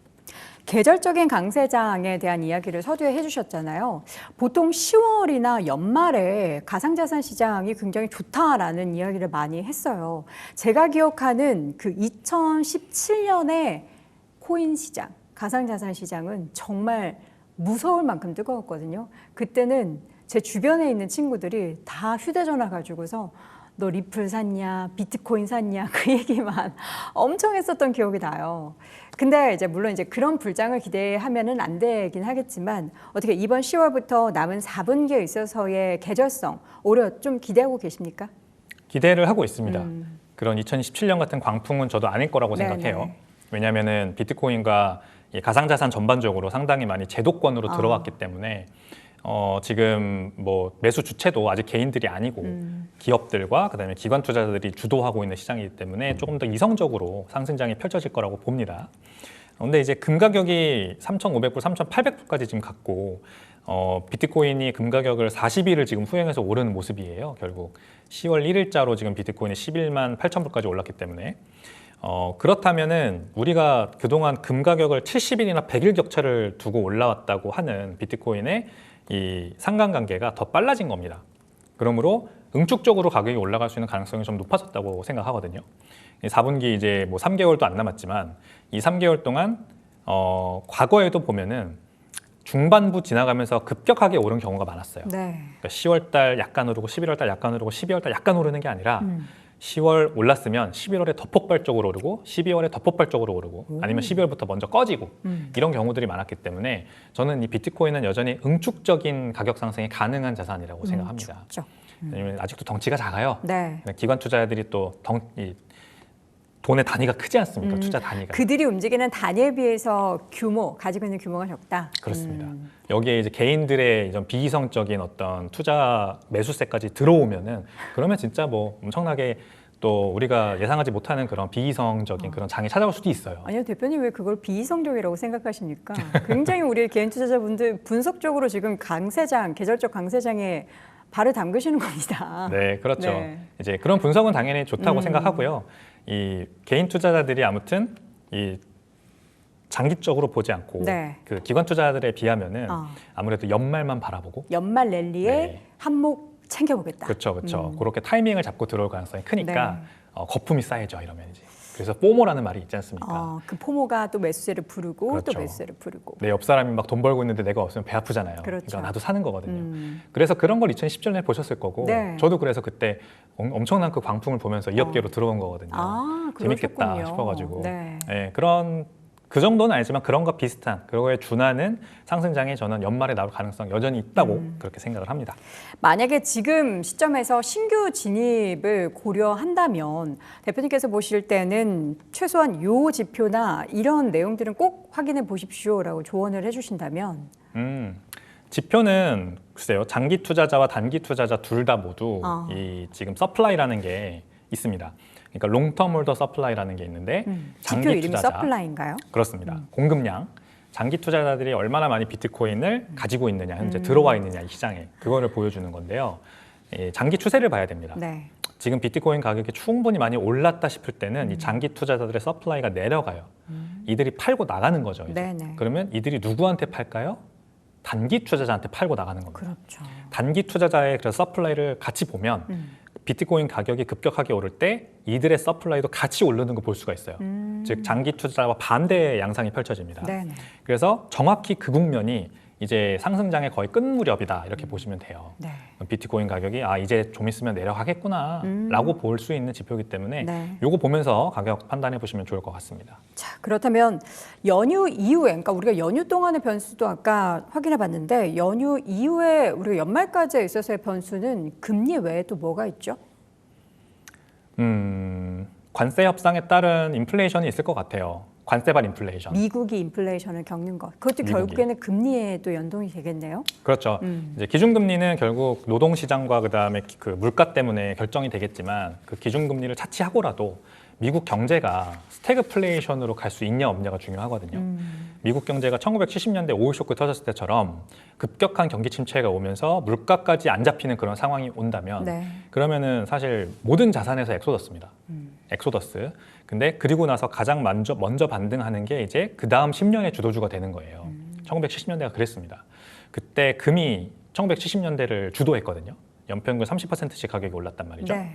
계절적인 강세장에 대한 이야기를 서두에 해주셨잖아요. 보통 10월이나 연말에 가상자산 시장이 굉장히 좋다라는 이야기를 많이 했어요. 제가 기억하는 그 2017년에 코인 시장, 가상자산 시장은 정말 무서울 만큼 뜨거웠거든요. 그때는 제 주변에 있는 친구들이 다 휴대전화 가지고서 너 리플 샀냐, 비트코인 샀냐, 그 얘기만 엄청 했었던 기억이 나요. 근데 이제 물론 이제 그런 불장을 기대하면은 안 되긴 하겠지만, 어떻게 이번 10월부터 남은 4분기에 있어서의 계절성 오히려 좀 기대하고 계십니까? 기대를 하고 있습니다. 그런 2017년 같은 광풍은 저도 아닐 거라고 네네. 생각해요. 왜냐하면은 비트코인과 이 가상자산 전반적으로 상당히 많이 제도권으로 들어왔기 때문에 지금 뭐 매수 주체도 아직 개인들이 아니고 기업들과 그다음에 기관 투자자들이 주도하고 있는 시장이기 때문에 조금 더 이성적으로 상승장이 펼쳐질 거라고 봅니다. 근데 이제 금 가격이 3,500불, 3,800불까지 지금 갔고 비트코인이 금 가격을 40일을 지금 후행해서 오르는 모습이에요. 결국 10월 1일자로 지금 비트코인이 11만 8,000불까지 올랐기 때문에 그렇다면은 우리가 그동안 금 가격을 70일이나 100일 격차를 두고 올라왔다고 하는 비트코인의 이 상관관계가 더 빨라진 겁니다. 그러므로 응축적으로 가격이 올라갈 수 있는 가능성이 좀 높아졌다고 생각하거든요. 이 4분기 이제 뭐 3개월도 안 남았지만 이 3개월 동안 과거에도 보면은 중반부 지나가면서 급격하게 오른 경우가 많았어요. 네. 그러니까 10월 달 약간 오르고 11월 달 약간 오르고 12월 달 약간 오르는 게 아니라 10월 올랐으면 11월에 더 폭발적으로 오르고 12월에 더 폭발적으로 오르고 아니면 12월부터 먼저 꺼지고 이런 경우들이 많았기 때문에 저는 이 비트코인은 여전히 응축적인 가격 상승이 가능한 자산이라고 생각합니다. 축적. 왜냐면 아직도 덩치가 작아요. 네. 기관 투자자들이 또 돈의 단위가 크지 않습니까? 투자 단위가. 그들이 움직이는 단위에 비해서 가지고 있는 규모가 적다. 그렇습니다. 여기에 이제 개인들의 이런 비이성적인 어떤 투자 매수세까지 들어오면은 그러면 진짜 뭐 엄청나게 또 우리가 예상하지 못하는 그런 비이성적인 그런 장이 찾아올 수도 있어요. 아니요, 대표님 왜 그걸 비이성적이라고 생각하십니까? 굉장히 우리 개인 투자자분들 분석적으로 지금 계절적 강세장에 발을 담그시는 겁니다. 네, 그렇죠. 네. 이제 그런 분석은 당연히 좋다고 생각하고요. 이 개인 투자자들이 아무튼 이 장기적으로 보지 않고 네. 그 기관 투자자들에 비하면은 어. 아무래도 연말만 바라보고 연말 랠리에 네. 한몫 챙겨보겠다. 그렇죠. 그렇게 타이밍을 잡고 들어올 가능성이 크니까 네. 거품이 쌓이죠 이러면 이제. 그래서 포모라는 말이 있지 않습니까? 그 포모가 또 매수세를 부르고 그렇죠. 또 매수세를 부르고. 내 옆 사람이 막 돈 벌고 있는데 내가 없으면 배 아프잖아요. 그렇죠. 그러니까 나도 사는 거거든요. 그래서 그런 걸 2017년에 보셨을 거고 네. 저도 그래서 그때 엄청난 그 광풍을 보면서 이 업계로 들어온 거거든요. 재밌겠다 그러셨군요. 싶어가지고 네. 그런 그 정도는 아니지만 그런 거 비슷한 그거에 준하는 상승장이 저는 연말에 나올 가능성 여전히 있다고 그렇게 생각을 합니다. 만약에 지금 시점에서 신규 진입을 고려한다면 대표님께서 보실 때는 최소한 요 지표나 이런 내용들은 꼭 확인해 보십시오라고 조언을 해주신다면 지표는 글쎄요 장기 투자자와 단기 투자자 둘 다 모두 이 지금 서플라이라는 게 있습니다. 그러니까 롱텀 홀더 서플라이라는 게 있는데 지표 장기 이름이 투자자 서플라이인가요? 그렇습니다. 공급량 장기 투자자들이 얼마나 많이 비트코인을 가지고 있느냐 현재 들어와 있느냐 이 시장에 그거를 보여주는 건데요. 장기 추세를 봐야 됩니다. 네. 지금 비트코인 가격이 충분히 많이 올랐다 싶을 때는 이 장기 투자자들의 서플라이가 내려가요. 이들이 팔고 나가는 거죠. 이제. 네네. 그러면 이들이 누구한테 팔까요? 단기 투자자한테 팔고 나가는 겁니다. 그렇죠. 단기 투자자의 그 서플라이를 같이 보면 비트코인 가격이 급격하게 오를 때 이들의 서플라이도 같이 오르는 걸 볼 수가 있어요. 즉 장기 투자자와 반대의 양상이 펼쳐집니다. 네네. 그래서 정확히 그 국면이 이제 상승장의 거의 끝 무렵이다 이렇게 보시면 돼요. 네. 비트코인 가격이 이제 좀 있으면 내려가겠구나라고 볼 수 있는 지표이기 때문에 네. 요거 보면서 가격 판단해 보시면 좋을 것 같습니다. 자, 그렇다면 연휴 이후에, 그러니까 우리가 연휴 동안의 변수도 아까 확인해 봤는데 연휴 이후에 우리가 연말까지에 있어서의 변수는 금리 외에 또 뭐가 있죠? 관세 협상에 따른 인플레이션이 있을 것 같아요. 관세발 인플레이션. 미국이 인플레이션을 겪는 것. 그것도 미국이. 결국에는 금리에도 연동이 되겠네요. 그렇죠. 이제 기준금리는 결국 노동시장과 그다음에 그 물가 때문에 결정이 되겠지만 그 기준금리를 차치하고라도 미국 경제가 스태그플레이션으로 갈 수 있냐 없냐가 중요하거든요. 미국 경제가 1970년대 오일 쇼크 터졌을 때처럼 급격한 경기 침체가 오면서 물가까지 안 잡히는 그런 상황이 온다면 네. 그러면은 사실 모든 자산에서 엑소더스입니다. 엑소더스. 근데 그리고 나서 가장 먼저 반등하는 게 이제 그 다음 10년의 주도주가 되는 거예요. 1970년대가 그랬습니다. 그때 금이 1970년대를 주도했거든요. 연평균 30%씩 가격이 올랐단 말이죠. 네.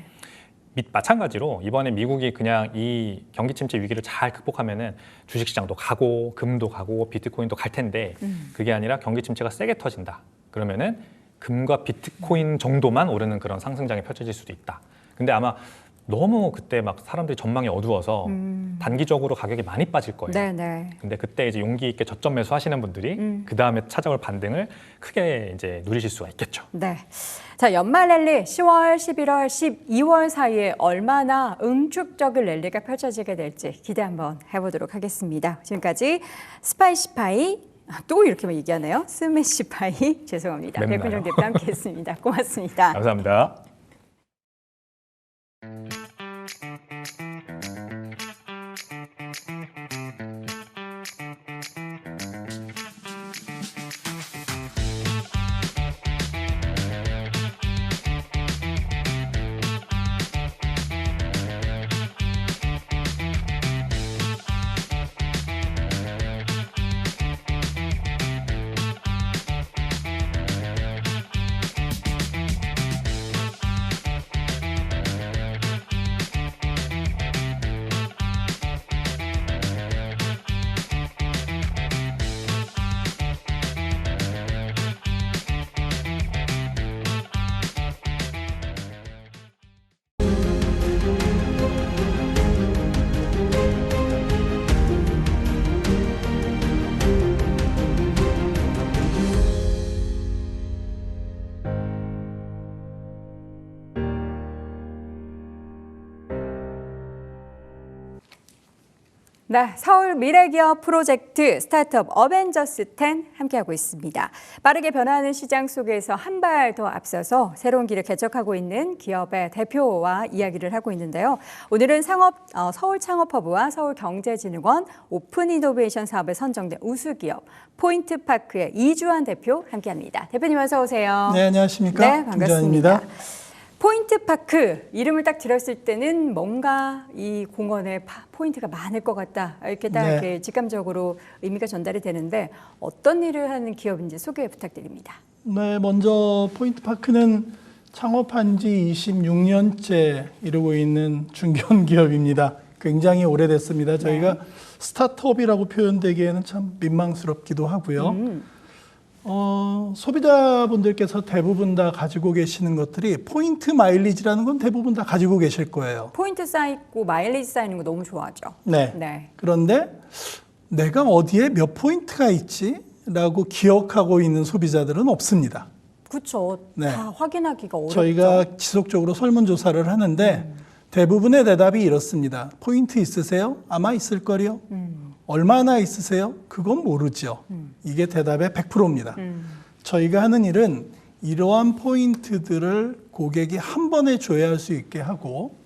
마찬가지로 이번에 미국이 그냥 이 경기 침체 위기를 잘 극복하면은 주식시장도 가고 금도 가고 비트코인도 갈 텐데 그게 아니라 경기 침체가 세게 터진다. 그러면은 금과 비트코인 정도만 오르는 그런 상승장이 펼쳐질 수도 있다. 근데 아마 너무 그때 막 사람들이 전망이 어두워서 단기적으로 가격이 많이 빠질 거예요. 네네. 근데 그때 이제 용기 있게 저점 매수하시는 분들이 그 다음에 찾아올 반등을 크게 이제 누리실 수가 있겠죠. 네. 자, 연말 랠리 10월, 11월, 12월 사이에 얼마나 응축적인 랠리가 펼쳐지게 될지 기대 한번 해보도록 하겠습니다. 지금까지 스파이시파이 또 이렇게만 얘기하네요. 스매시파이 죄송합니다. 맵나요? 백훈정 대표 함께했습니다. 고맙습니다. 감사합니다. 네, 서울 미래기업 프로젝트 스타트업 어벤져스 10 함께하고 있습니다. 빠르게 변화하는 시장 속에서 한 발 더 앞서서 새로운 길을 개척하고 있는 기업의 대표와 이야기를 하고 있는데요. 오늘은 서울창업허브와 서울경제진흥원 오픈 이노베이션 사업에 선정된 우수기업 포인트파크의 이주환 대표 함께합니다. 대표님 어서 오세요. 네, 안녕하십니까? 네, 반갑습니다. 이주환입니다. 포인트파크 이름을 딱 들었을 때는 뭔가 이 공원에 포인트가 많을 것 같다 이렇게 딱 네. 이렇게 직감적으로 의미가 전달이 되는데 어떤 일을 하는 기업인지 소개 부탁드립니다. 네, 먼저 포인트파크는 창업한 지 26년째 이루고 있는 중견기업입니다. 굉장히 오래됐습니다. 저희가 스타트업이라고 표현되기에는 참 민망스럽기도 하고요. 소비자분들께서 대부분 다 가지고 계시는 것들이 포인트 마일리지라는 건 대부분 다 가지고 계실 거예요. 포인트 쌓이고 마일리지 쌓이는 거 너무 좋아하죠. 네. 네. 그런데 내가 어디에 몇 포인트가 있지? 라고 기억하고 있는 소비자들은 없습니다. 그렇죠. 네. 다 확인하기가 어렵죠. 저희가 지속적으로 설문조사를 하는데 대부분의 대답이 이렇습니다. 포인트 있으세요? 아마 있을 거요. 얼마나 있으세요? 그건 모르죠. 이게 대답의 100%입니다. 저희가 하는 일은 이러한 포인트들을 고객이 한 번에 조회할 수 있게 하고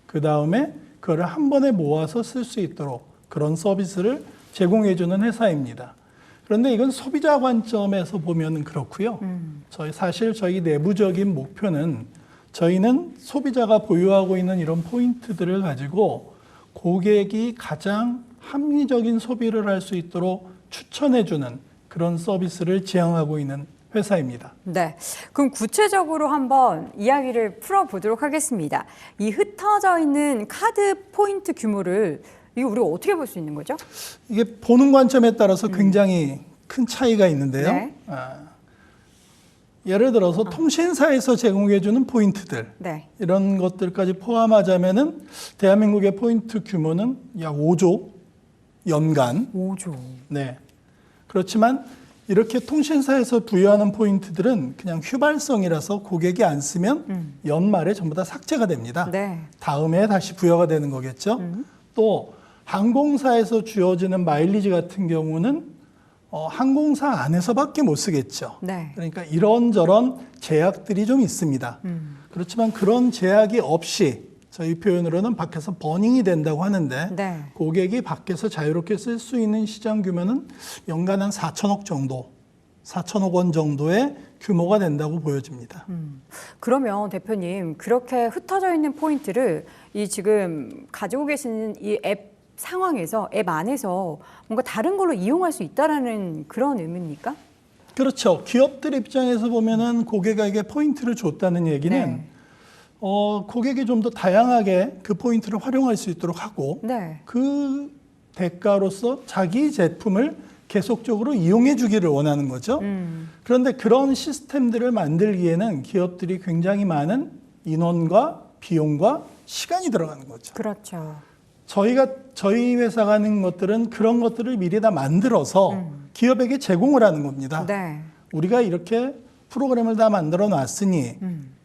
그 다음에 그거를 한 번에 모아서 쓸 수 있도록 그런 서비스를 제공해주는 회사입니다. 그런데 이건 소비자 관점에서 보면 그렇고요. 사실 저희 내부적인 목표는 저희는 소비자가 보유하고 있는 이런 포인트들을 가지고 고객이 가장 합리적인 소비를 할 수 있도록 추천해주는 그런 서비스를 지향하고 있는 회사입니다. 네, 그럼 구체적으로 한번 이야기를 풀어보도록 하겠습니다. 이 흩어져 있는 카드 포인트 규모를 이거 우리가 어떻게 볼 수 있는 거죠? 이게 보는 관점에 따라서 굉장히 큰 차이가 있는데요. 네. 예를 들어서 통신사에서 제공해주는 포인트들 네. 이런 것들까지 포함하자면은 대한민국의 포인트 규모는 약 5조 연간. 5조. 네. 그렇지만 이렇게 통신사에서 부여하는 포인트들은 그냥 휘발성이라서 고객이 안 쓰면 연말에 전부 다 삭제가 됩니다. 네. 다음에 다시 부여가 되는 거겠죠. 또 항공사에서 주어지는 마일리지 같은 경우는 항공사 안에서밖에 못 쓰겠죠. 네. 그러니까 이런저런 제약들이 좀 있습니다. 그렇지만 그런 제약이 없이 저희 표현으로는 밖에서 버닝이 된다고 하는데 네. 고객이 밖에서 자유롭게 쓸 수 있는 시장 규모는 연간 한 4천억 정도, 4천억 원 정도의 규모가 된다고 보여집니다. 그러면 대표님 그렇게 흩어져 있는 포인트를 이 지금 가지고 계시는 이 앱 상황에서 앱 안에서 뭔가 다른 걸로 이용할 수 있다라는 그런 의미입니까? 그렇죠. 기업들 입장에서 보면은 고객에게 포인트를 줬다는 얘기는 네. 고객이 좀 더 다양하게 그 포인트를 활용할 수 있도록 하고 네. 그 대가로서 자기 제품을 계속적으로 이용해 주기를 원하는 거죠. 그런데 그런 시스템들을 만들기에는 기업들이 굉장히 많은 인원과 비용과 시간이 들어가는 거죠. 그렇죠. 저희 회사가 하는 것들은 그런 것들을 미리 다 만들어서 기업에게 제공을 하는 겁니다. 네. 우리가 이렇게 프로그램을 다 만들어 놨으니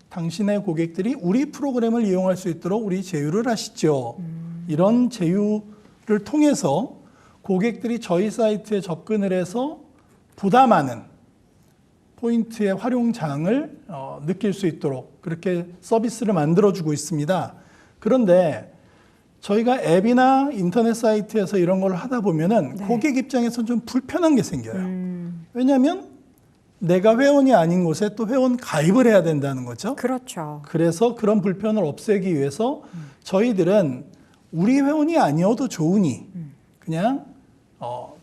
당신의 고객들이 우리 프로그램을 이용할 수 있도록 우리 제휴를 하시죠. 이런 제휴를 통해서 고객들이 저희 사이트에 접근을 해서 보다 많은 포인트의 활용장을 느낄 수 있도록 그렇게 서비스를 만들어주고 있습니다. 그런데 저희가 앱이나 인터넷 사이트에서 이런 걸 하다 보면은 네. 고객 입장에서는 좀 불편한 게 생겨요. 왜냐하면 내가 회원이 아닌 곳에 또 회원 가입을 해야 된다는 거죠. 그렇죠. 그래서 그런 불편을 없애기 위해서 저희들은 우리 회원이 아니어도 좋으니 그냥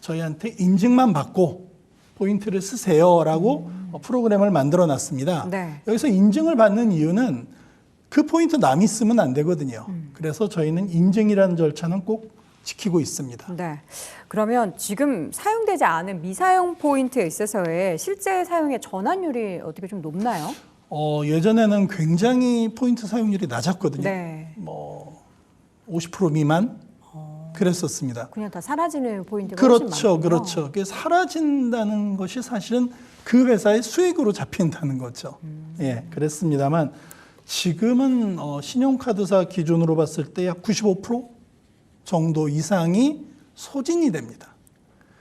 저희한테 인증만 받고 포인트를 쓰세요라고 프로그램을 만들어 놨습니다. 네. 여기서 인증을 받는 이유는 그 포인트 남이 쓰면 안 되거든요. 그래서 저희는 인증이라는 절차는 꼭 지키고 있습니다. 네. 그러면 지금 사용되지 않은 미사용 포인트에 있어서의 실제 사용의 전환율이 어떻게 좀 높나요? 예전에는 굉장히 포인트 사용률이 낮았거든요. 네. 50% 미만 그랬었습니다. 그냥 다 사라지는 포인트가 훨씬 그렇죠, 많군요. 그렇죠. 그게 사라진다는 것이 사실은 그 회사의 수익으로 잡힌다는 거죠. 예, 그랬습니다만 지금은 신용카드사 기준으로 봤을 때 약 95% 정도 이상이 소진이 됩니다.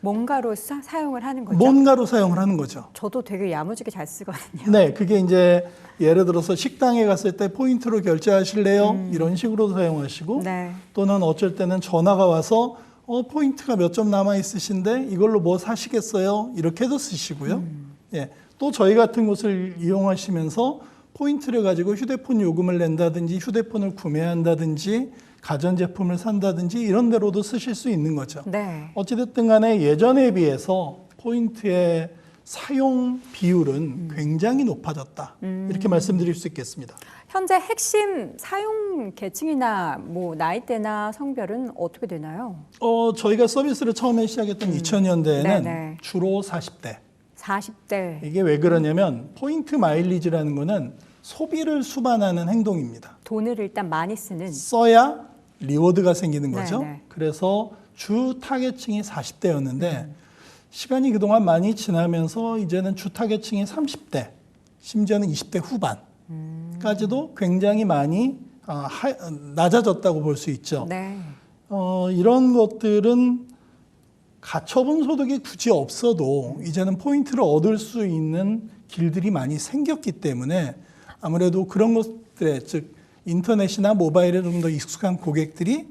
뭔가로 사용을 하는 거죠? 뭔가로 사용을 하는 거죠. 저도 되게 야무지게 잘 쓰거든요. 네, 그게 이제 예를 들어서 식당에 갔을 때 포인트로 결제하실래요? 이런 식으로 사용하시고 네. 또는 어쩔 때는 전화가 와서 포인트가 몇 점 남아 있으신데 이걸로 뭐 사시겠어요? 이렇게도 쓰시고요. 예, 또 저희 같은 곳을 이용하시면서 포인트를 가지고 휴대폰 요금을 낸다든지 휴대폰을 구매한다든지 가전제품을 산다든지 이런 데로도 쓰실 수 있는 거죠. 네. 어찌됐든 간에 예전에 비해서 포인트의 사용 비율은 굉장히 높아졌다. 이렇게 말씀드릴 수 있겠습니다. 현재 핵심 사용 계층이나 뭐 나이대나 성별은 어떻게 되나요? 저희가 서비스를 처음에 시작했던 2000년대에는 네네. 주로 40대. 40대 이게 왜 그러냐면 포인트 마일리지라는 거는 소비를 수반하는 행동입니다. 돈을 일단 많이 쓰는 써야 리워드가 생기는 거죠. 네네. 그래서 주 타겟층이 40대였는데 시간이 그동안 많이 지나면서 이제는 주 타겟층이 30대, 심지어는 20대 후반까지도 굉장히 많이 낮아졌다고 볼 수 있죠. 네. 이런 것들은 가처분 소득이 굳이 없어도 이제는 포인트를 얻을 수 있는 길들이 많이 생겼기 때문에 아무래도 그런 것들에 즉 인터넷이나 모바일에 좀 더 익숙한 고객들이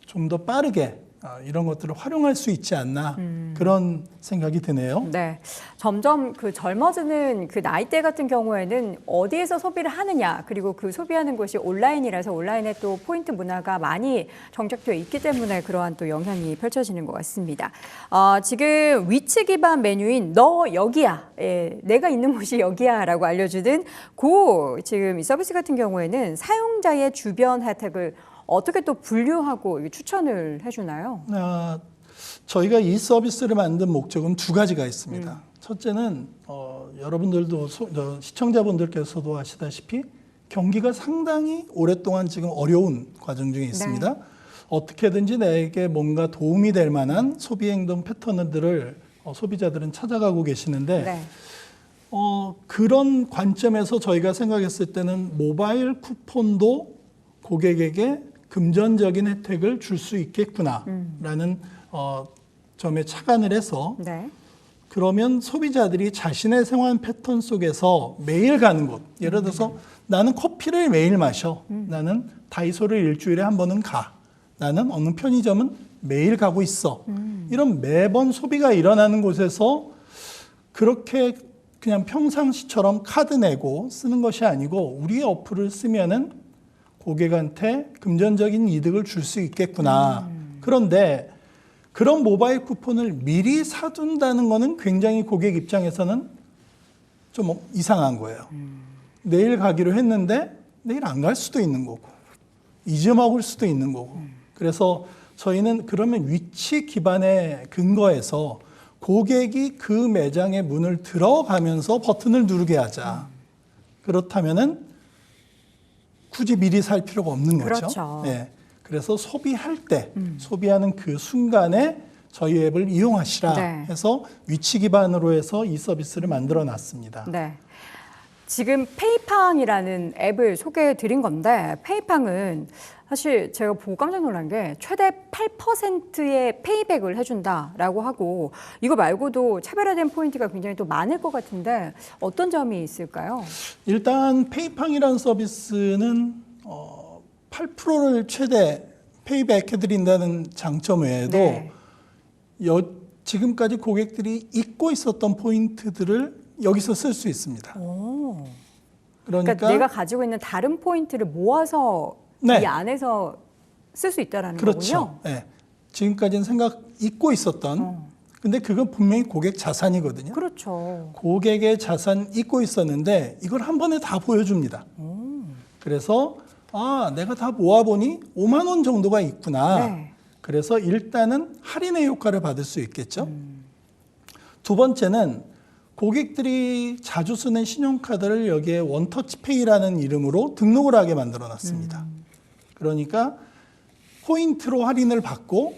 좀 더 빠르게 이런 것들을 활용할 수 있지 않나 그런 생각이 드네요. 네. 점점 그 젊어지는 그 나이대 같은 경우에는 어디에서 소비를 하느냐, 그리고 그 소비하는 곳이 온라인이라서 온라인에 또 포인트 문화가 많이 정착되어 있기 때문에 그러한 또 영향이 펼쳐지는 것 같습니다. 지금 위치 기반 메뉴인 너 여기야, 내가 있는 곳이 여기야라고 알려주는 지금 이 서비스 같은 경우에는 사용자의 주변 혜택을 어떻게 또 분류하고 추천을 해주나요? 저희가 이 서비스를 만든 목적은 두 가지가 있습니다. 첫째는 여러분들도 시청자분들께서도 아시다시피 경기가 상당히 오랫동안 지금 어려운 과정 중에 있습니다. 네. 어떻게든지 내게 뭔가 도움이 될 만한 소비 행동 패턴들을 소비자들은 찾아가고 계시는데 네. 그런 관점에서 저희가 생각했을 때는 모바일 쿠폰도 고객에게 금전적인 혜택을 줄 수 있겠구나라는 점에 착안을 해서 네. 그러면 소비자들이 자신의 생활 패턴 속에서 매일 가는 곳, 예를 들어서 나는 커피를 매일 마셔, 나는 다이소를 일주일에 한 번은 가, 나는 어느 편의점은 매일 가고 있어. 이런 매번 소비가 일어나는 곳에서 그렇게 그냥 평상시처럼 카드 내고 쓰는 것이 아니고 우리의 어플을 쓰면은 고객한테 금전적인 이득을 줄 수 있겠구나. 그런데 그런 모바일 쿠폰을 미리 사둔다는 거는 굉장히 고객 입장에서는 좀 이상한 거예요. 내일 가기로 했는데 내일 안 갈 수도 있는 거고 잊어먹을 수도 있는 거고. 그래서 저희는 그러면 위치 기반의 근거에서 고객이 그 매장의 문을 들어가면서 버튼을 누르게 하자. 그렇다면은 굳이 미리 살 필요가 없는 거죠. 그렇죠. 네. 그래서 소비할 때, 소비하는 그 순간에 저희 앱을 이용하시라 네. 해서 위치 기반으로 해서 이 서비스를 만들어 놨습니다. 네. 지금 페이팡이라는 앱을 소개해 드린 건데 페이팡은 사실 제가 보고 깜짝 놀란 게 최대 8%의 페이백을 해준다라고 하고 이거 말고도 차별화된 포인트가 굉장히 또 많을 것 같은데 어떤 점이 있을까요? 일단 페이팡이라는 서비스는 8%를 최대 페이백 해드린다는 장점 외에도 네. 지금까지 고객들이 잊고 있었던 포인트들을 여기서 쓸 수 있습니다. 오. 그러니까, 내가 가지고 있는 다른 포인트를 모아서 네. 이 안에서 쓸 수 있다라는 그렇죠. 거군요. 네. 지금까지는 잊고 있었던 근데 그건 분명히 고객 자산이거든요. 그렇죠. 고객의 자산 잊고 있었는데 이걸 한 번에 다 보여줍니다. 그래서 내가 다 모아보니 5만 원 정도가 있구나. 네. 그래서 일단은 할인의 효과를 받을 수 있겠죠. 두 번째는 고객들이 자주 쓰는 신용카드를 여기에 원터치페이라는 이름으로 등록을 하게 만들어 놨습니다. 그러니까 포인트로 할인을 받고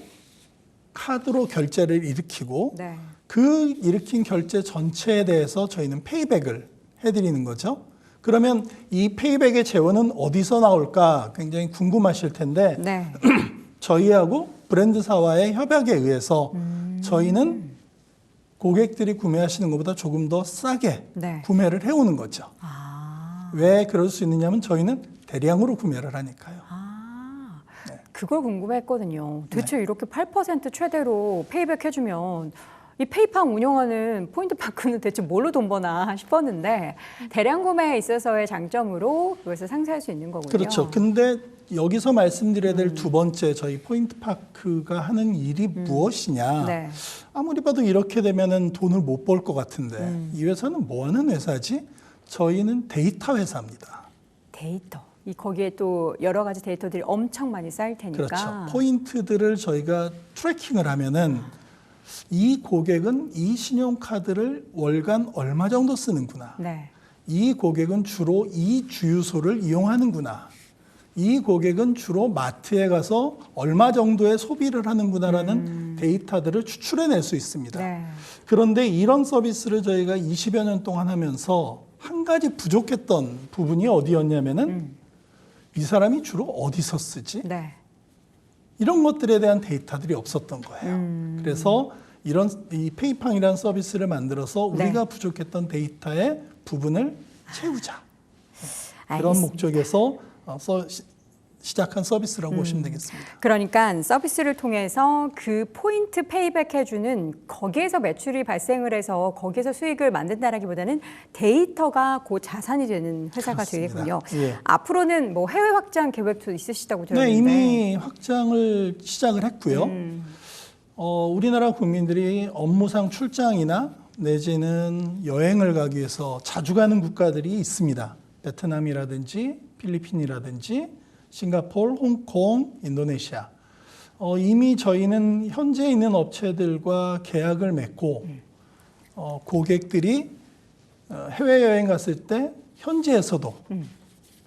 카드로 결제를 일으키고 네. 그 일으킨 결제 전체에 대해서 저희는 페이백을 해드리는 거죠. 그러면 이 페이백의 재원은 어디서 나올까 굉장히 궁금하실 텐데 네. 저희하고 브랜드사와의 협약에 의해서 저희는 고객들이 구매하시는 것보다 조금 더 싸게 네. 구매를 해오는 거죠. 왜 그럴 수 있느냐면 저희는 대량으로 구매를 하니까요. 그걸 궁금했거든요. 대체 이렇게 8% 최대로 페이백 해주면 이 페이팡 운영하는 포인트파크는 대체 뭘로 돈 버나 싶었는데 대량 구매에 있어서의 장점으로 그것을 상쇄할 수 있는 거군요. 그렇죠. 근데 여기서 말씀드려야 될 두 번째 저희 포인트파크가 하는 일이 무엇이냐. 네. 아무리 봐도 이렇게 되면은 돈을 못 벌 것 같은데 이 회사는 뭐 하는 회사지? 저희는 데이터 회사입니다. 데이터. 거기에 또 여러 가지 데이터들이 엄청 많이 쌓일 테니까. 그렇죠. 포인트들을 저희가 트래킹을 하면은 이 고객은 이 신용카드를 월간 얼마 정도 쓰는구나. 네. 이 고객은 주로 이 주유소를 이용하는구나. 이 고객은 주로 마트에 가서 얼마 정도의 소비를 하는구나라는 데이터들을 추출해낼 수 있습니다. 네. 그런데 이런 서비스를 저희가 20여 년 동안 하면서 한 가지 부족했던 부분이 어디였냐면은 이 사람이 주로 어디서 쓰지? 네. 이런 것들에 대한 데이터들이 없었던 거예요. 그래서 이런 이 페이팡이라는 서비스를 만들어서 우리가 부족했던 데이터의 부분을 채우자. 그런 알겠습니다. 목적에서 시작한 서비스라고 보시면 되겠습니다. 그러니까 서비스를 통해서 그 포인트 페이백 해주는 거기에서 매출이 발생을 해서 거기에서 수익을 만든다라기보다는 데이터가 그 자산이 되는 회사가 그렇습니다. 되겠군요. 예. 앞으로는 뭐 해외 확장 계획도 있으시다고 들었는데. 네, 이미 확장을 시작을 했고요. 우리나라 국민들이 업무상 출장이나 내지는 여행을 가기 위해서 자주 가는 국가들이 있습니다. 베트남이라든지 필리핀이라든지 싱가포르, 홍콩, 인도네시아. 이미 저희는 현재 있는 업체들과 계약을 맺고 고객들이 해외여행 갔을 때 현지에서도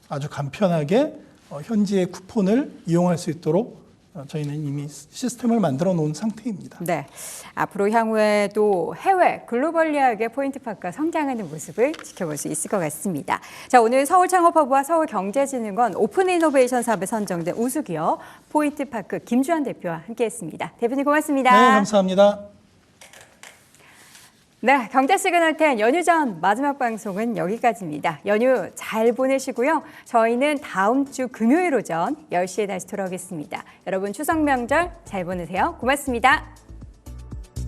아주 간편하게 현지의 쿠폰을 이용할 수 있도록 저희는 이미 시스템을 만들어 놓은 상태입니다. 네, 앞으로 향후에도 해외 글로벌리하게 포인트파크가 성장하는 모습을 지켜볼 수 있을 것 같습니다. 자, 오늘 서울창업허브와 서울경제진흥원 오픈이노베이션 사업에 선정된 우수기업 포인트파크 김주환 대표와 함께했습니다. 대표님 고맙습니다. 네, 감사합니다. 네, 경제 시그널 10 연휴 전 마지막 방송은 여기까지입니다. 연휴 잘 보내시고요. 저희는 다음 주 금요일 오전 10시에 다시 돌아오겠습니다. 여러분 추석 명절 잘 보내세요. 고맙습니다.